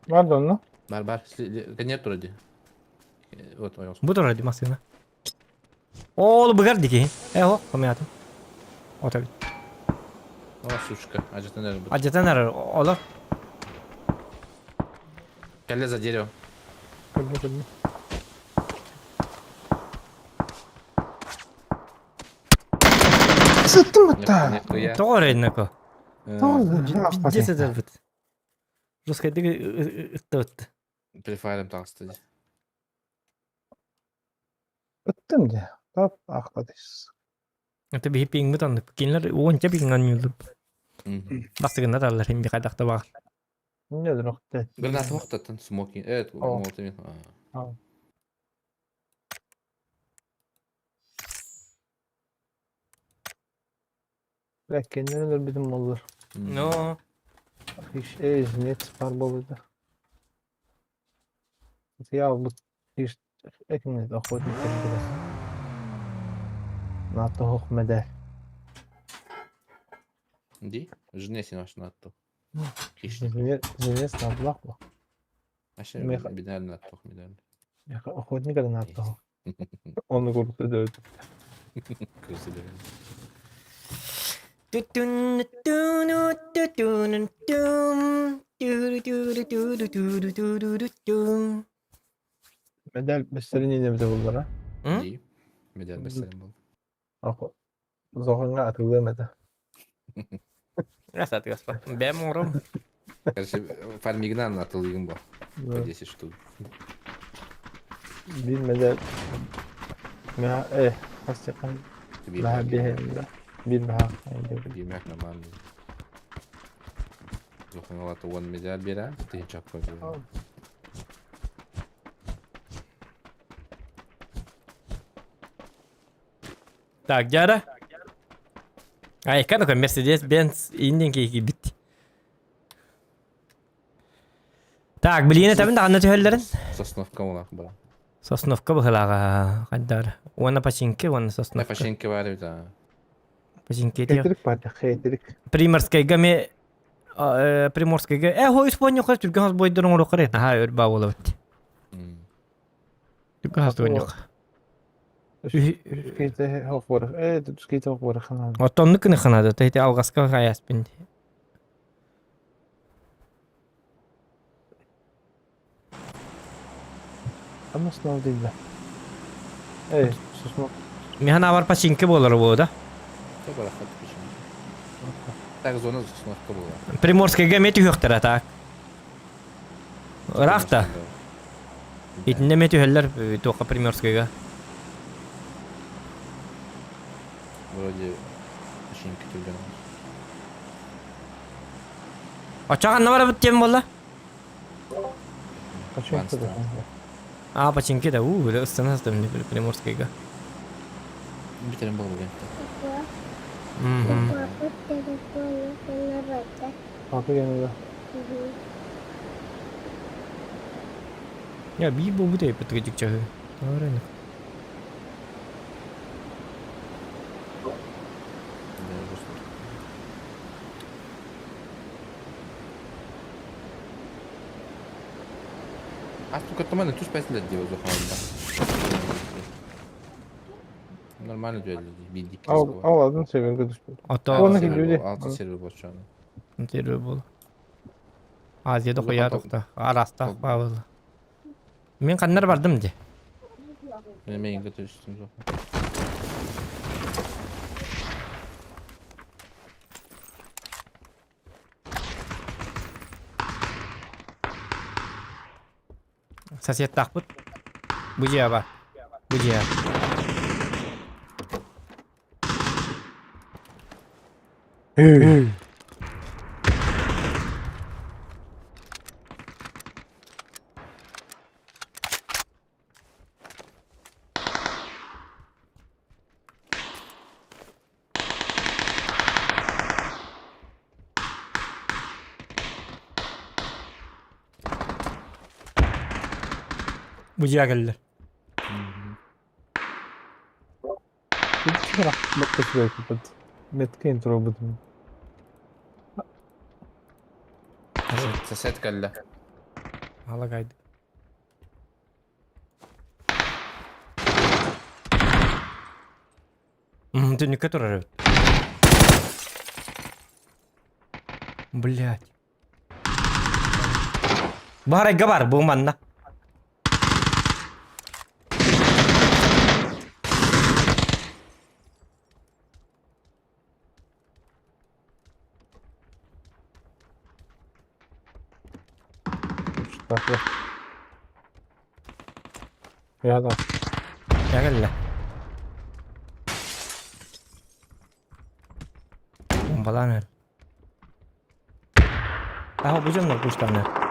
Vardı onun. Бар. Нет вроде. Вот, понял. Budur hadi masyana. Oğlu bıgar diki. O komayatım. O tabi. О, сучка. Acıtan nerede? Acıtan arar. Olur. Кале за дерево. Kırdı. Sıttın mı da? Нет, я. Doğru edin ko. Ne oldu? Cesi de bıt. Ruskaydı ıttı ıttı. Префайром толстый. Öttüm de. Hop arkadaş. Tabi hep ping bıtan. Kinler onca ping anıyorlar. Bastığında darlar hem bir kadakta var. Nedir o kadar? Гранат мохтатын, смоки. Evet, О. молотами. Tamam. Belki neler bizim olur. No. Hiç net var burada. Ya bu hiç ekmeği de koydum biraz. NATO hükmeder. Ди? Жене си наш НАТО. Zilles nablak mı? Aşağı Меха. biner NATO biner. Ya охотник kadar NATO. Onu kurtu dövdü. Kızılır. Tutun tutun tutun tutun. Tutun. Medel beslerini yine bize bunlara. Hı? Ди? Медял mesela bu. Ako. Zohanga atılamadı. Раз отгоспа. Бем уром. Короче, фармигнан атылыгın bu. По 10 штук. Bir medel. Ya hasçakan. Bir Daha bir hem. Bir daha. Yemek nормально. Зоханалата 1 медаль бера, ты чак побил. Так, Jara. Ay, kan ko Mercedes-Benz indinki bitti. Так, блин, это да, анатолийларын. Сосновка улак бара. Сосновка бахалага каддар. Уана пачинке, уана На сосновка. фашинке var bir tane. Пачинке тио. Хейтrik var ya heytirik. Приморскайга ме Приморскайга. Хо Испания хас түргэн хас бойдорон орохор. Ха, өр бааволот. Түргэн хас дөнөх. Skite hoogwoordig. Het skite hoogwoordig gaan. Отоннык не ханада, тэти алгаска гаяс бин. Ama sınav değil de. Susma. Механа бар пачинке болор бу да. Кто bara хат пишем. Так зона сосновка была. Приморскайга ме түйөктөр атак. Рахта. Итинде ме түйөллөр тока Приморскайга. Вроде фашинка тюрген. Очаган бар бит тем болла. Kaçıyor Monster. tabii. А, пачинке да, ыстын ыстын Приморскайга. Bitirin bu bugün. Aku telefonnya kena baca. Kapı yanında. Ya bir bu da yapıp gıcık çahı. Doğru ne? А сука, то мене тут 5 лет делал захватно. Нормально дуэль bildik. Avladın seviyor düştü. Ata Onu Server gidiyor bu, diye. 6 server boş şu an. terör bol. Aziyada Uzun koyardık top- da. Arasta top- bağlı. Men kanlar bardım de. Benim en kötü üstüm zaten. Sasiyet takput. Bu ciğer var. Bu ciğer. Bu ciğer geldi. Hiç bırak. Bak şuraya kapat. Metke intro bu. Set kelle. Hala kaydı. Тюника тоже. Блять. Барай габар, буманна. Bak. Ya da. Ya gel. Bombalanır. Daha bu canlı kuşlarına.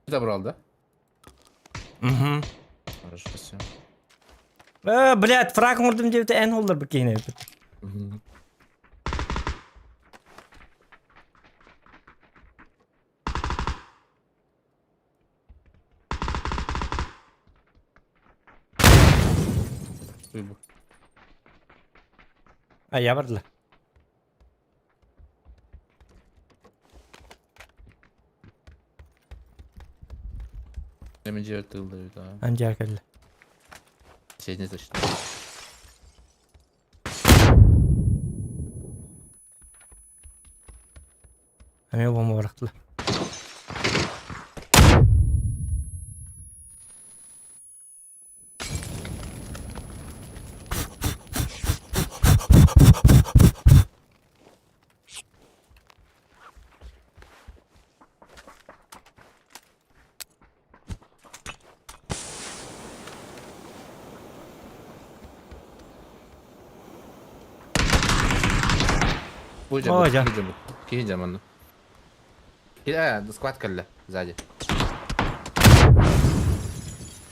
Bir de buraldı. Угу. Хорошо, спасибо. Блядь, фраг вurdum diye bir de en holder bakayım. Duy bu. Ay yavardılar. Demin yırtıldı bir daha. Anca geldi. Şey ne taşıdı? Hemen bomba bıraktılar. Bu Ой, جنب كي جنب منه كده سكواد كله сзади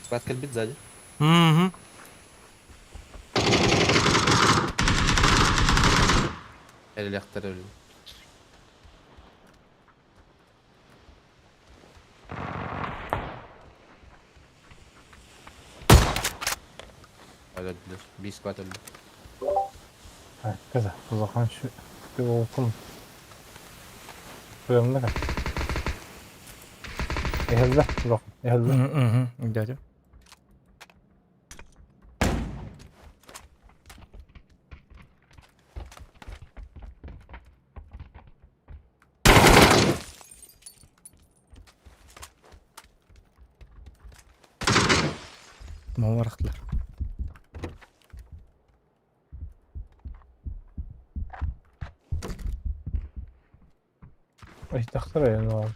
سكواد كل بيت сзади Hı. اللي يختار öldüler. Bir squad öldü. Ha, kızı. O zaman şu bir okum. Şuraya ne kadar? Ehelde. Yok. Ehelde. Hı. Gidiyor. Ama varaklar. İştaktır ya ne oldu?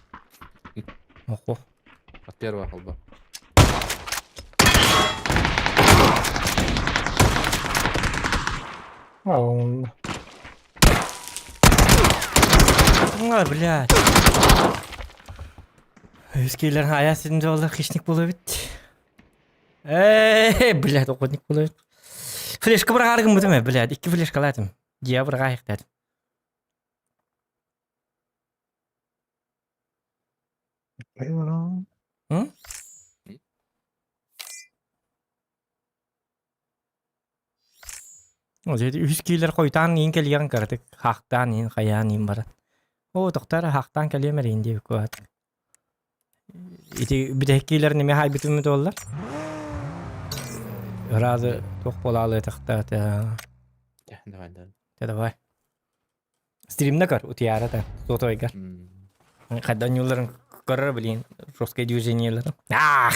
Oho. Первая холба. Ha onun. Ой, блядь. Özgürler hayat sizin oldu. Kışnik bulu bit. Блядь, okudnik bulu bit. Flashka bir argın mı değil mi? Блядь, 2 flash kalaydım. Diye bir gayık dedim. Eyvallah. Hı? O zaman üsküler koytan yin kelgen kardık. Haktan yin kayan yin barat. O doktor haktan kelime reyin diye kuat. İti bir dekiler ne hay bütün mü dollar? Razı çok bolalı takta ta. Ya давай, да. Ya da vay. Stream'de kar utiyara da. Soto egar. Kaddan yolların karar bilin. Roskay düzenyeleri. Ah!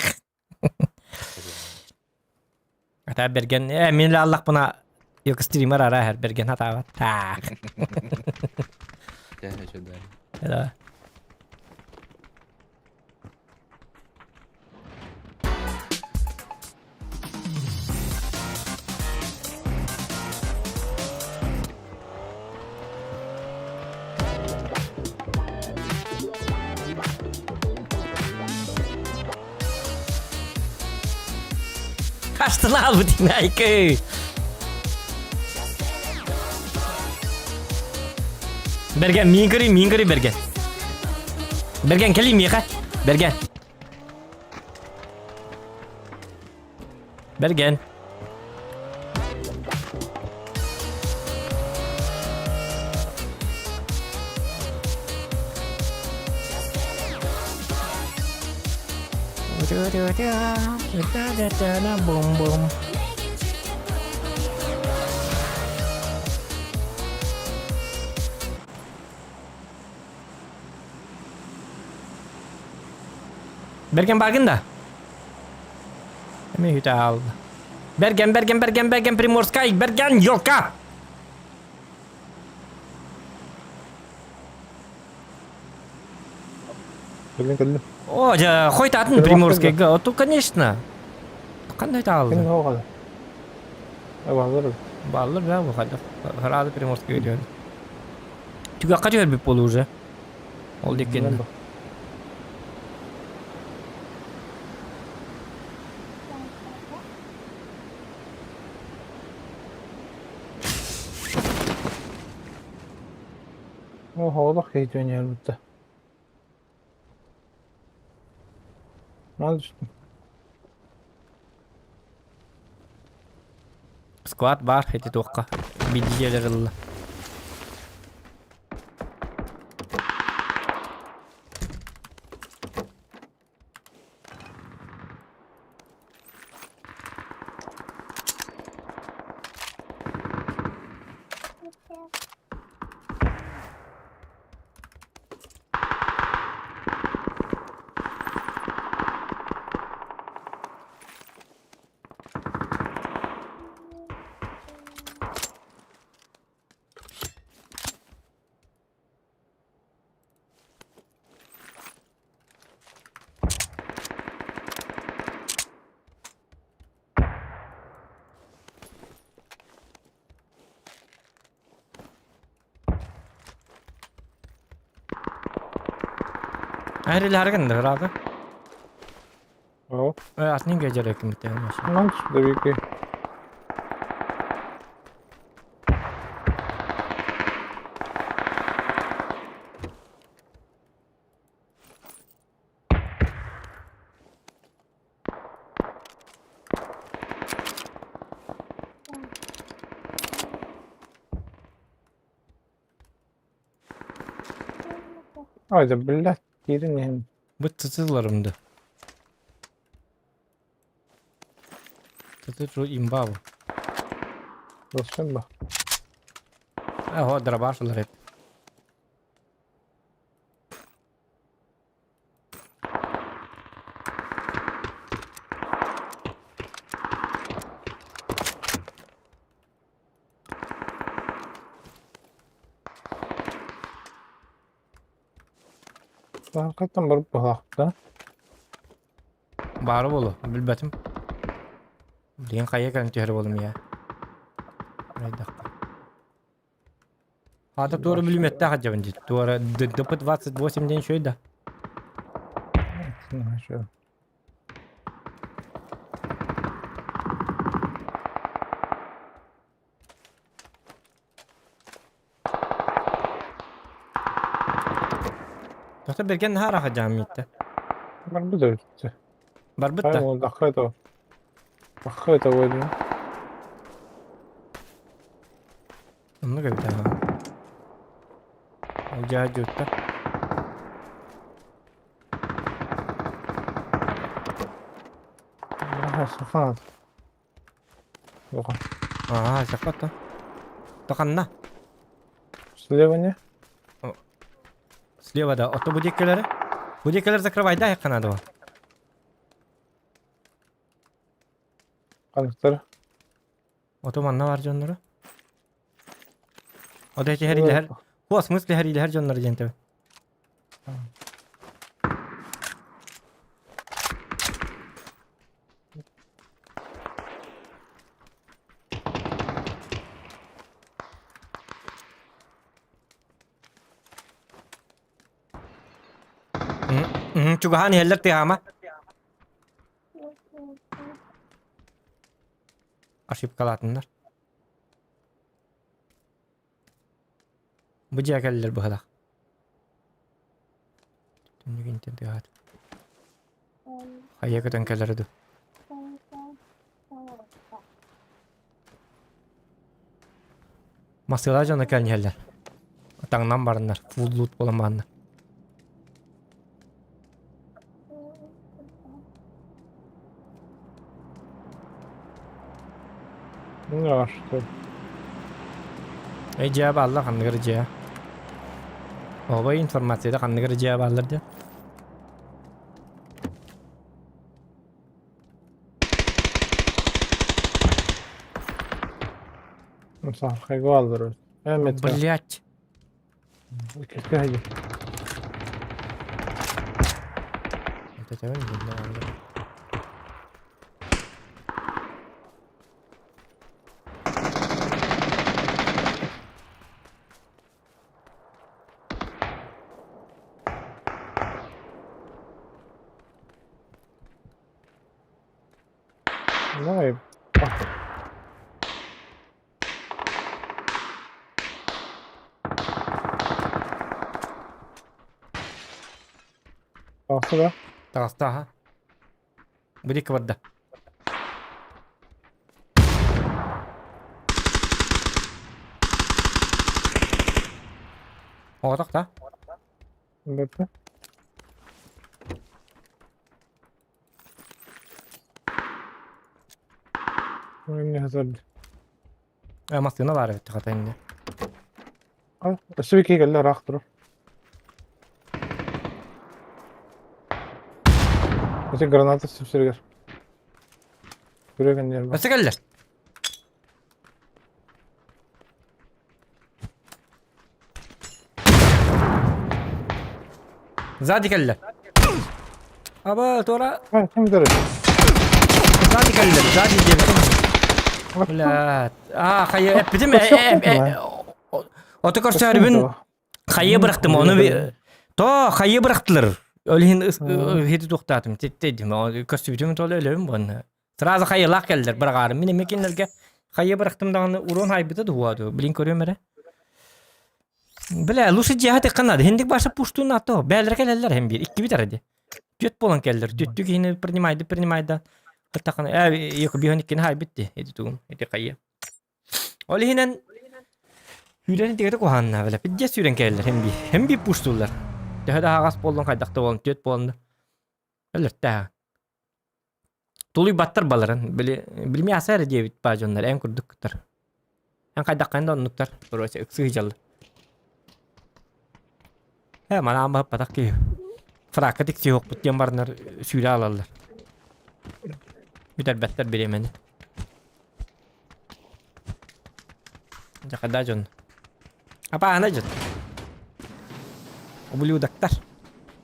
Hatta bergen minle Allah buna yok streamer ara her bergen hata var. Ah! Ya şöyle. Ya da. Kaçtı lan bu dinayı. Bergen mingri bergen. Bergen kelim ya bergen. Bergen. Bum bum. Bergen bargın da. Hemen al. Bergen Primorskay. Bergen Yolka. Geldim. О, ja, хоть один Приморский гал, то, конечно. Qanday Kim aldı? o kadar? Eyvallah. Ballar ya bu kadar. Herhalde Primorskiy geliyor. Tüga kaç bir polu уже? Oldu ikinci. O havalı hiç oynuyor burada. Ne düştüm? Squad var, hadi toqqa. Bilgiler Allah. Ayrılı hargın da herhalde. O. Asnin geceler hükümeti yani. Lan şurada büyük bir. Haydi billah girin yani. Bu tızlarımdı. Tızır imba bu. Dostum bak. O drabaşlar hep. Hakikaten barıp bakakta. Bары болу, билбетим. Деген кайя келин түйер болум я. Ада тура билметте хажабын дит. Тура ДП-28 ден шөйда. Şöyle. Тоқта берген нахара хажабын митте. Barbu da ötütü. Барбытта. Hayır o dakika da. Dakika da oydu. Onu gördü ha. Ocağı gördü. Aha sıfat. Yok. Ага, захвата. Токанна. Слева не? Слева да. Ото будекелери. Будекелер закрывай, да, якка надо. Kanıtları. Ото манна бар жоннору. Ода эти херилер хер. Хо смысле херилер хер жоннору жентебе. Чугахани хеллер тиама. Ошибкалатындар. Быжа келлер быхала. Түнүгүн тентегат. Хайя көтөн келерди. Масыла жана келнелер. Атаңнан барындар. Фул лут боламандар. Ne var? Cevap Allah kandıgır cevap. Oba informasyada kandıgır cevap alırdı. Mesela kaygı alır. Evet. Блять. Keşke haydi. Это тебя не знаю. Давай. Kalsı da. Тагаста ха. Бирик варда. Оғдақ та. Bekle. Ne hazır. Масына бар бит хата инде. Al. Üstüki geldi rahat dur. Mesela granatı süpsürger. Buraya gönderelim. Бәсе келлер. Сзади келлер. Аба, тора. Ha, kim deriz? Сзади келлер. Сзади дебитим. Блядь. Хайя эпидим. Ото көрсәрбин. Хайя бырактым оны. То хайя бырактылар. Өлһин хити туктатым. Теттедим. Көстүбүтүм толы өлөм баны. Сразу хайя лак келдер. Биргарым. Мен мекенлерге хайя бырактым дагы урон хайбыты дуады. Билин көрөм эре. Бля, лучше жахат канады. Хендик башы пуштун ато. Бәлер келелер hem bir. İki biter hadi. Göt bolan келдер. Göttük yine принимайды. Hatta yok bir hanikini hay bitti. Edi tuğum. Edi kayya. Oli hinen Hüren digere kohanna bela. Pidje süren келлер hem bir puştullar. Daha da gas bollan kaydakta bolun. Göt bolandı. Öller ta. Tuluy battar balaran. Bilmi asar diye bit bajonlar en kurduktar. En kaydakkan da onluktar. Burası ıksı hicalı. He mana ama patak ki. Frakatik si yok butyan barnar süre alarlar. Bitter better bilemeni. Jakada jon. Apa ana jon? Obuli udaktar.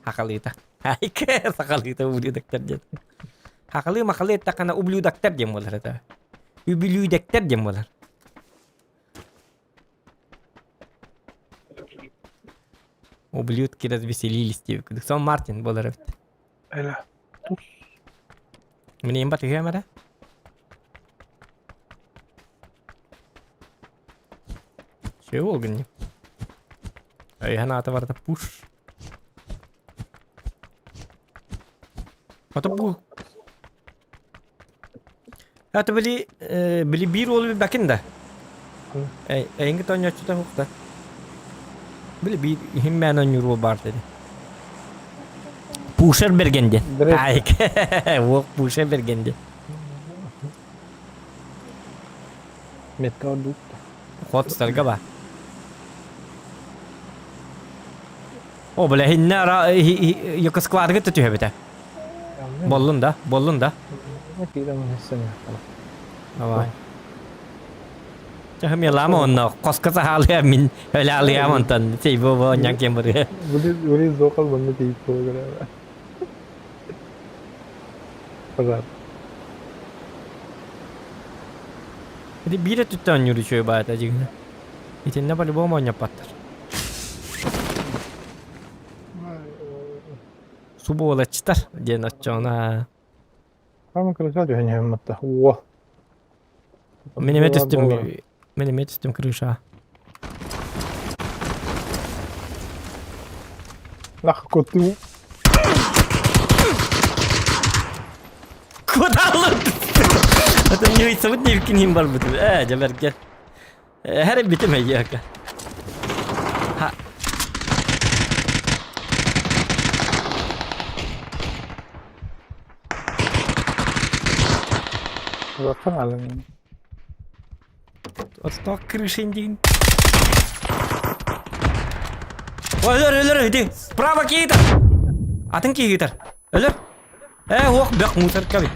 Hakalita. Hayke sakalita ублюдоктар дед. Хакалы махалы такана ублюдоктар дем болар это. Ублюдоктар дем болар. Ублюдки развеселились тебе. Сон Мартин болар это. Öyle. Мне им батыгы мара. Şey olgun ya. Ay hanata var da push. Hatta bu. Hatta bili bir olu bir bakın da. Engi tonya çuta hukta. Bili bir himmen yuru var dedi. Pusher bergendi. Direkt. Ay. Wo pusher bergendi. Metka orduk. Hot starga ba. O böyle hinne yok skvadga tutuyor bite. Bollun da. Akira mı hissene. Ama. Hem yalama onu koskasa halıya min öyle halıya mantan. Şey bu nyankem buraya. Böyle zokal bandı değil bu göre. Pazar. Jadi bira tutan yürüyüşüyor bayağı da cigine. İçinde böyle bu monya patlar. Subu ola çıtar. Diye natçona. Ama kırıklar diyor hani hemmatta. Wow. Minimet üstüm kırışa. Lah kutu. Kodalım. Zaten yürüyüş sabit ne bikin var bu. Caber gel. Her bitim ya. Ha. Bakın alın. Отстой крыши индин. Ölür hadi. Bravo Kitar. Atın ki Kitar. Ölür. Hok bak mutar kabi.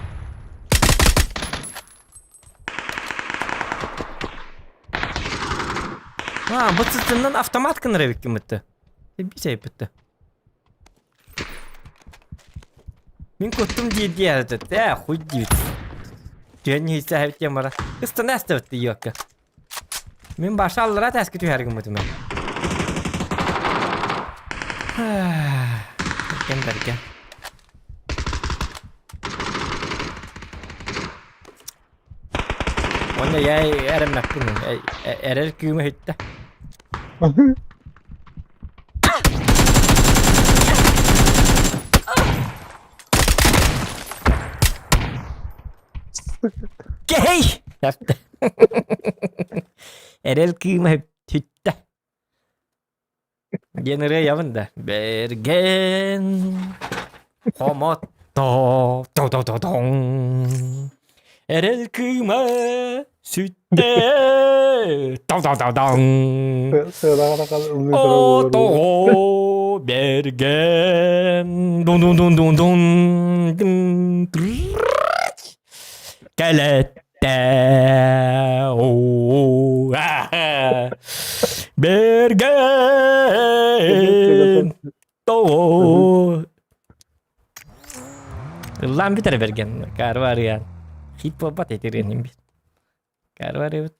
Ha, bu sistemden avtomat kınır bir kıymetli. Bir şey bitti. Min kuttum diye diğerdi. Huy diyor. Dünya hisse hepten var. Kısta nasıl bitti yok. Min başa allara teskit her gün mutum. Derken. Onda ya eremek bunu. Erer küme hitte. Gay! Yaptı. Erel küme hitte. Genere yavın da. Bergen. Homoto. Dong. Erel küme sütte. Dong. Sırada kadar uzun Oto Bergen. Dun. Galette. Bergen. Lan bir tane Bergen. Kar var ya. Hip hop at etirenim bir. Kar var evet.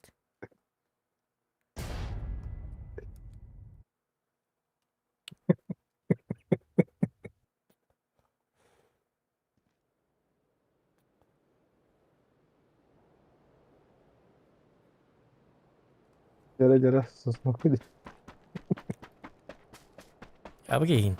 Cara susmak değil. Ya bakayım.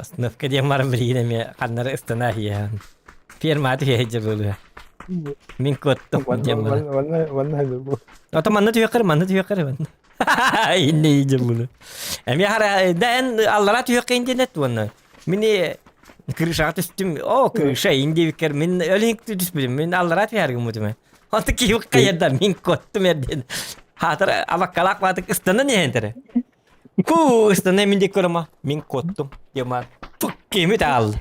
Sınıfka diye var birine mi kanları istanahiye. Firma diye hecebulu. Min kottum diye var. Vanna hadi bu. Ata manna diyor kare man. İnne hecebulu. Emi hara den Allah'a diyor ki internet vanna. Mini kırışat üstüm. O kırışa indi fikir min ölink düşbülim. Min Allah'a diyor ki mutme. Hatta ki yok kayda min kottum edin. Hatar avakalak vatık istana ne entere. Ku istana min dikorma min kottum. Yamar. Tukki mi tal.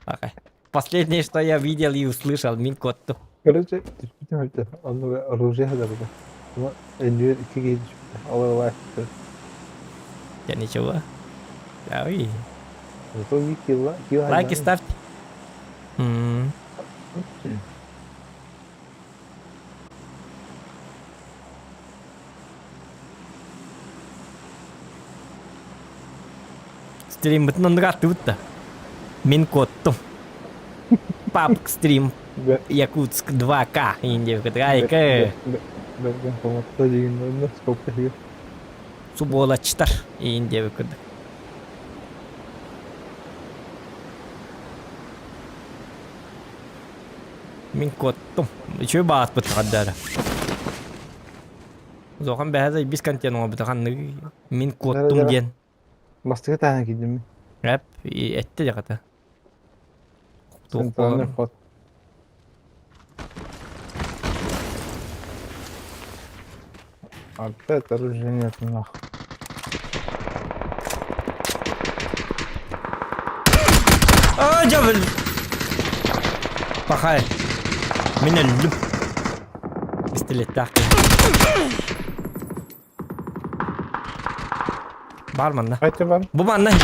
Okay. Последнее, что я видел и услышал, Мин Котту. Короче, düşmüştüm hep. Onu ve Rusya'ya kadar da. Ama 51 2 geçti. Allah var. Я ничего. Ой. Зато bir kill Лайки ставьте. Стрим бытын ондырат утта. Мин Котту. Папк стрим. Якутск 2К. Индия в Райка. Ben komatta yayınlarında skop yapıyor. Суболачтар. Индия в Мин Котту. Еще баас бытгадара. Зохан бәһәзә бис контент бытган Мин Коттум ден. Bastığı tane gittim mi? Hep etti de kata. Sen tanrı kot. Опять оружия нет, нахуй. جبل بخاي من اللب بستلت تحكي Bağırman Kaçı var? Bu bana hiç.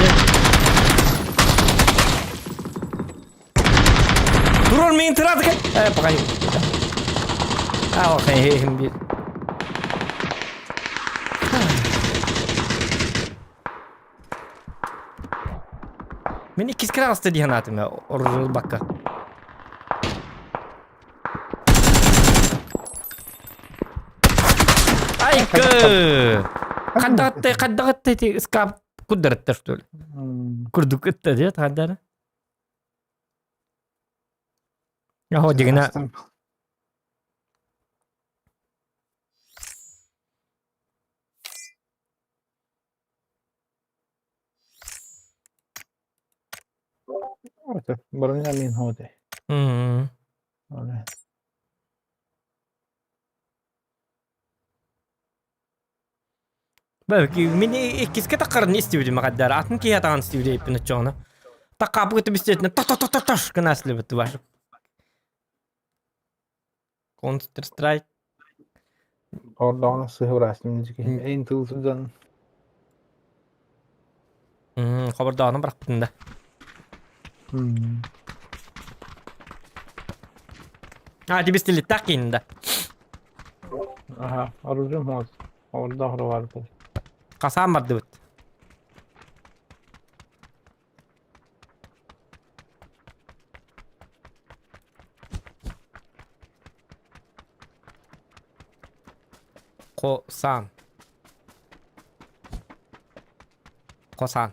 Dur olmayın tıradı ki. Bakayım. Okey hem bir. Ben ikiz kere hasta diye anlatım ya. Orada bakka. Ay kı. Kaddatte iskap kudret tertul. Kurduk itte diye tadara. Ya ho jigna. Barangnya min hode. Öyle. Belki mini ikis kita karın istiyordu makadar. Atın ki yatan istiyordu ipini çoğuna. Tak kapı kutu bisikletine tak kena asli betu var. Counter Strike. Orada ona sıhır resmini en tılsızdan. Haberdarını bırak bütünde. Hadi bisiklet tak indi. Aha, arıcım oldu. Orada vardı. Kasam vardı bit. Kosan. Kosan.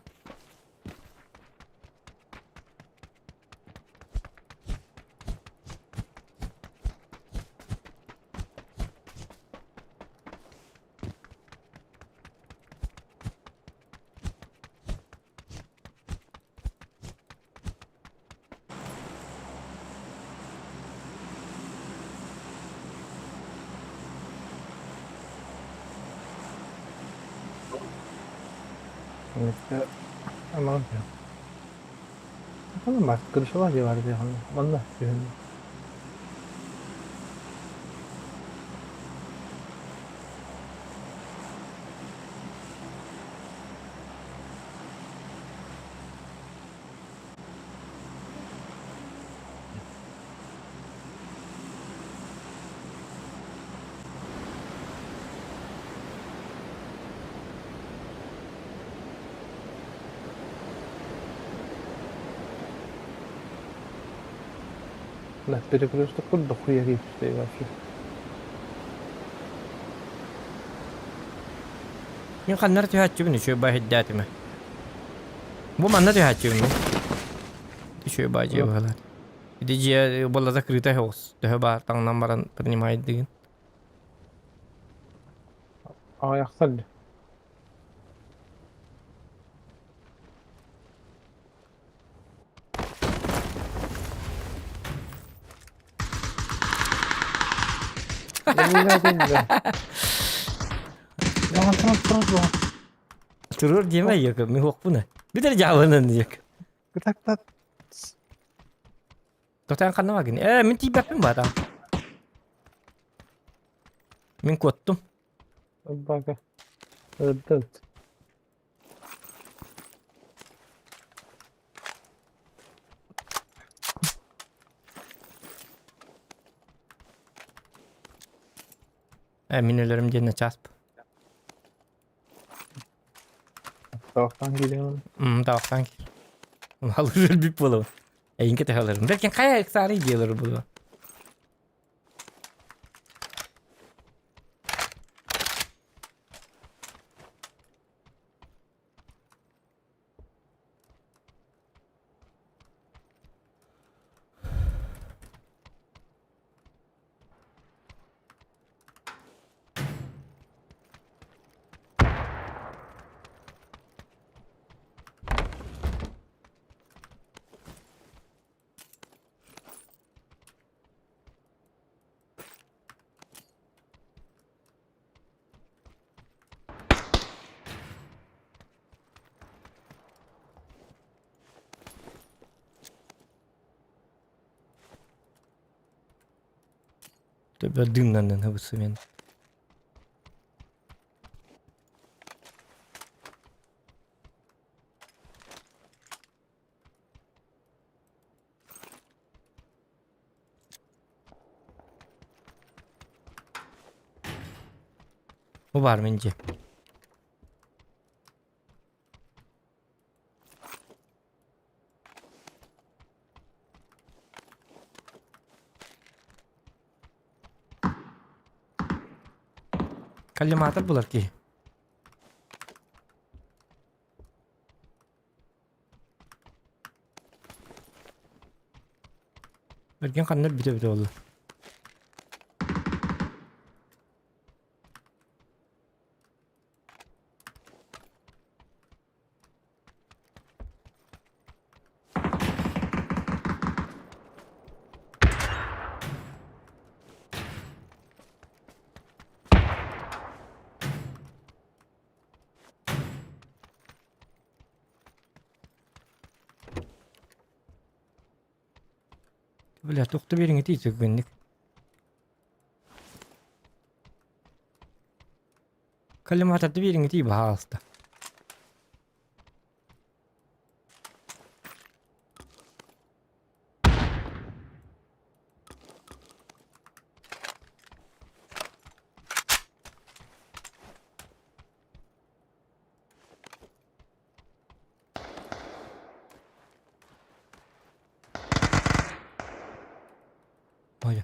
Evet. Aman ya. Bakalım bak kırışı var ya vardı ya. Valla. Las перекресток тут дохуя речей вообще. Yung kanar tu hacu ni cuba hiddat mah. Bu mana tu hacu ni? Tu cuba aja bahala. Jadi dia bola tak kereta host. Dah batang nambaran penimai din. Ayaksaldı. Jangan. Turur dia mah ya ke mihok pun. Bitar jauh nanti ya. Tak. Tohtan kanna var gene. Min tiyip yapayım bu adam. Min kottum. Bak. Öldü. Minelerim cennet çasp. Tavuktan geliyor. Tavuktan ki. Alır bir bulu. İnke de alırım. Derken kaya iksarı diyorlar bu. Böyle dümdenden havası benim. Bu var mı ince? Kalimatlar bular ki. Bergen kanlar bide oldu. Böyle toktu birini diyecek benlik. Kalimatlar da birini diye baha hasta. Vay.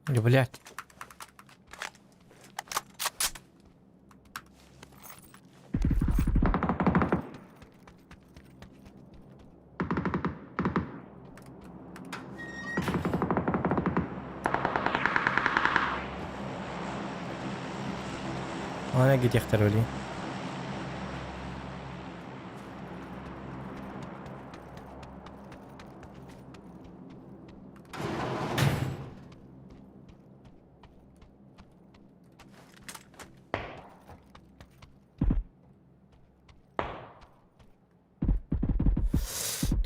Да, блядь. Ana git yaktır öyle.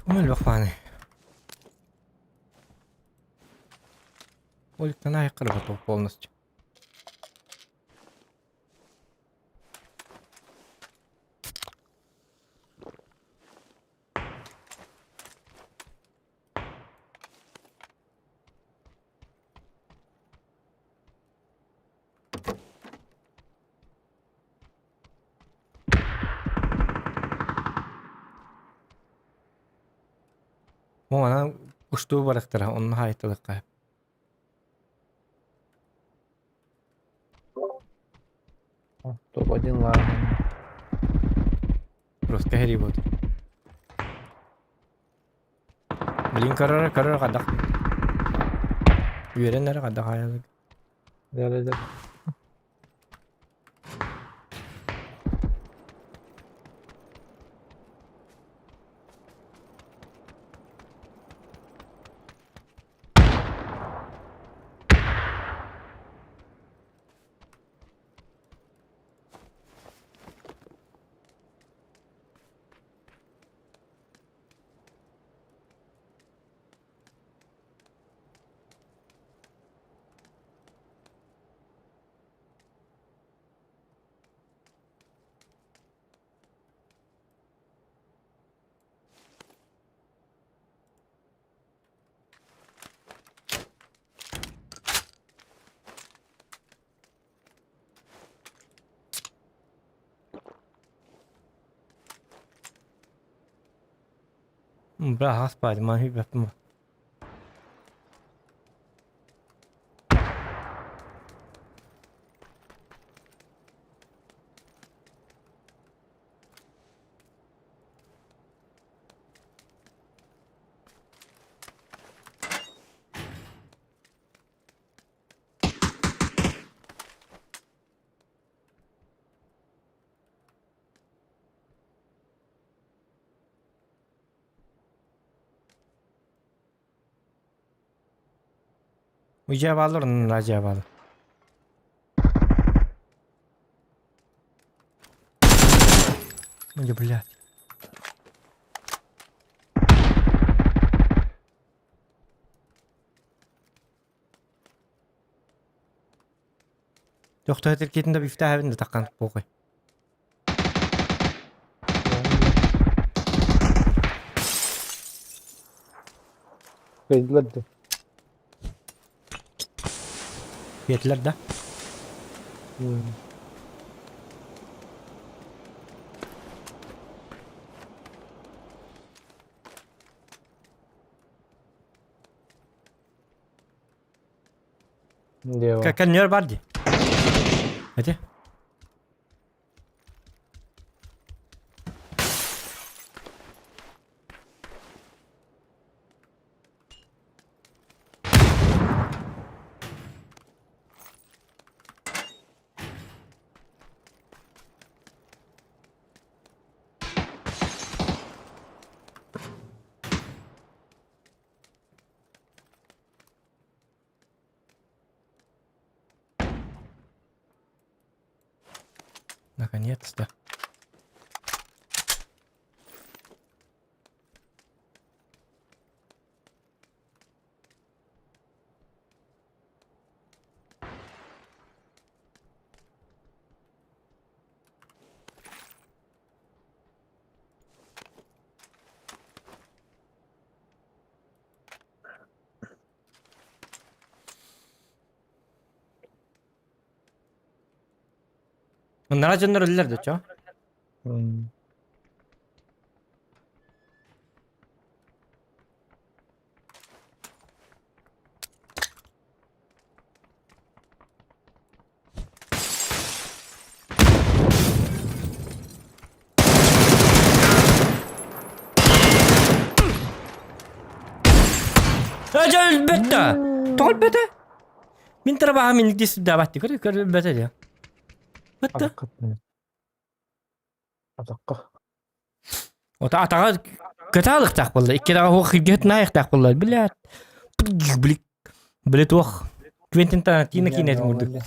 Тумел бахваны. Ольга на готов полностью. О, она ушту барактыра, onun haytılık kayıp. Топ-1 ладно. Просто хери вот. Блин, карара кадак. Үйренер кадак аялы. Дәлелер. Bra haspad man huvudet på mig. Ucaya bağlı onun racaya bağlı. Ой, блядь. Жоқта кетінде бифте хавында таққан боқой. Kaydılar da. Yetler de. Devam. Kan yer vardı. Hadi. Наконец-то. Bunlar canlar ölüler de çok. Acil betta. Tol betta. Min trabaha min di sudah batti. Kau betta dia. Betta. Adakka. وتعتقد كتالك تقبل كده هو خجت نايخ تقبل بلاد بليك بليت وخ كوينت انت تينا كينا تمودك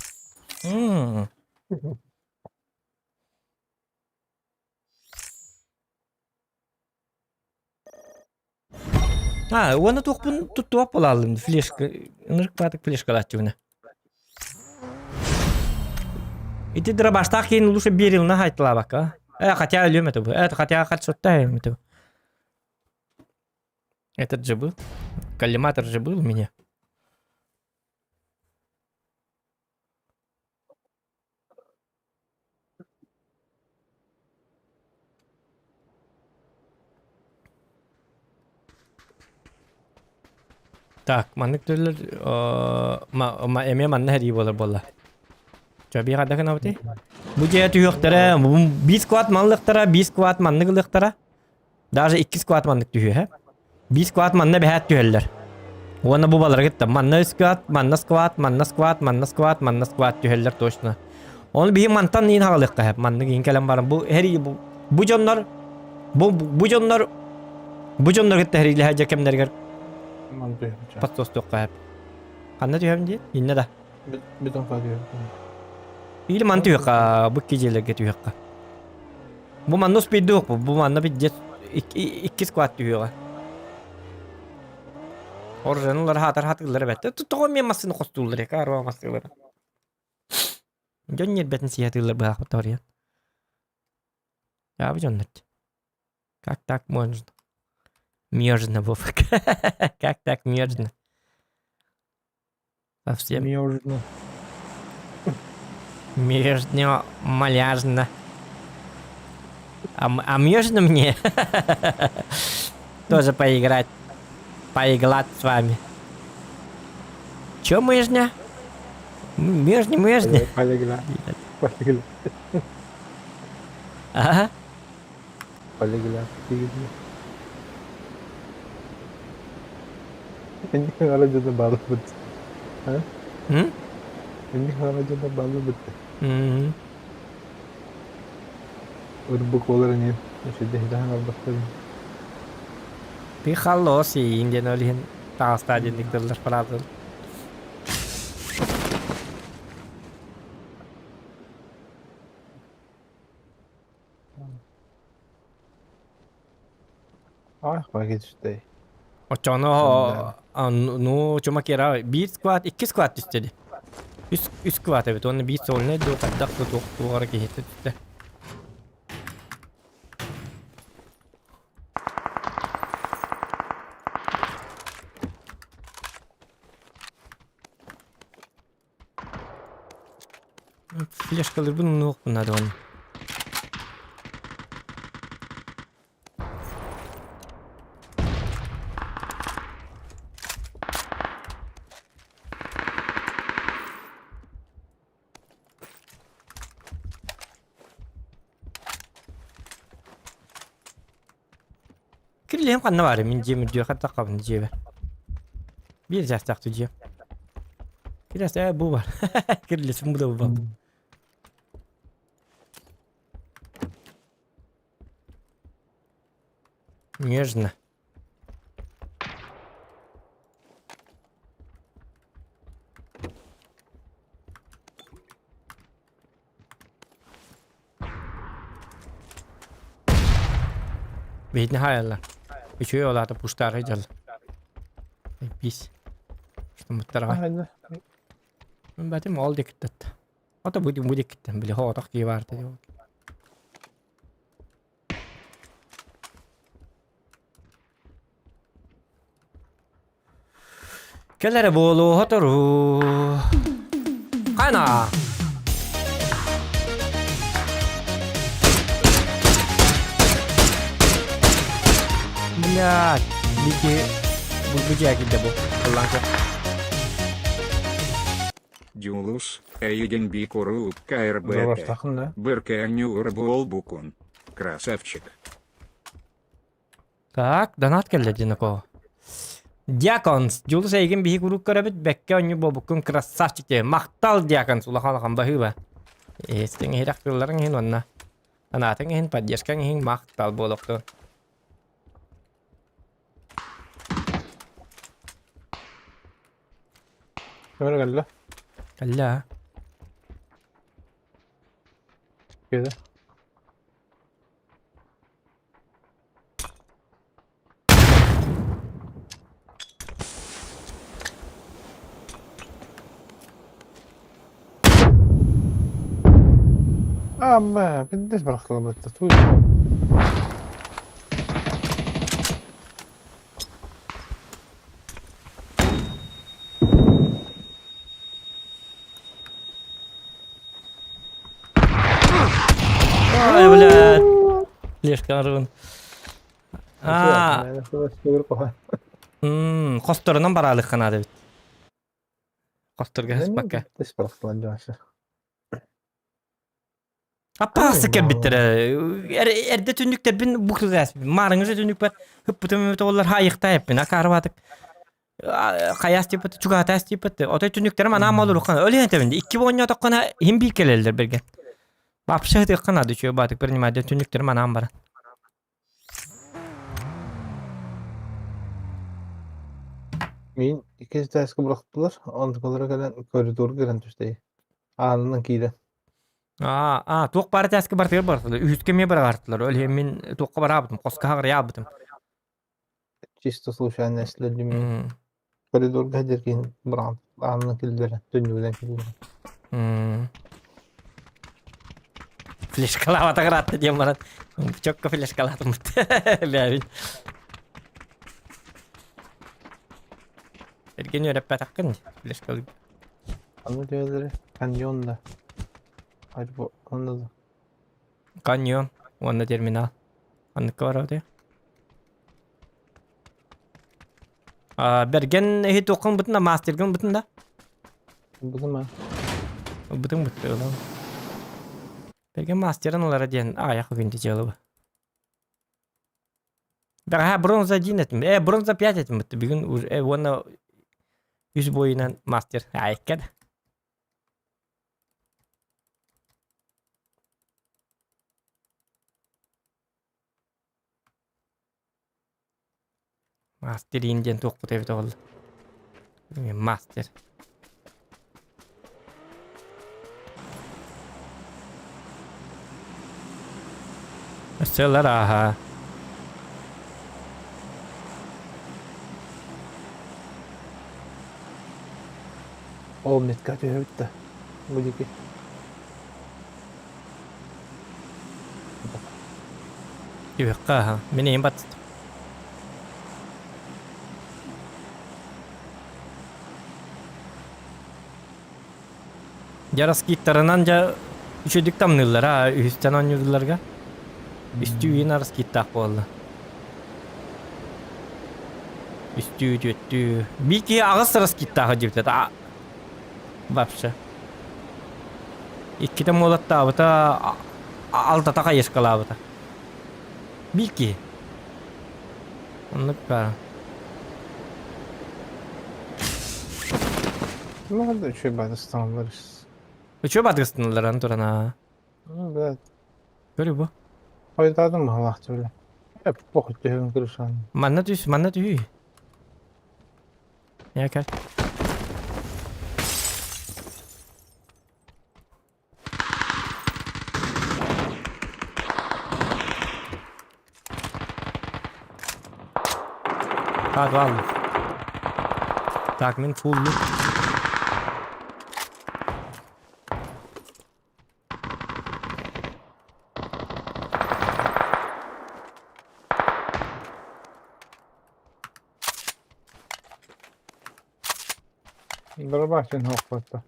وانا توقف تتوقف على فليش نرك بعدك فليش كلاتيونا انت ضرب اشتاكين لوش بيريل نهاية طلابك хотя اليوم это хотя хотя это этот же был коллиматор же был у меня. Так, маннык төлөр ма эме манна хери болар болла. Чаби када кана бити? Bu ciheti yoklara, bu 1 squat manlıktara, 1 squat manlıklıktara. Даже 2 squat manlık tühüyor he. 1 squat manna behat tüheller. Ona bu balara gitti. Manna squat, manna squat, manna squat, manna squat, manna squat tüheller toşna. Onu bir mantan neyin havalıkta hep. Manna giyin kalem var. Bu her bu canlar bu canlar gitti her ile hacı kemlerger Mantı yapacağım. pastos tokka hep. Kanna tühem diye. Yine de. Bir ton fark yok. İyi mantı yok ha. Bu geceler getiriyor yok. Bu manna speed yok bu. Bu manna bir jet 2 squat tühüyor. Orijinallar hatırlar bette. Tutuğum yemasını kostullar ya. Karva mastılar. Jön yer betin sihatırlar bırak bu ya. Ya bu jönnet. Как так можно? Мёрзно, Вовк. Как так мёрзно? Совсем Мёрзно. мёрзно, малязно. А мёрзно мне тоже поиграть. Поиглать с вами. Чё мыжня? Мыжня. Paligla. Paligla. Ага. Paligla. Benim aracında bağlı bitti. Hı? Benim aracında bağlı bitti. Hı. Urbuk olur ne? Şimdi hidahan aldıklarım. Bir خلاص indian öyle tağısta dediklerler falan. Ah paket işte. O çana no cuma kira 1 squat 2 squat istedi. 3 squat evet onun bir soluna do kadar da duvara gitti işte. Flash kalır bunun yok bunlar da onun. Kirli hem kanna var ya min cemi diyor hatta kabın cemi. Bir jastak tu cem. Biraz da bu var. Kirli bu da bu var. Нежно. Видно хайла. Еще и олата пуштар хajal. Пис. Что мы тарай. Hadi. Батим ол дикtet. Ата будем дикtet. Били хо так киварты. Kellere bolu hotoru. Kayna. Блядь, Бики, бульбуджа гиде bu. Kullanacak. Дюлус, Эйген Бикуру, Zor КРБТ. takın da. Бырканюр Болбукун. Красавчик. Так, донат келди динако. Diakons, Jules Eigen bihi guruk karabit bekke onyu bobukun krasavчик de. Maqtal Diakons ulahan bahu ba. Sting hirak kılların hin onna. Anatın hin padiyaskan hin maqtal boloktu. Öyle geldi. Kalla. Kede. Ama بديش برخص بالتطوير. يا ولاد ليش كارون Yani şöyle koy. Kosturundan baralık kanadı bit. Kostur gaz bakka. بديش برخص بالجاشة. Appa sıkır bittir. Erde tündükler bin bu kılgas. Marыңızı tündük var. Hıppıtım onlar hayıkta hep bin. Akarı batık. Kayas tipati, çugatas tipati. Ota tündüklerim anam olur kan. Öyle yönteminde. 2010 yotakana hem bir keleldir bergen. Vapşa tıkkana düşüyor batık. Bir nimade tündüklerim anam bara. Men ikinci taskı bıraktılar. Ondan sonra gelen koridor giren tüstey. Anının kiydi. Toq bari taskı bartır bartır. Üskeme bir bartılar. Öyle min toqqa barabdım. Qoska haqır yabdım. Чисто случайно следим. Koridor gadirken bırak. Anının kildiler. Dönüyorlar kildiler. Flashkala ata garattı diye bana. Çok flashkala atmış. Levin. Ergen öğretmen takkın. Flashkala. Anı diyorları kanyonda. Hayır bu onda da. Kanyon. Onda terminal. Anlık var orada. Bergen hit okun bütün da mastergen bütün da. Bu da mı? Bütün bütün oğlum. Bergen masterin olara diyen ayak günde cevabı. Ben bronza 1 ettim. Bronza 5 ettim. Bir gün ona 100 boyundan master. Ayıkkad. Master injen toqqa tebit oldu. Master. Mesela aha. O metkat bitti. Bu diki. Yıkka ha. Meneyim bat. Jaras gitarınanca üşüdük tamnırlar ha. Üstten oynuyorlarga. Üstü üyün aras gitak oldu. Üstü. Bir ki ağız aras gitak acıbdı da. Vapşa. İki de molat da abıta. Alta taka yeşkala abıta. Bir ki. Anlık var. Ne oldu şey bazı standlarız. Üçü badgısınlar anturana. Evet. Görüyor bu. Oydadım mı Allah öyle. Hep bokut cehim kırışan. Manna tüy. Ya gel. Hadi al. Takmin fullu. Dur bakayım hokkatta.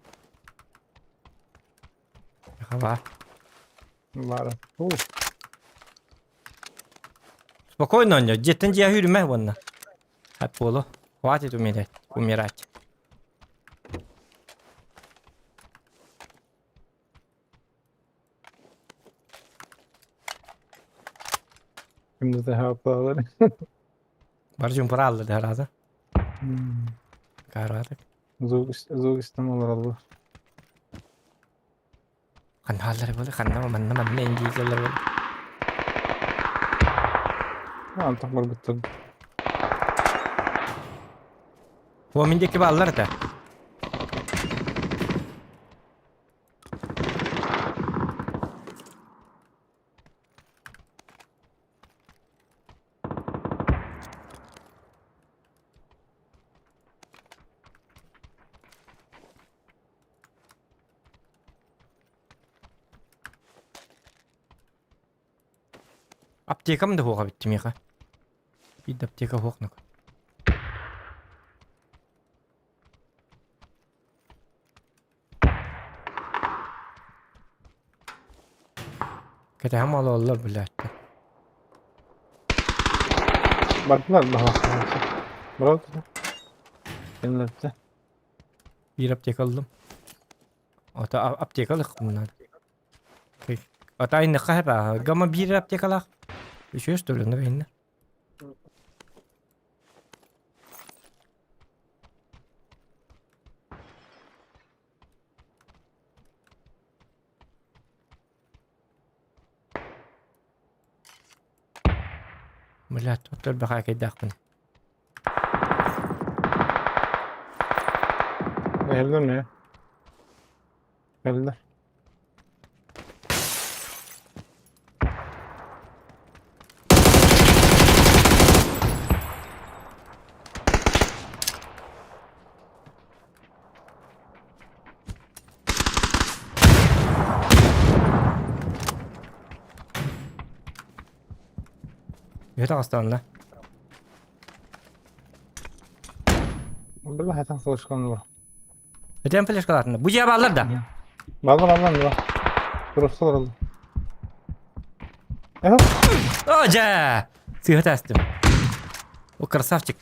Var. Var. Спокойно, не. Жетінші я yürüme bununla. Hadi polo. Хватит умирать. Şimdi de havalar. Barcım para aldı herhalde. Kahradık. Zor istem olur bu. Kan halleri böyle kan manna İngilizceler böyle. Antaklar bitti. Bu mindeki ballar da. Aptekam da hoğa bitti miyaka. Bir de apteka hoğnak. Kete hem alırlar bile hatta. Baktılar mı hava? Bravo. Kendilerine. Bir aptek aldım. Ota aptek alık bunlar. Atay ne kahpe. Gama bir aptekalak. Üçüş türlüğünde beyinler. Блядь, otur bir hak edek bunu. Geldi mi? Geldi. Yöte hastanla. Burada hatan kılıçkanı var. Öten flaşkalarında. Bu cevabı alır da. Var. Burası oldu. Evet. Oca! Sıhhat astım. O krasavчик.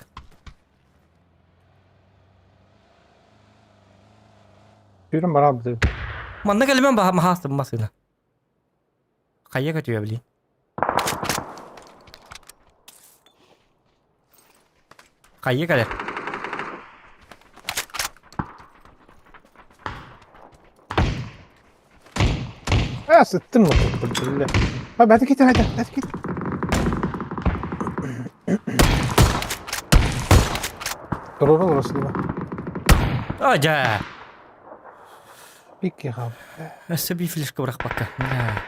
Yürüm var abi. Manda kalimem mahastım masına. Kayya götürüyor bileyim. Kayya kadar. Ha sıttın mı? Billah. Hadi git hadi git. Doğru orası değil mi? Oca! Peki abi. Nasıl bir flaşka bırak bakka. Ya.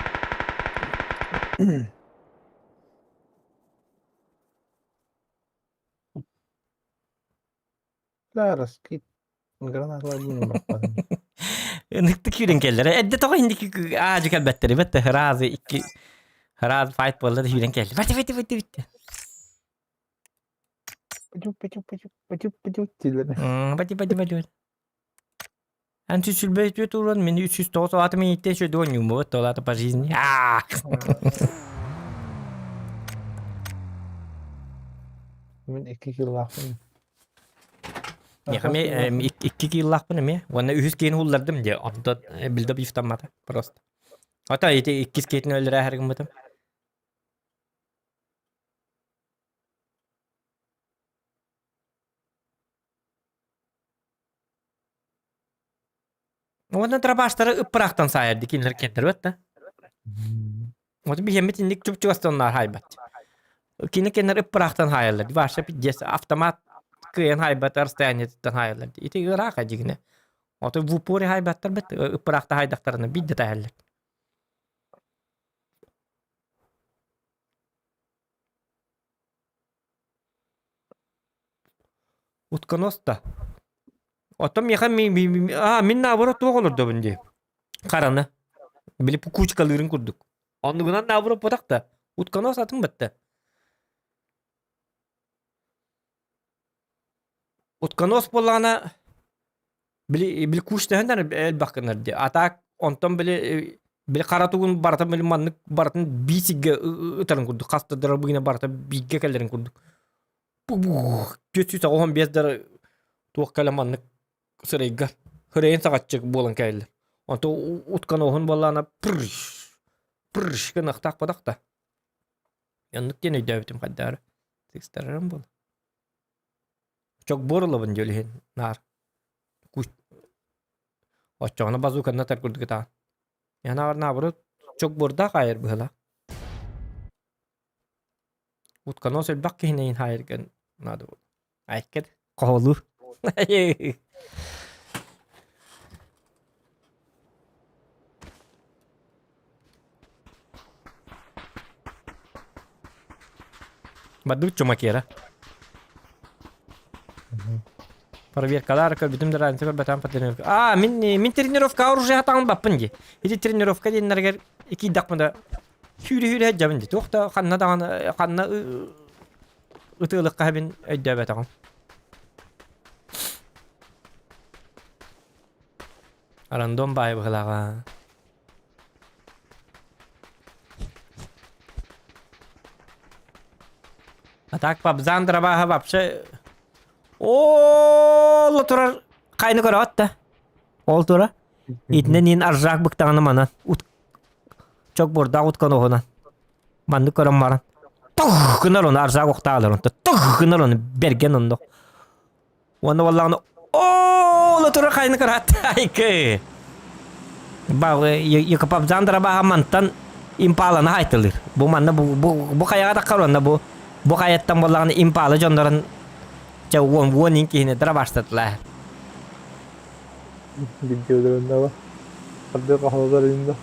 La ras git. Granatlar bunu bırakmadım. Nıktık yürün kellere. Edde toğa indik ağacı kalbetteri. Bitti hırazı iki. Hırazı fight ball'da da yürün kelli. Bitti. Pıcık dilleri. Badi. Anti sülbe diyor turan beni 300 dolar atımı yitti şu dönüyor mu? Dolar da Paris'in. Ben 2 yıl vaktim. Ya kami 2 yıllık bu ne mi? Vana 100 gen hullardım diye. Onda bildi bir iftamada. Prost. Hatta ite 2 skatini öldüre her gün badım. Ondan tara başları ıpıraktan sayardı kinler kendir batta. Oda bir yemet indik çup çuvastanlar haybat. Kini kenler ıpıraktan hayarlar. Başta bir jes avtomat kıyan haybat arstayanetten hayarlar. İte ırak acıgine. Oda vupuri haybatlar bet ıpırakta haydaklarına bir de hayarlar. Utkanos da. Otom yakan min nabura tuğ olurdu bence. Karanı. Bilip bu kuç kalırın kurduk. Onluğundan nabura podak da. Utkanos atın bitti. Utkanos bolana bil kuç dehenden el bakınır diye. Atak ondan bile karatuğun barata bile manlık baratın bisigge ıtarın kurduk. Kastadır bugüne barata bigge kellerin kurduk. Bu götüyse oğun bezdara tuğ kalamanlık sırayga. Hıreyin sagatçık bolan kaylar. Onto utkan ohun bolana pırş kınaq takpadak da. Yanlık gene devletim kadar. Tekstlerim bol. Çok borla bun jölühen nar. Kuş. Oçağına bazukanna tar kurduk ta. Yana var naburu çok borda kayır bıhla. Utkan osel bak hineyin hayır gen nadu. Ayket qolu. Badu cuma kira. Проверка ларка битим деран себе батам патенер. Min тренировка оружие хатан баппынги. Иди тренировка деннерге iki dakmada hüre hecabindi. Toxta xanna dağına xanna ıtılık qabin ödəbə tağım. Random bay bılağa. Atak babzan trabaha babşı. Ooo turar kayını karavat da. Ol tura. İtne nin arjak bıktağını manan. Çok burada utkan oğuna. Mandı körüm varan. Tuh kınar onu arzak okta alır onu. Tuh kınar onu bergen onu. Onu vallahi onu. Ooo latura kayını kırat. Ayke. Bak yıkıpap zandara baha mantan impalana haytılır. Bu manna bu kayağa takar onda bu. Bu kayattan vallahi impala jonların Won inkihine dara başladılar. Videolarında var. Hadi kafalar elinde.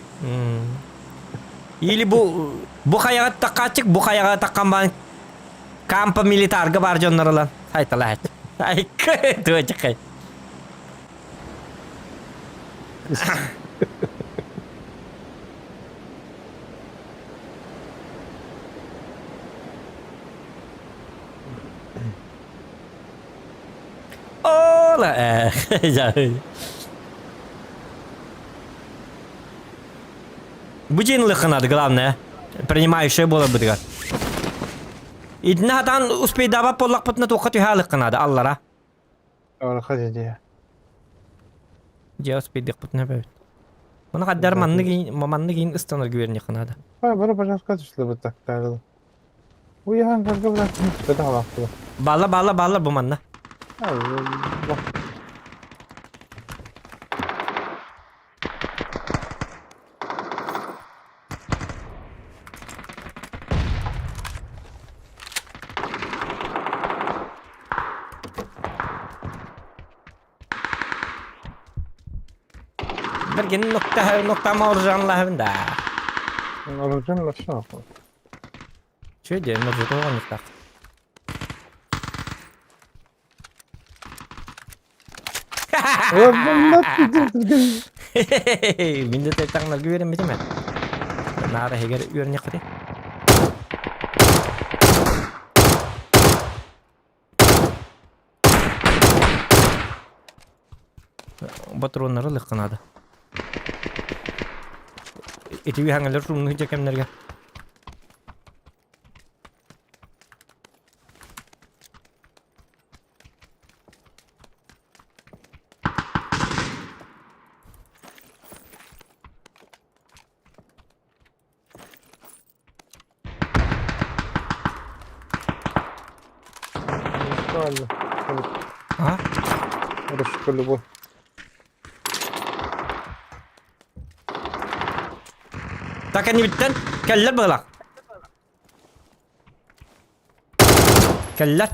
İli bu kayağa takacık bu kayağa takkan ban kampa militar var jonları lan. Haytalah. Ay kı çıkay. Ola Будильник надо, главное. Принимающая была бы. Идна дан успей давать полак потна то хоть халык надо, Аллара. Orada kaç ediyor? Я успей дик потна бит. Ona kadar manlı giyin ıstanır güvenlik надо. Ha bana bacak kaç işte bu taktarlı. Bu yahan kanka bıraktım. Kötü havaktı. Balla bu manna. Allah. Bergen nokta mağurcanlar bunda. Olacağım da şu an. Şöyle diye mevcut olan nokta. Binde tekrar güverim bitti mi? Nara heger ürün yakıtı. Patronları lıkkanadı. Eti bir hangiler rumlu çekemlerge. Aha. Orası şöyle bu. Takan bitten keller bağlak. Keller.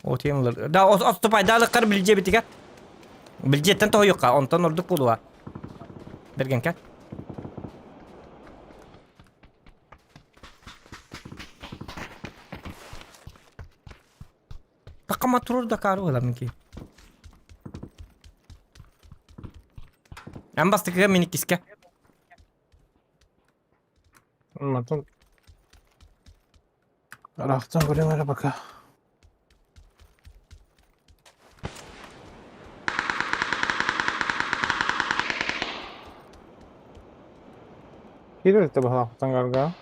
O tiyanlar. Da o paydalı kar bilce bitiga. Bilce tanto yok ka ondan ordu pulwa. Bergen kan. Takama turur da karu la minki. En bastık ga minik iske. Anlatın. Raktan buraya bak ha. Geliyor işte bak raktan karga.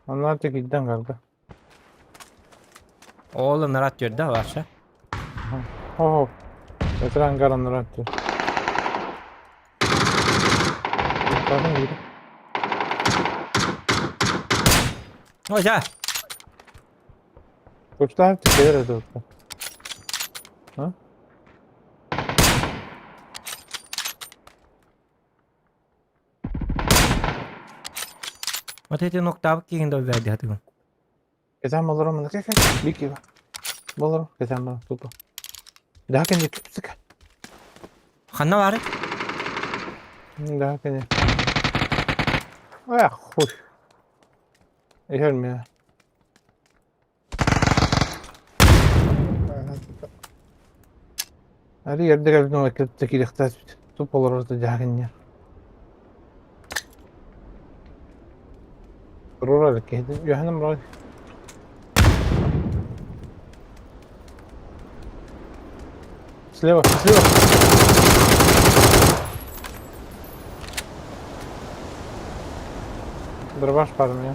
Onlar da giden karga. Oğlum narat yerde varsa. Ho. Veteran karanlar atıyor. Bakın gibi. Hoca. Koçlar hep tükeler ediyor. Ha? Mati nokta bak ki ndo verdi hadi. Geçen balır mı? Kaç bir kilo. Balır. Geçen balır. Tuttu. Daha kendi tut sık. Xanna var. Daha kendi. Ay hoş. Gelmiyor. Her yerde geldim vakit tekil ihtiyaç top olur orada cahil ya. Туруура элек кеһди. Юханам рой. Слева, слева. Дробаш пар меня.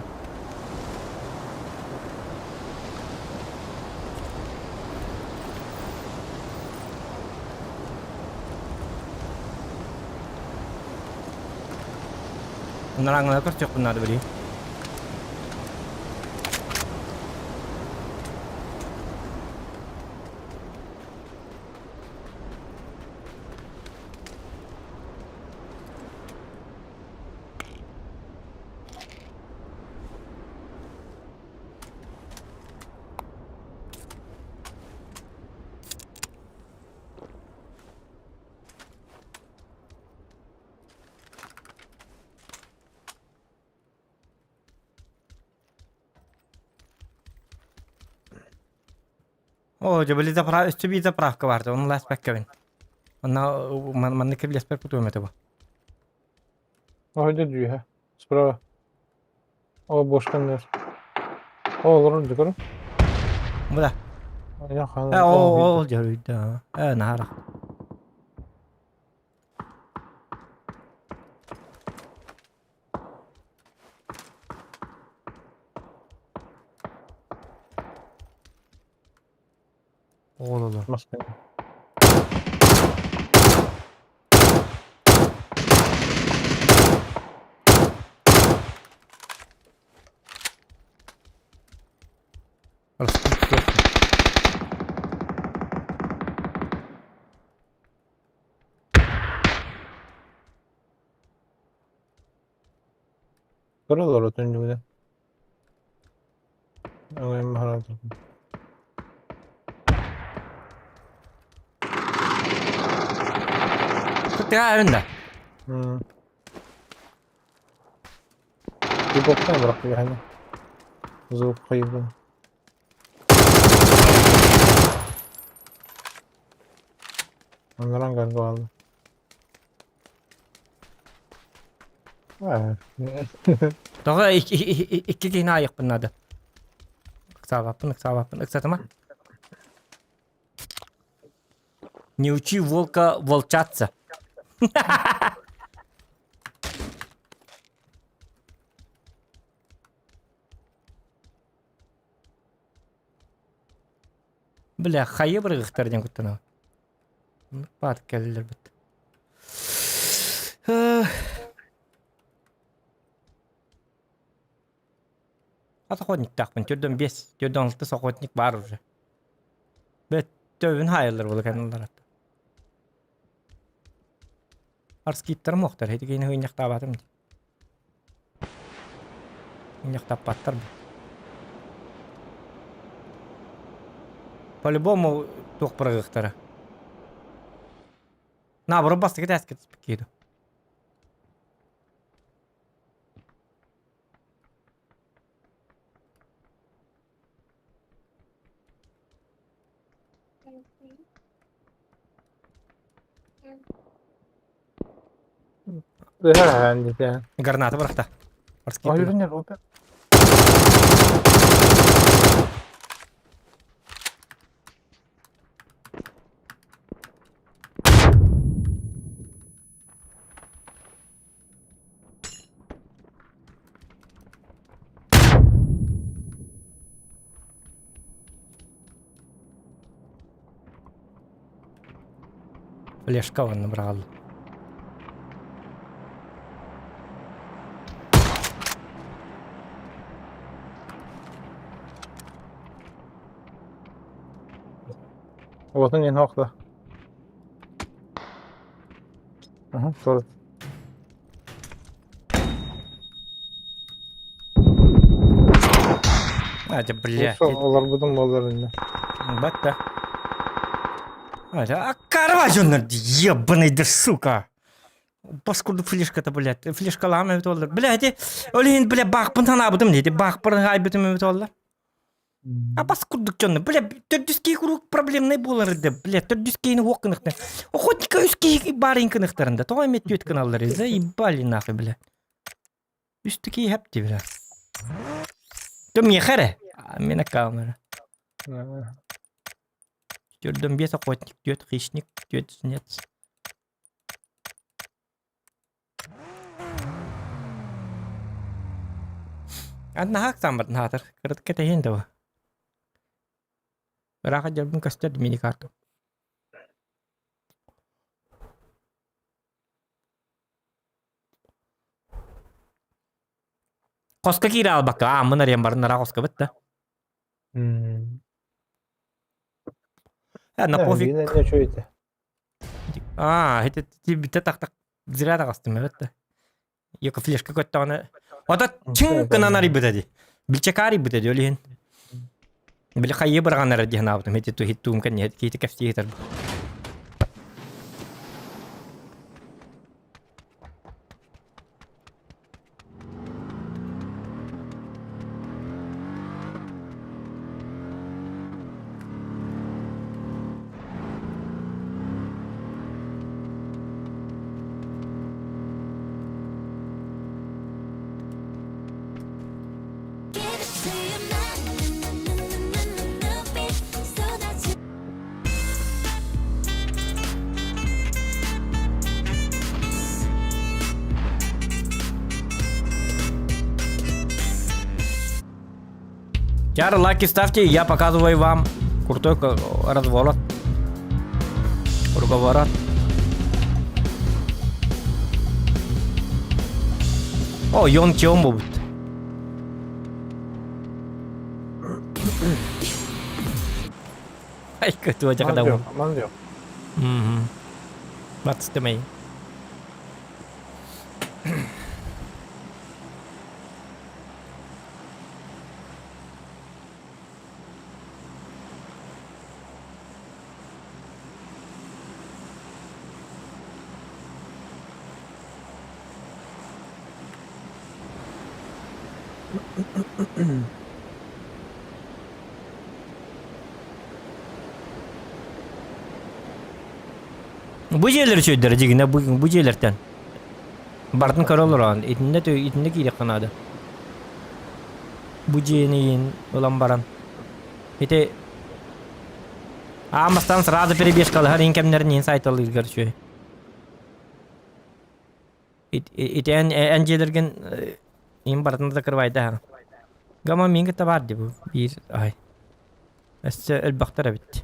Nerangına kaç yok bunlar da bileyim. О, жабыли заправ, üstü bir zapravka vardı. Onu last back kevin. Ona ne kebili aspect putu bu. Haydi diyor ha. Справа. O boş kanlar. O olur diyorum. Bu da. Ya hanım. O jarıydı. Nahara. Olur. Maske. Kırıl orada önce bir de. Öyle maharat. Ya önünde. Bir boktan bırakıyor hani. Zıvık kayıp. Onların galiba aldı. Evet. Daha iki kina ayık bunlar da. Ксавапын, кстати, не учи волка волчаться. Бля, хайы бір ғықтардан күттін ау. Батып келділер бітті. Охотник тақпын, түрден 5, түрден 6 охотник бар уже. Бәт төбін хайылыр бұл каналдар атты. Арскиттер моқтар, хеті кейіні ғыняқтап атым. Ғыняқтап баттар бұл. По-любому тоқ бір ғықтары. На, бұры басты кет әскет спекейді. Det här är en lite... Граната бұрақта. Vad gjorde ni Robert? Флешка он набрал. Вот он не нахла. Ага, 40. Hadi бля. Олар будем боларында. Бәтті. Карва жонларды, ебаный да сука. Паскуды флешка-то, блядь. Флешка лама бит олар. Блядь, олин, бля, бақпын тана будым дейді. Бақпын ғай бітім бит олар. А паскуддық жонлы, бля, түрдіскей құруқ проблемный боларыды. Бля, түрдіскейні оқынықтын. Охотника үскей барин кынықтарында. Тоғай мет өткін алар. Заебали нахуй, бля. Үстікей хәпті, бля. Tum yekhere. Mina kamera. Ha. Gördüm bir sakotnik diyor kışnik diyor net. Adna hak sambat natar. Kırık kete hindi wa. Beraka jabun kasta mini kartu. Koska kira al baka amın arayam barın nara koska bitti. Hmm. Adna Yani pofik. yine ne şöyle. Hete bitti tak tak zira da kastım bitti. Yok flashka kotta ona. O da çın kına nari bitti. Bilçekari bitti diyor lihin. Bili kayı bırakan nara diye naptım. Hete tu hittum kan ya hete kafti hitar. Give it to you, love it, so that you Яра, лайки ставьте, я показываю вам крутой разворот. Круговорот. О, Йон Чом будет. Ay, kötü olacak Aman adam. diyor. Aman diyor. Bak istemeyin. Bu şeyler şöyle derecegine bu şeylerden. Bartın karolur an. İtinde kiydi kanadı. Bu şeyinin ulan baran. İte Amastan sırada перебежкал her inkemlerin insight alır görüşüyor. İte en şeylergen in bartın da kırvaydı ha. Gama mingi tabardı bu. Bir ay. Esse el baktara bitti.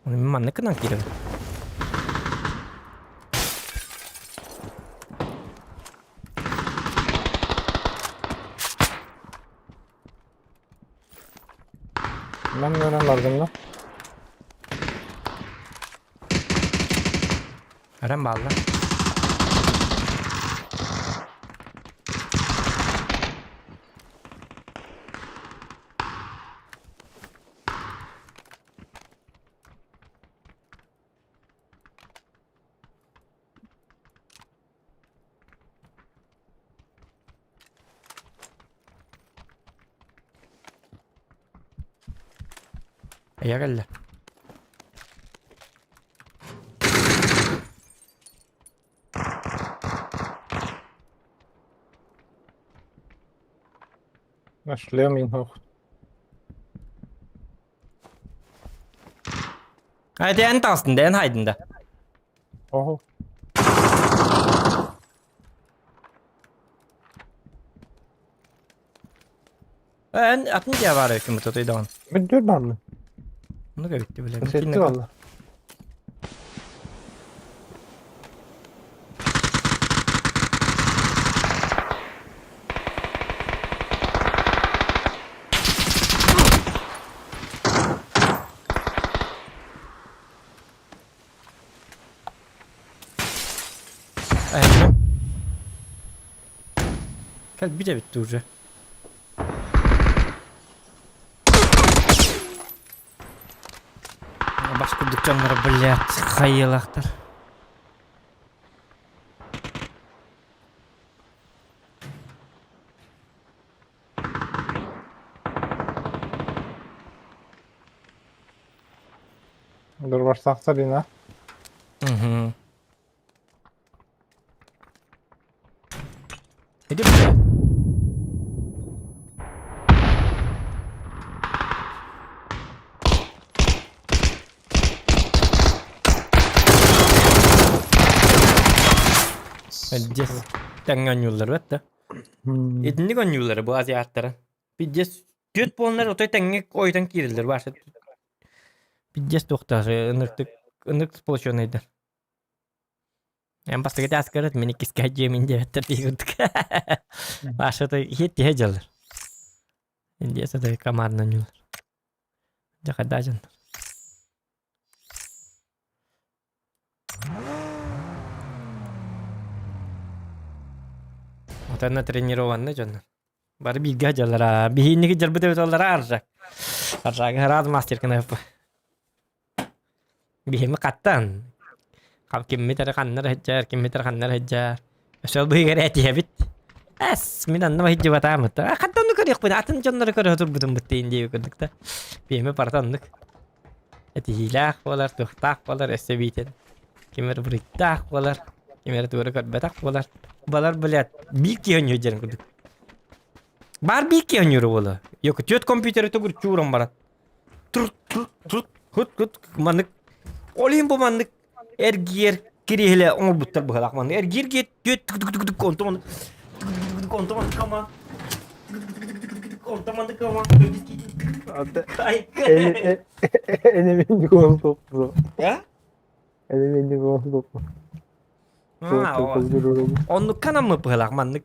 Memang nak kenang kira. Ben de öğren vardım lan. Aram balla. Ya geldi. Başlıyorum in hoch. Hadi en tastında en haydında. Oho. En atın diye var hüküm tutuyor da on. Bir dur var mı? Bunu da bitti bile. Ses etti valla. Evet. Gel bir de bitti Uğur'ca. Başka dükkanlara блядь, hayılaktır. Dur başlaksa yine. Hı hı. Pidges. Tengan yolları var da. Etnik on yolları bu aziyatların. Pidges. Tüt bonlar otoy tenge oydan kirildir varsa. Pidges tohtası ınırtık pozisyon eder. En başta gidi askeret minik iskaycı mince vetter diye gördük. Başta da hit diye calır. India sa kamarna yollar. Jaka dajan. Otana тренированный жоннор. Бары бига жалара. Бихинники жарбыты өтөлөр аржак. Аржак харад мастер кенеп. Бихими каттан. Кап кимметер каннар хеджар, кимметер каннар хеджар. Өсөл быйгар этебит. Эс, мен анна хеджи батамыт. Каттан көрөк бу атын жоннор көрө турбутум биттейин деп көрдүк да. Бихими партандык. Эти хилах болар, тухтак болар, эсебитен. Кимер бриттак болар. Кимер тууры көрбөтак болар. Балар билет. Бик ойнойт жерин көрдүк. Бар бик ойнойру боло. Yok төт компьютер тугур чурам барат. Хут манык. Олин бу манык. Эргер киреле оңор буттар бахалак манык. Эргерге төт контон. Контон кама. Контон кама. Ay. Enemin gol topu. Ya? Enemin gol topu. Onluk kanam mı bıhalak manlık?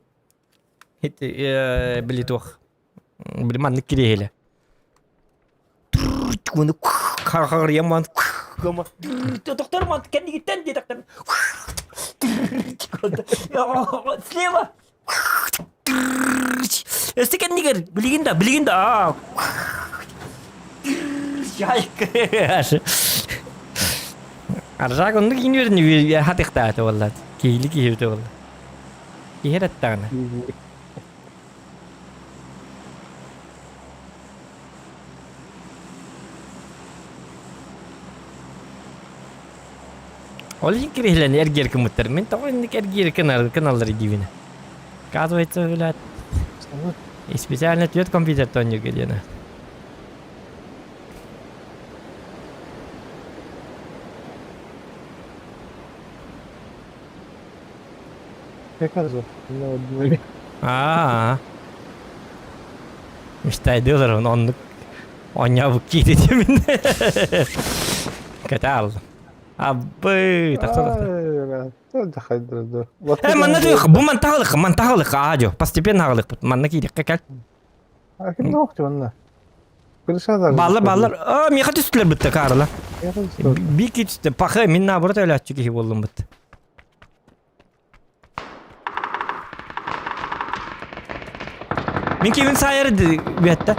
Hit bili tuh. Bili manlık kirehele. Bunu kar yaman. Kama. Doktor man kendi gitten diye doktor. Ya sleva. Este kendi gir. Biligin da. Şayk. Arjak onu yine hatıkta vallahi. Keyli keyifte vallahi. Kihiret tane. Olin kirihlen erger kumutter. Men tavan erger kanalları divine. Kazo etsa öyle. Специально тёт компьютер тоню где-то. Tekrar zor. İşte diyorlar onluk. Onya bu kiti demin. Katal. Abi, taksana. Man diyor bu mantıklı ajo. Постепенно ağırlık. Man ne ki kal. Kim ne oktu onlar? Kırışa Ballar. Mihat üstler bitti karla. Bir kit pakı minna burada öyle açık gibi oldum bitti. Min kimin sayarı bir hatta.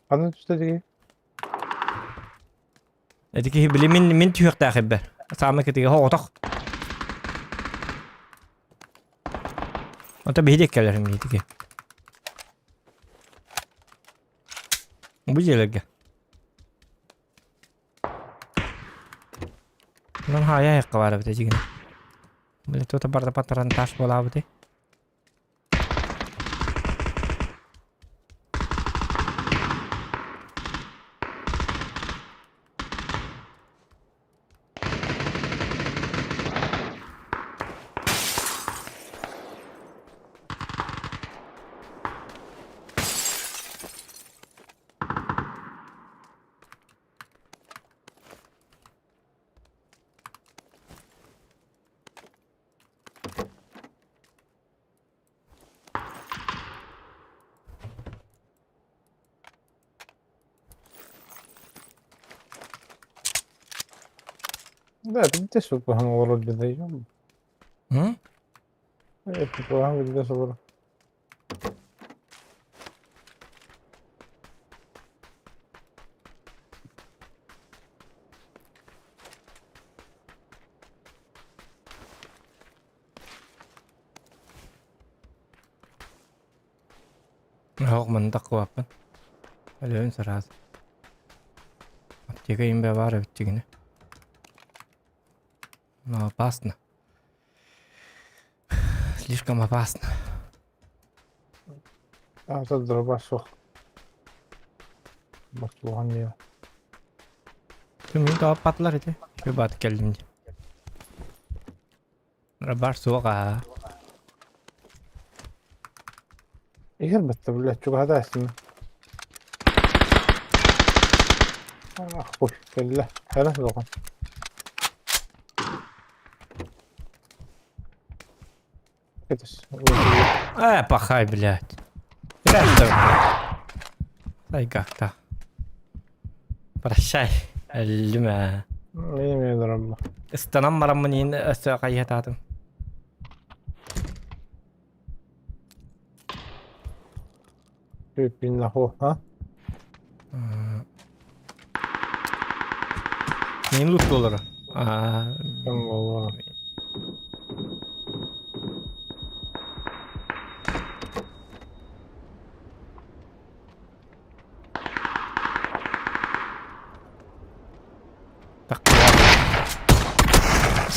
Anı tüstedi. Edeki bili min tüyük takip ber. Sama ketiga hoğdak. Ota bihidek kelerim edeki. Bu jelege. Nan haya yakka var bite jigine. Bile tota barda pataran taş bola bite. Да, ты что по моему вроде даём. Это по моему где собор. Yok mantık vapen. Öyle ön sıraz. Аптека им бе вара втигне. Но опасно. Слишком опасно. تضرب الشخ مطلوعا يا Tümünü tavap patlar idi. Şu batı geldince. Rabar soğuk ha. إيه البت بالله شو هذا اسمه أخوي بالله هلا لغة كدس Пахай, блядь. Рядом. Дай как-то. Прощай. Льма. مين يضرب استنمر منين استقيتاتم. كيف بينا هو ها Neyin loot olur? Aa, كم والله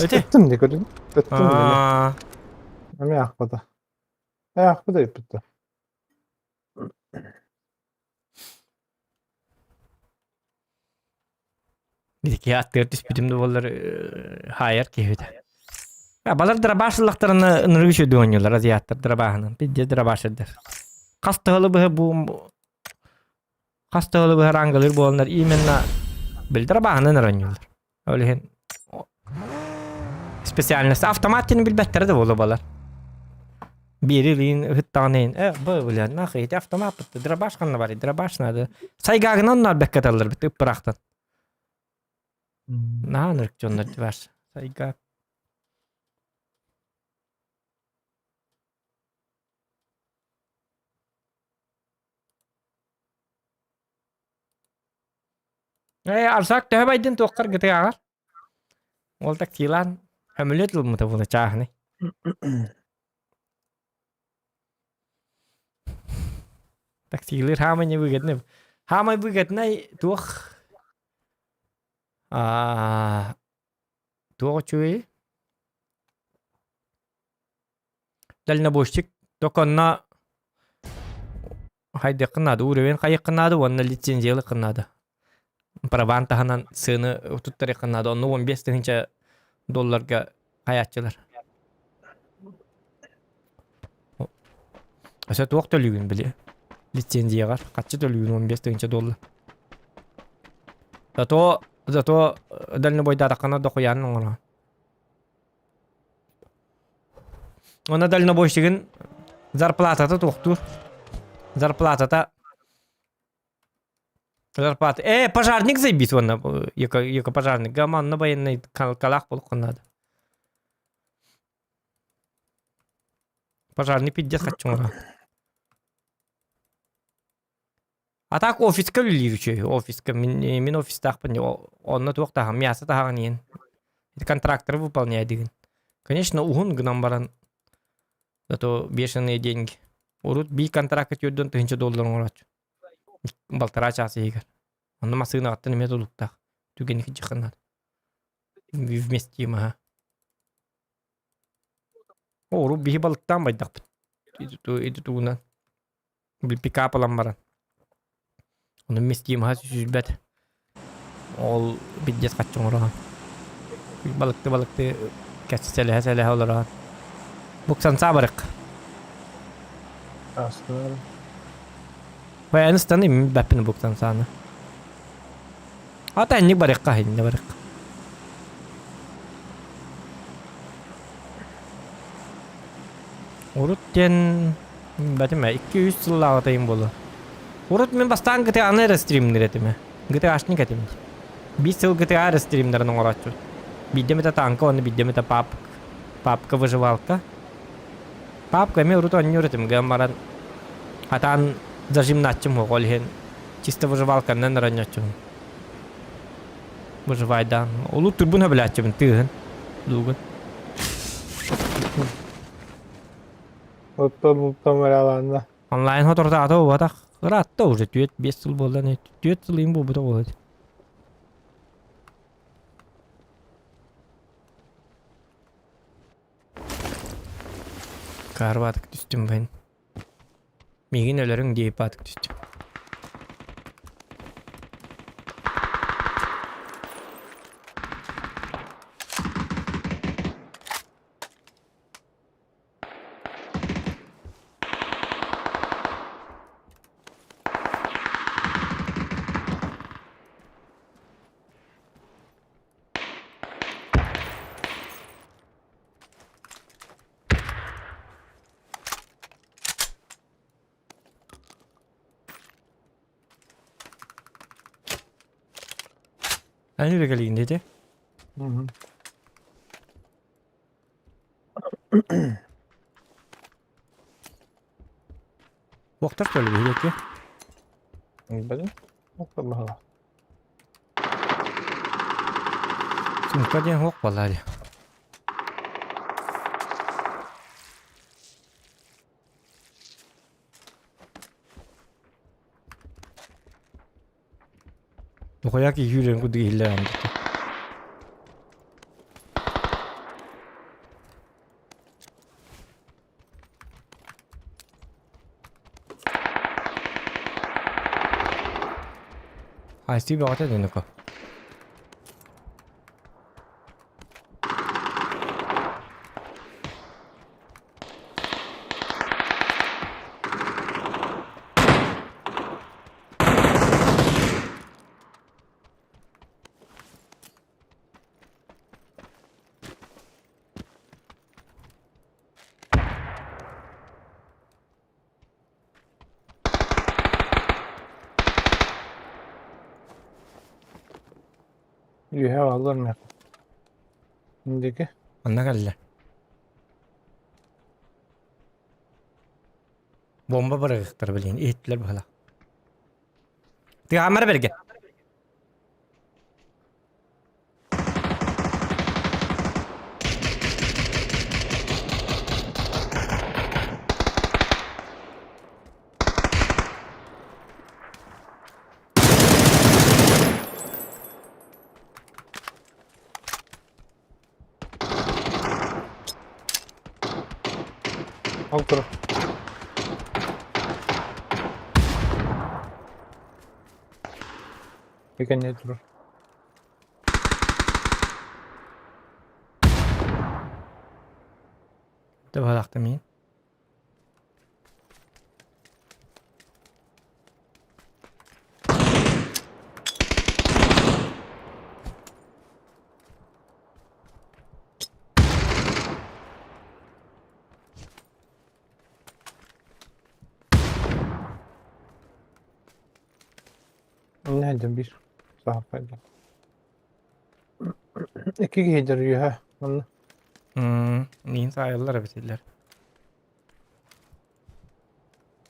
öte. تتم دي كده تتم دي Aa, ما ياخذه ياخذه يبدا biziki attırtış bitimde bollar hayır kehide. Ya balar drabaşlıklarını nırgışı dönüyorlar aziyattır drabahının. Bir de drabaşıdır. Kastahalı bu rangalir bu onlar imenna bil drabahını nırgıyorlar. Öyle hen spesialnesi avtomatini bil bettere de bolu balar. Biri lin hıttaneyn. Bu bilen nahiyet avtomat bitti. Drabaş kanına bari drabaş nadı. Saygağını onlar bekkat alır bitti ıpıraktan. Nah, nırgıcı var. Saygağ. Arsak teh baydin tukkar gitu ya. Wal taksilan hamilet lu mutafuna cah nih. Taksilir hamanya begitu nih. Hamay begitu nih tuh. Tuh cuy. Dalina boşluk dokonna haydi kınadı. Uğraven kayık kınadı. Wanna licenziyalı kınadı. Paravan tahanan sığını tuttarı kınadı. Onu 15 tınca dollarga hayatçılar. Asa tuğuk tölügün bile. Licenziya var. Kaçı tölügün 15 tınca dollar. Zato dalina boyda takana dokuyan ona. Ona dalina boşluğun zarplatata tuğuktur. Зарплата-то. Зарплата. Пожарник забит вон, яко пожарник. Гаман на военной калах полку надо. Пожарный 50 хочу. А так офиска лиличий. Офиска. Мен офис тахпан. Он на тух тахам. Мясо тахам нен. Это контрактор выполняет. Конечно, угун гнам баран. Зато бешеные деньги. Urut bir kontrakt yödön $300 oraç. Baltara çası yeger. Onda masığına attı nimet olukta. Tügeniki çıkınlar. Vivmesti ma. Urut bir balıktan baydak. İdi tuğunan. Bir pick-up alan Onda mesti ma süzbet. Ol biddet kaçın orahan. Balıktı keçsele olarak. Buksan sabarık. أصلا Wah, anu standi bapin buktan sana. Ata ini barikah ini barik. Urut jen berarti mah 200 yıllar atayım bolu. Urut men bastan gete anera stream diretime. Gete ashni katim. 20 yıl gete ara streamlerin oraçu. Bidde meta tanka onu bidde meta papka выживалка. Папка ми урут он юритим гамаран. Атан зажим начим голхен. Чисто выживалка не наранячу. Выживай да. Улу турбуна блячим тыгын. Дугын. Otur kameralarında. Онлайн хоторда ата вата. Ратта уже 5 yıl boldan et. 4 yıl им bu da oldu. Karvatık düştüm ben. Migin ölörün deyip atık düştüm. Ben yürü geleyim dedi. Hı hı. Vaktar söyle bir ki. Böyle. Bak bakalım. Sınıfta diyen hok vallahi. Okoyak yürüyen kudu illa andı. Haysti bir ata dönük o. Yuhe alır mı? Şimdiki. Anna geldi. Bomba bırakıktır bilin. Eğittiler bu hala. Tigamar berge. Al kuru. Bir kere durur. De bu hala mıyım? Nerede bir? Sahafayla. İki giydir yuhe. Onu. Neyin sayılır bitirler.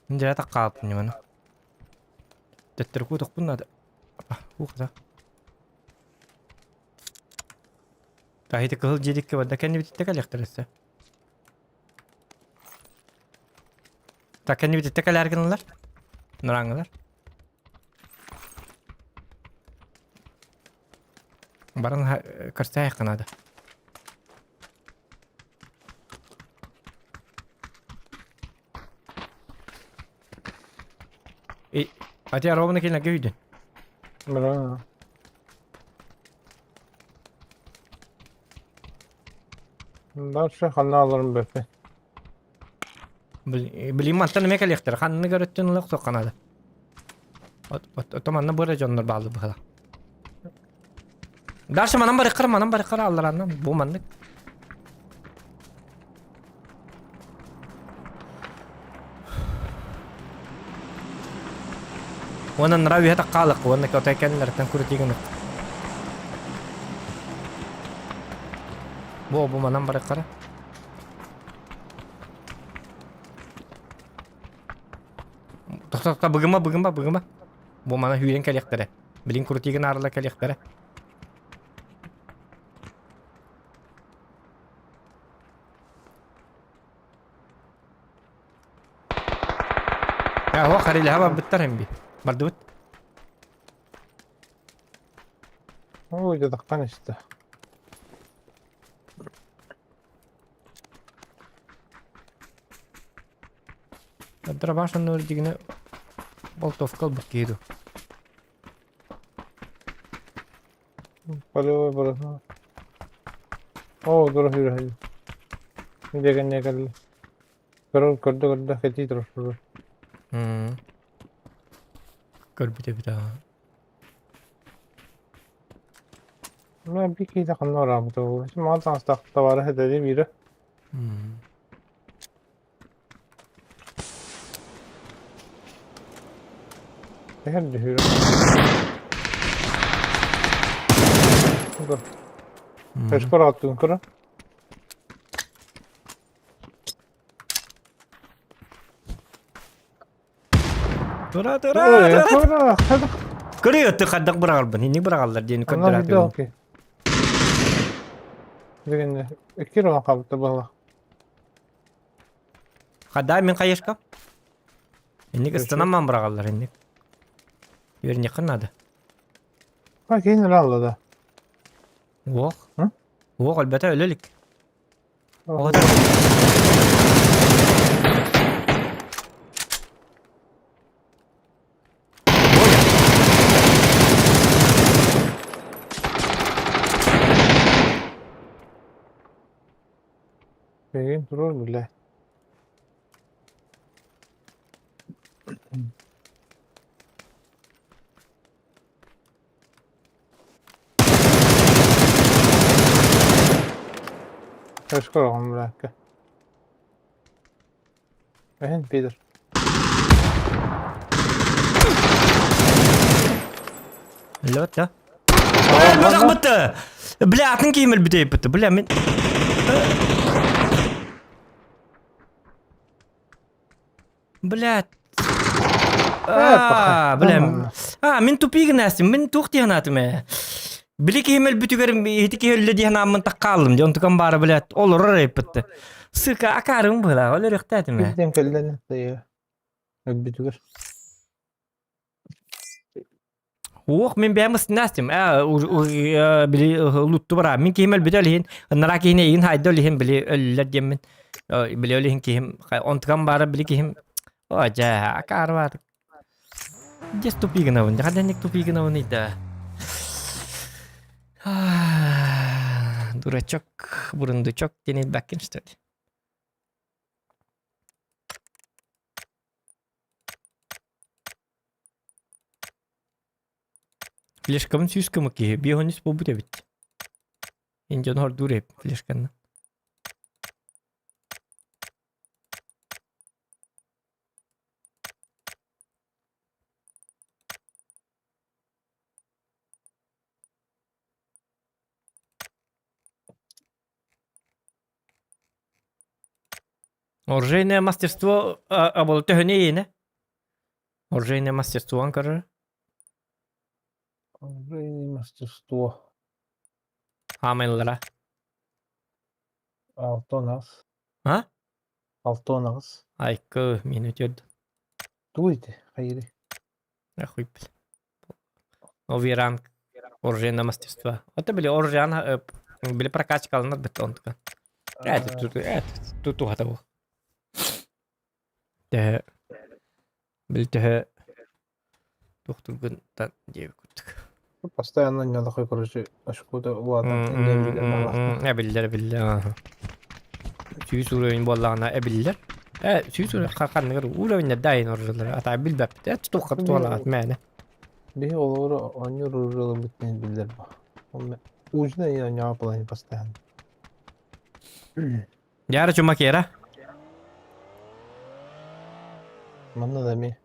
İnce tak kalpın ya bana. Tettir kutuk bunlar da. Ah bu kadar. Dahi de kıl cedik ki vada kendi bitti kalyaktır ise. Ta kendi bitti kalyargınlar. Nurangılar. Baran kırsa yakın hadi. Hadi arabana keline göydün. Bra. Ben şu kanını alırım böyle. Bileyim mantan ne kalyaktır. Kanını görüttün ılık sokan hadi. Otomanla böyle canlar bağlı bu kadar. Darşı manam barıkır Allah'ından bu manlık. Ona naravi hata qalık, ona kota kendilerden kurutigen. Bu manam barıkır. Tak bıgıma. Bu mana hüyen kalyaktır. Bilin kurutigen arla kalyaktır. Ya هو خلي الهواء بالترهم بي مردود. O da kan işte. Драбаша нөр дигне болтовкал бакиду. Palıyor burası. Oo dur hayır. Degen ne kadar. Kırdı keçi dur. Gör bir daha. Ben bir kez daha kanlar bu. Şimdi mal tanıştık da var hadi biri. Her düşüyor. Dur. Kaç para attın kırı? Tura. Kırı. Hadi. Kırıyor tıkadık bırakalım. Hindi bırakallar diye Onlar kadar video atıyor. okey. Degen ne? 2 round kaldı bala. Kadar min kayışka. Hindi ısınamam bırakallar hindi. Yerin yakın adı. Bak yine rallı da. Vok. Hı? Vok elbette öylelik. O Oh. kadar. Degen durur bile. Kaç kere on bırak. Peter. Лёт, да? Лёт ахматты! Бля, атын киймел бітей бітті. Бля, мен... Блядь. Бля. Мен тупигін әстім. Мен туқ дейін атым. Білі киймел бітігерім, еті кейлі дейін амын таққалым. Онтықам бары, блядь, олыр рейп бітті. Sıka akarım bula, öyle rıhtadım ya. Bizden kellen de öbbütüger. Oğuk men beğen mısınastim. Bili luttu bara. Min kihimel bidelihin. Nara kihine yiyin hayda olihin bili öller diyemin. Bili olihin kihim. Ontkam bara bili kihim. Oca akar var. Just tupi gınavın. Kadar nek tupi gınavın ida. Dura çok. Burundu çok. Denil bakin istedi. Флешкамын сүйскім ке, бейхонес бұл бұд әбет. Индиан хор дур әп, флешканы. Оружейное мастерство, был төхіне ені. Оружейное мастерство анкары. Оружейное мастерство. Хамайлара. 6 Ha? 6 Айкы, мені өтеді. Дуйте, hayır. Ахуй, бля. Оверан. Оружейное мастерство. Это были оружейна, были прокачка алынар бітті онтыға. Тут тухатабу. Тәхі. Біл тәхі. Тухтургын тан дейбі күттік. Постоянно не такой, короче, ашкуда уладан индемилер баллахтан. Әбілдер. Сүйіс уровень боллағына әбілдер. Сүйіс уровень қақанығыр уровень дайын оржылар. Ата біл бәпті. Тұтуққа тұтуғалағат мәні. Bir olur oynuyor uğralı bitmeyiz bildir bu. Ucuna yine ne yapılan постоянно. Яры чума кера. Manna da mi.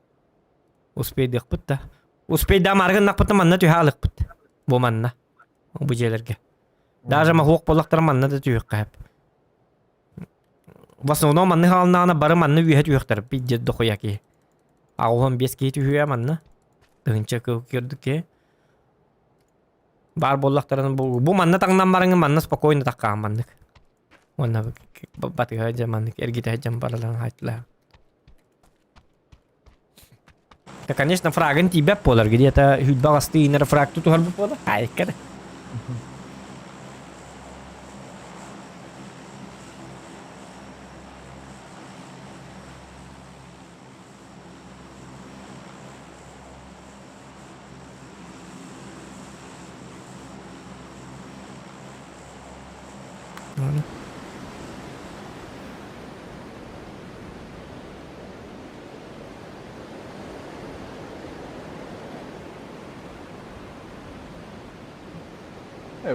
Успей дық бұтта. Успей да марғын нақпыты манна түйхалық бұт. Бұ манна. Бұ желерге. Даже ма хуқ болақтар манна да түйік қайып. В основном манны халынағына бары манны үйе түйіктар. Биддет дұқы яки. Ауған бес кей түйе манна. Дығынча көрдік ке. Бар болақтарын бұ манна таңнан барыңы манна спокойно таққан маннык. Онна батыға әджа маннык. Эргеті әджам бараларын хайтылар. Да, конечно, фрагын тебе полар, где-то худба гостинер фраг тут харбу полар. Ай, kada.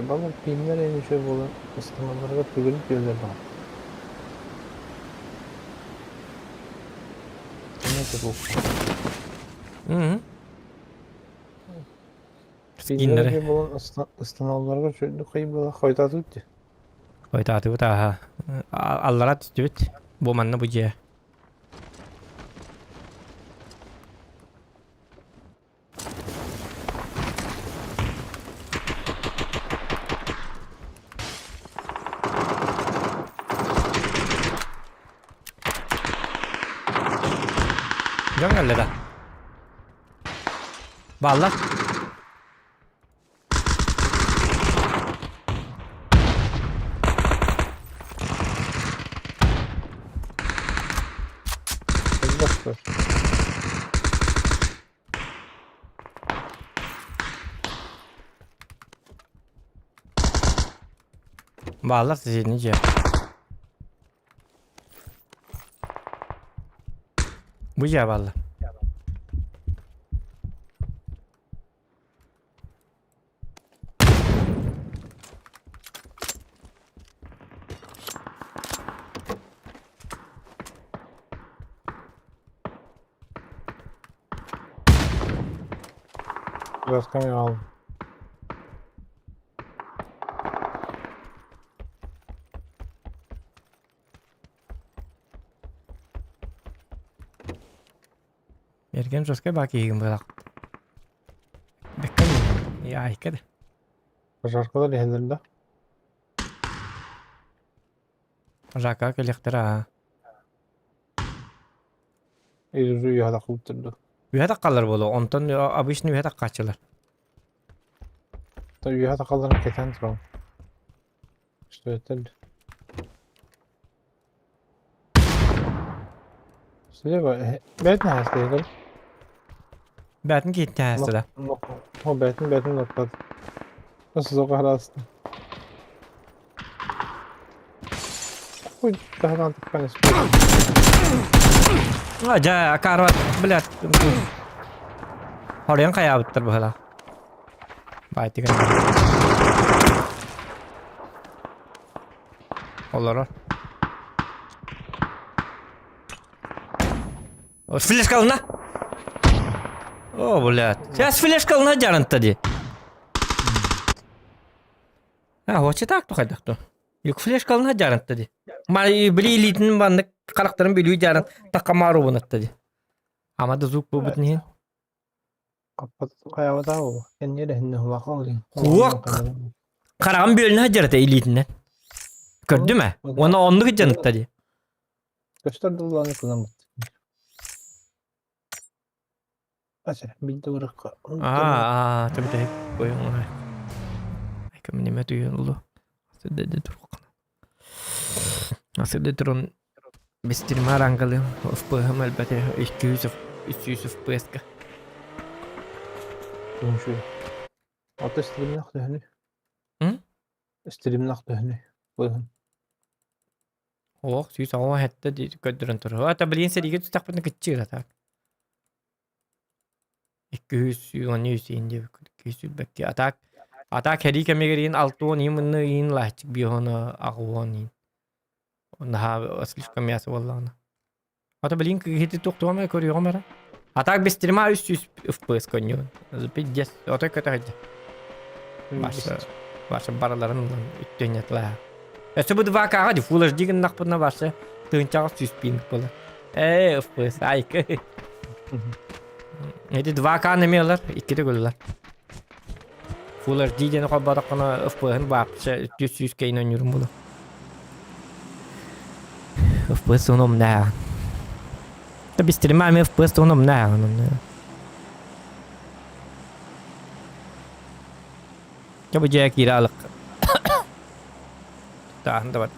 Bana filmler en şey olan ıslamalara tükürük gözler var. Ne bu? Hı. Filmler Skinleri. gibi olan ıslamalara şöyle kayıp koyda tuttu. Koytaatı bu taha. Allara tütübüt. Bu manna bu ciye. Jangan leda. Balak. Hadi başlar. Balak sini ciye. Bu ciye balak. Biraz kamera aldım. Ergen soska baki yigin balak. Bekkan ya kede. Arkadaşlar yerlerinde. Raka kelektera. Eğri yağda kulturdu. Üye kalır bolu. Ondan abişni üye kaçırlar. Tabii yağda kalırım keten turam. İşte öteldi. Size bak. Bet ne hastaydı? Bətin gitti həsədə. O betin noktadı. Nasıl o kadar hasta? Ой, daha da tıkanış. Aja karvat bilat. Horiyan kaya bitir bu hala. Bayti kan. Olur. O flash kalına. O bilat. Ses flash kalına jarın tadi. Ha, hoçı tak tokadak to. Yuk flash kalına jarın tadi. Mari bili elitin bandık karakterin biliyor jarın takamaru bunu tadi. Ama da zuk bu bitnihin. Kapat kayağı da o. Kendi de henne hava kalıyor. Kuak. Karan bölüne hajarata elitinden. Gördü mü? Ona onluk canıt tadi. Gösterdi ulanı kullanmadı. Acha, bildi bırak. Aa, tabii tabii. Koyun ona. Ay kemine duyuyor lu. Nasıl dedi dur. Nasıl dedi durun. Bistirma rangalı. Of bu hem elbette 200 peska. Konuşuyor. Hatta stream'in aklı hani. Hı? Stream'in aklı hani. Buyurun. Oh, süs ama hatta di gördürün tur. Hatta bilin seri tutak pun kecil lah tak. 200 100 indi 200 belki atak hedi kami gerin alto ni men in lah bihona agwani. Nah asli kami asa wallahi. Hatta bilin hiti tok tu ama koruyor mera. Atak bistirma 300 FPS konyo. Pidjes otak kata aja. Başka paraların üttünyetler. Sebut vaka hadi full HD kan nak pernah bahasa tuncang suspin pula. FPS aik. Jadi vaka nemiyorlar, iki de göller. Full HD jene ko barak kana FPS bahasa 300 kayın oynuyorum bunu. FPS onom ne? Tabi stream'im FPS onom ne? Coba jaya kiralık. Tahan dapat.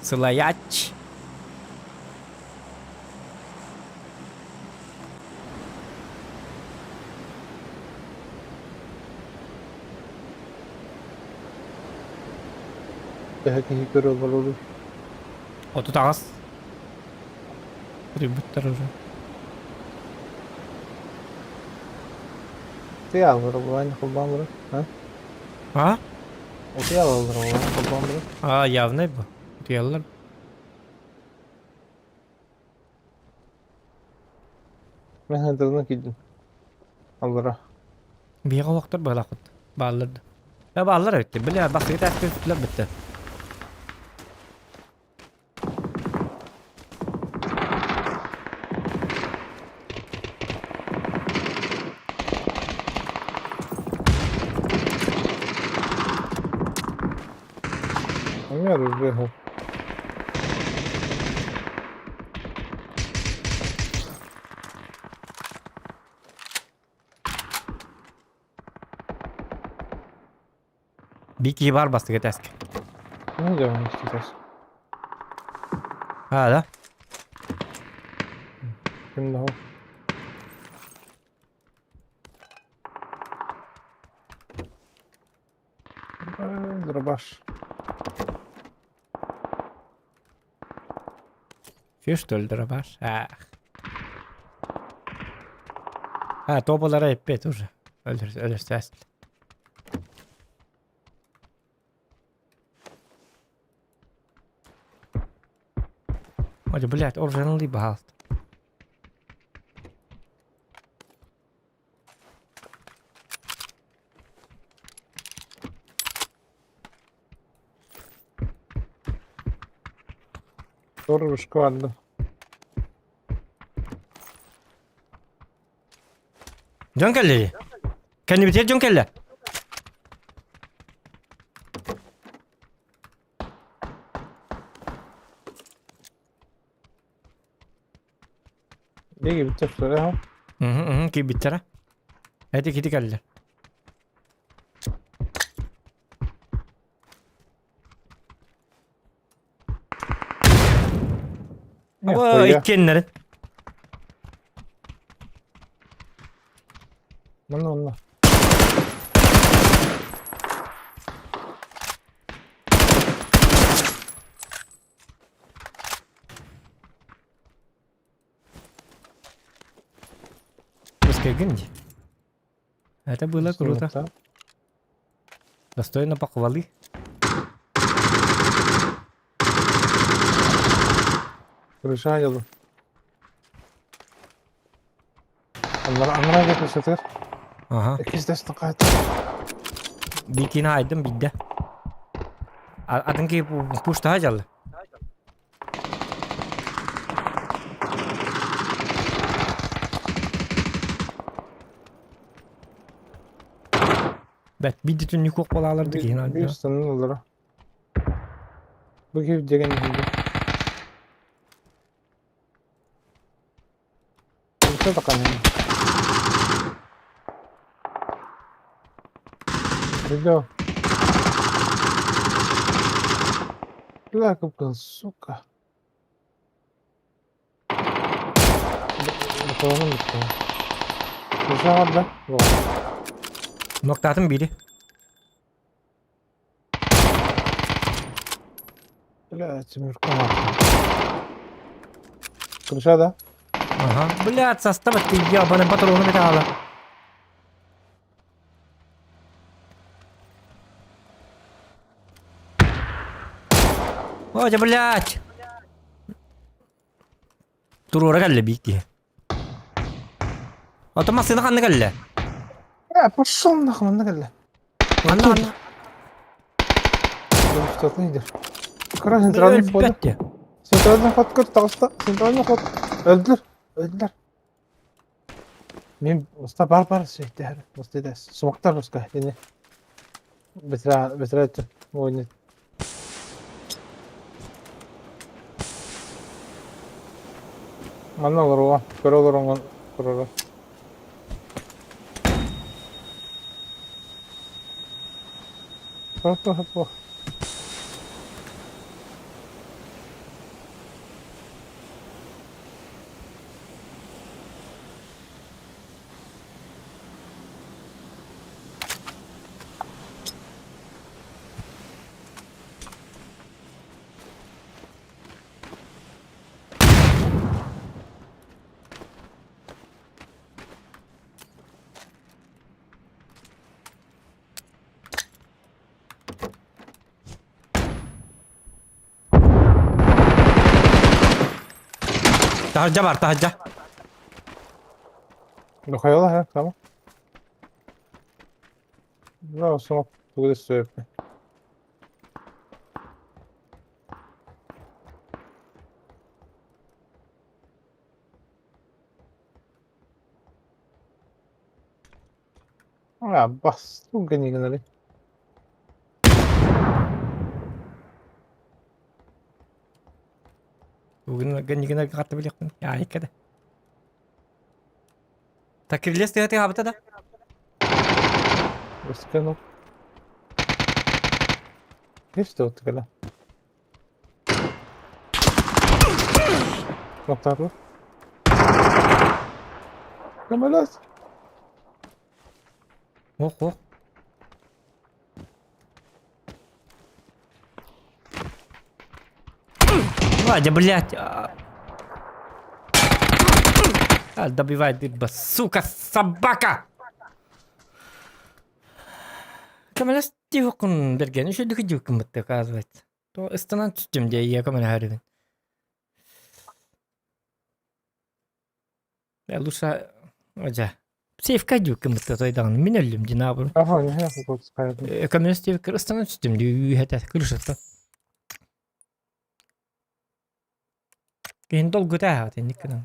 Selayac. Daha ki görüyorlar olur. Otu tağız. Ributlar уже. Ты alır bu aynı kurban bırak. Ha? Ha? O ты alır bu aynı kurban bırak. Aa явный bu. Diyorlar. Ben hıdırına gittim. Alır'a. Bir vakitler böyle akıt. Bağlardı. Ya bağlar bitti. Bile bak bir ters tuttular bitti. Anlıyoruz bir hal. Bir kişi var bastı getesk. Ne diyorsun işte? Hala. Şimdi o. Dur baş. Fiş öldüre var. Ha. Ha topalara hep bet уже. Ölürse. Hadi блядь, оружейный либо галст. Doğru bir şey vardı. John Kelly. Kendi bitir John Kelly. Ne gibi tefsiri ha? Ki bitir. Hadi gidi geldi. Ama ikkenlerin. Bana onunla. Пускай гынди. Это было круто. Достойно похвалы. Kırışa yolu. Anlara yapıştır. Ага. İkiz de stakayt. Bir kina aydım bir de. Adın ki puşta hacalı. Bet bir de tünlü kok balalardı ki yine. Bir sınır olur. Bu gibi degen hindi. Bisa tekan ini. Video. Lah aku suka. Bakalım bitti. Bisa orada. Yok. Noktatın biri. Блядь, Миркова. Крыша, да? Ага. Блядь, состав ты ебаный патроны металла. Ой, блядь. Турора geldi büyük diye. Otomasını kandı geldi. Пошел нахуй, на гале. Anla. Что-то не идешь. Край центральный вход. Ölbette. Центральный вход кыр, тағыста. Центральный вход. Öldüler. Öldüler. Мен usta бар şeyler. Usta da. Smoktар usta. Yani. Бітіре ettim. Oyunu. Mana olur o? Kör olur onun. Kör olur. Hop. Tahacca var tahacca. Dokayola ha tamam. No, smoke. Bu da sürekli. Ya bas. Bu gani. Bugün gönlüne katı biliyorsun. Ya kede. Takirles diye habita da. Eskiden o. Hiç de otukala. Noktalı. Kamelas. Oh. Вадя, блядь. Добивай ты, сука, собака! Камера стивокун берген, еще духи дюкун бытты, оказывается. То истонан түстім де, я камера харибин. Я лучше... Оджа. Сейфка дюкун бытты, тойдан. Мен өлім, динабырым. Aha ne yapıp otukaydı. Камера стивокун истонан түстім де, үйхәтә, күрішітті. Кейін долгу тәхәт, ендіккінің.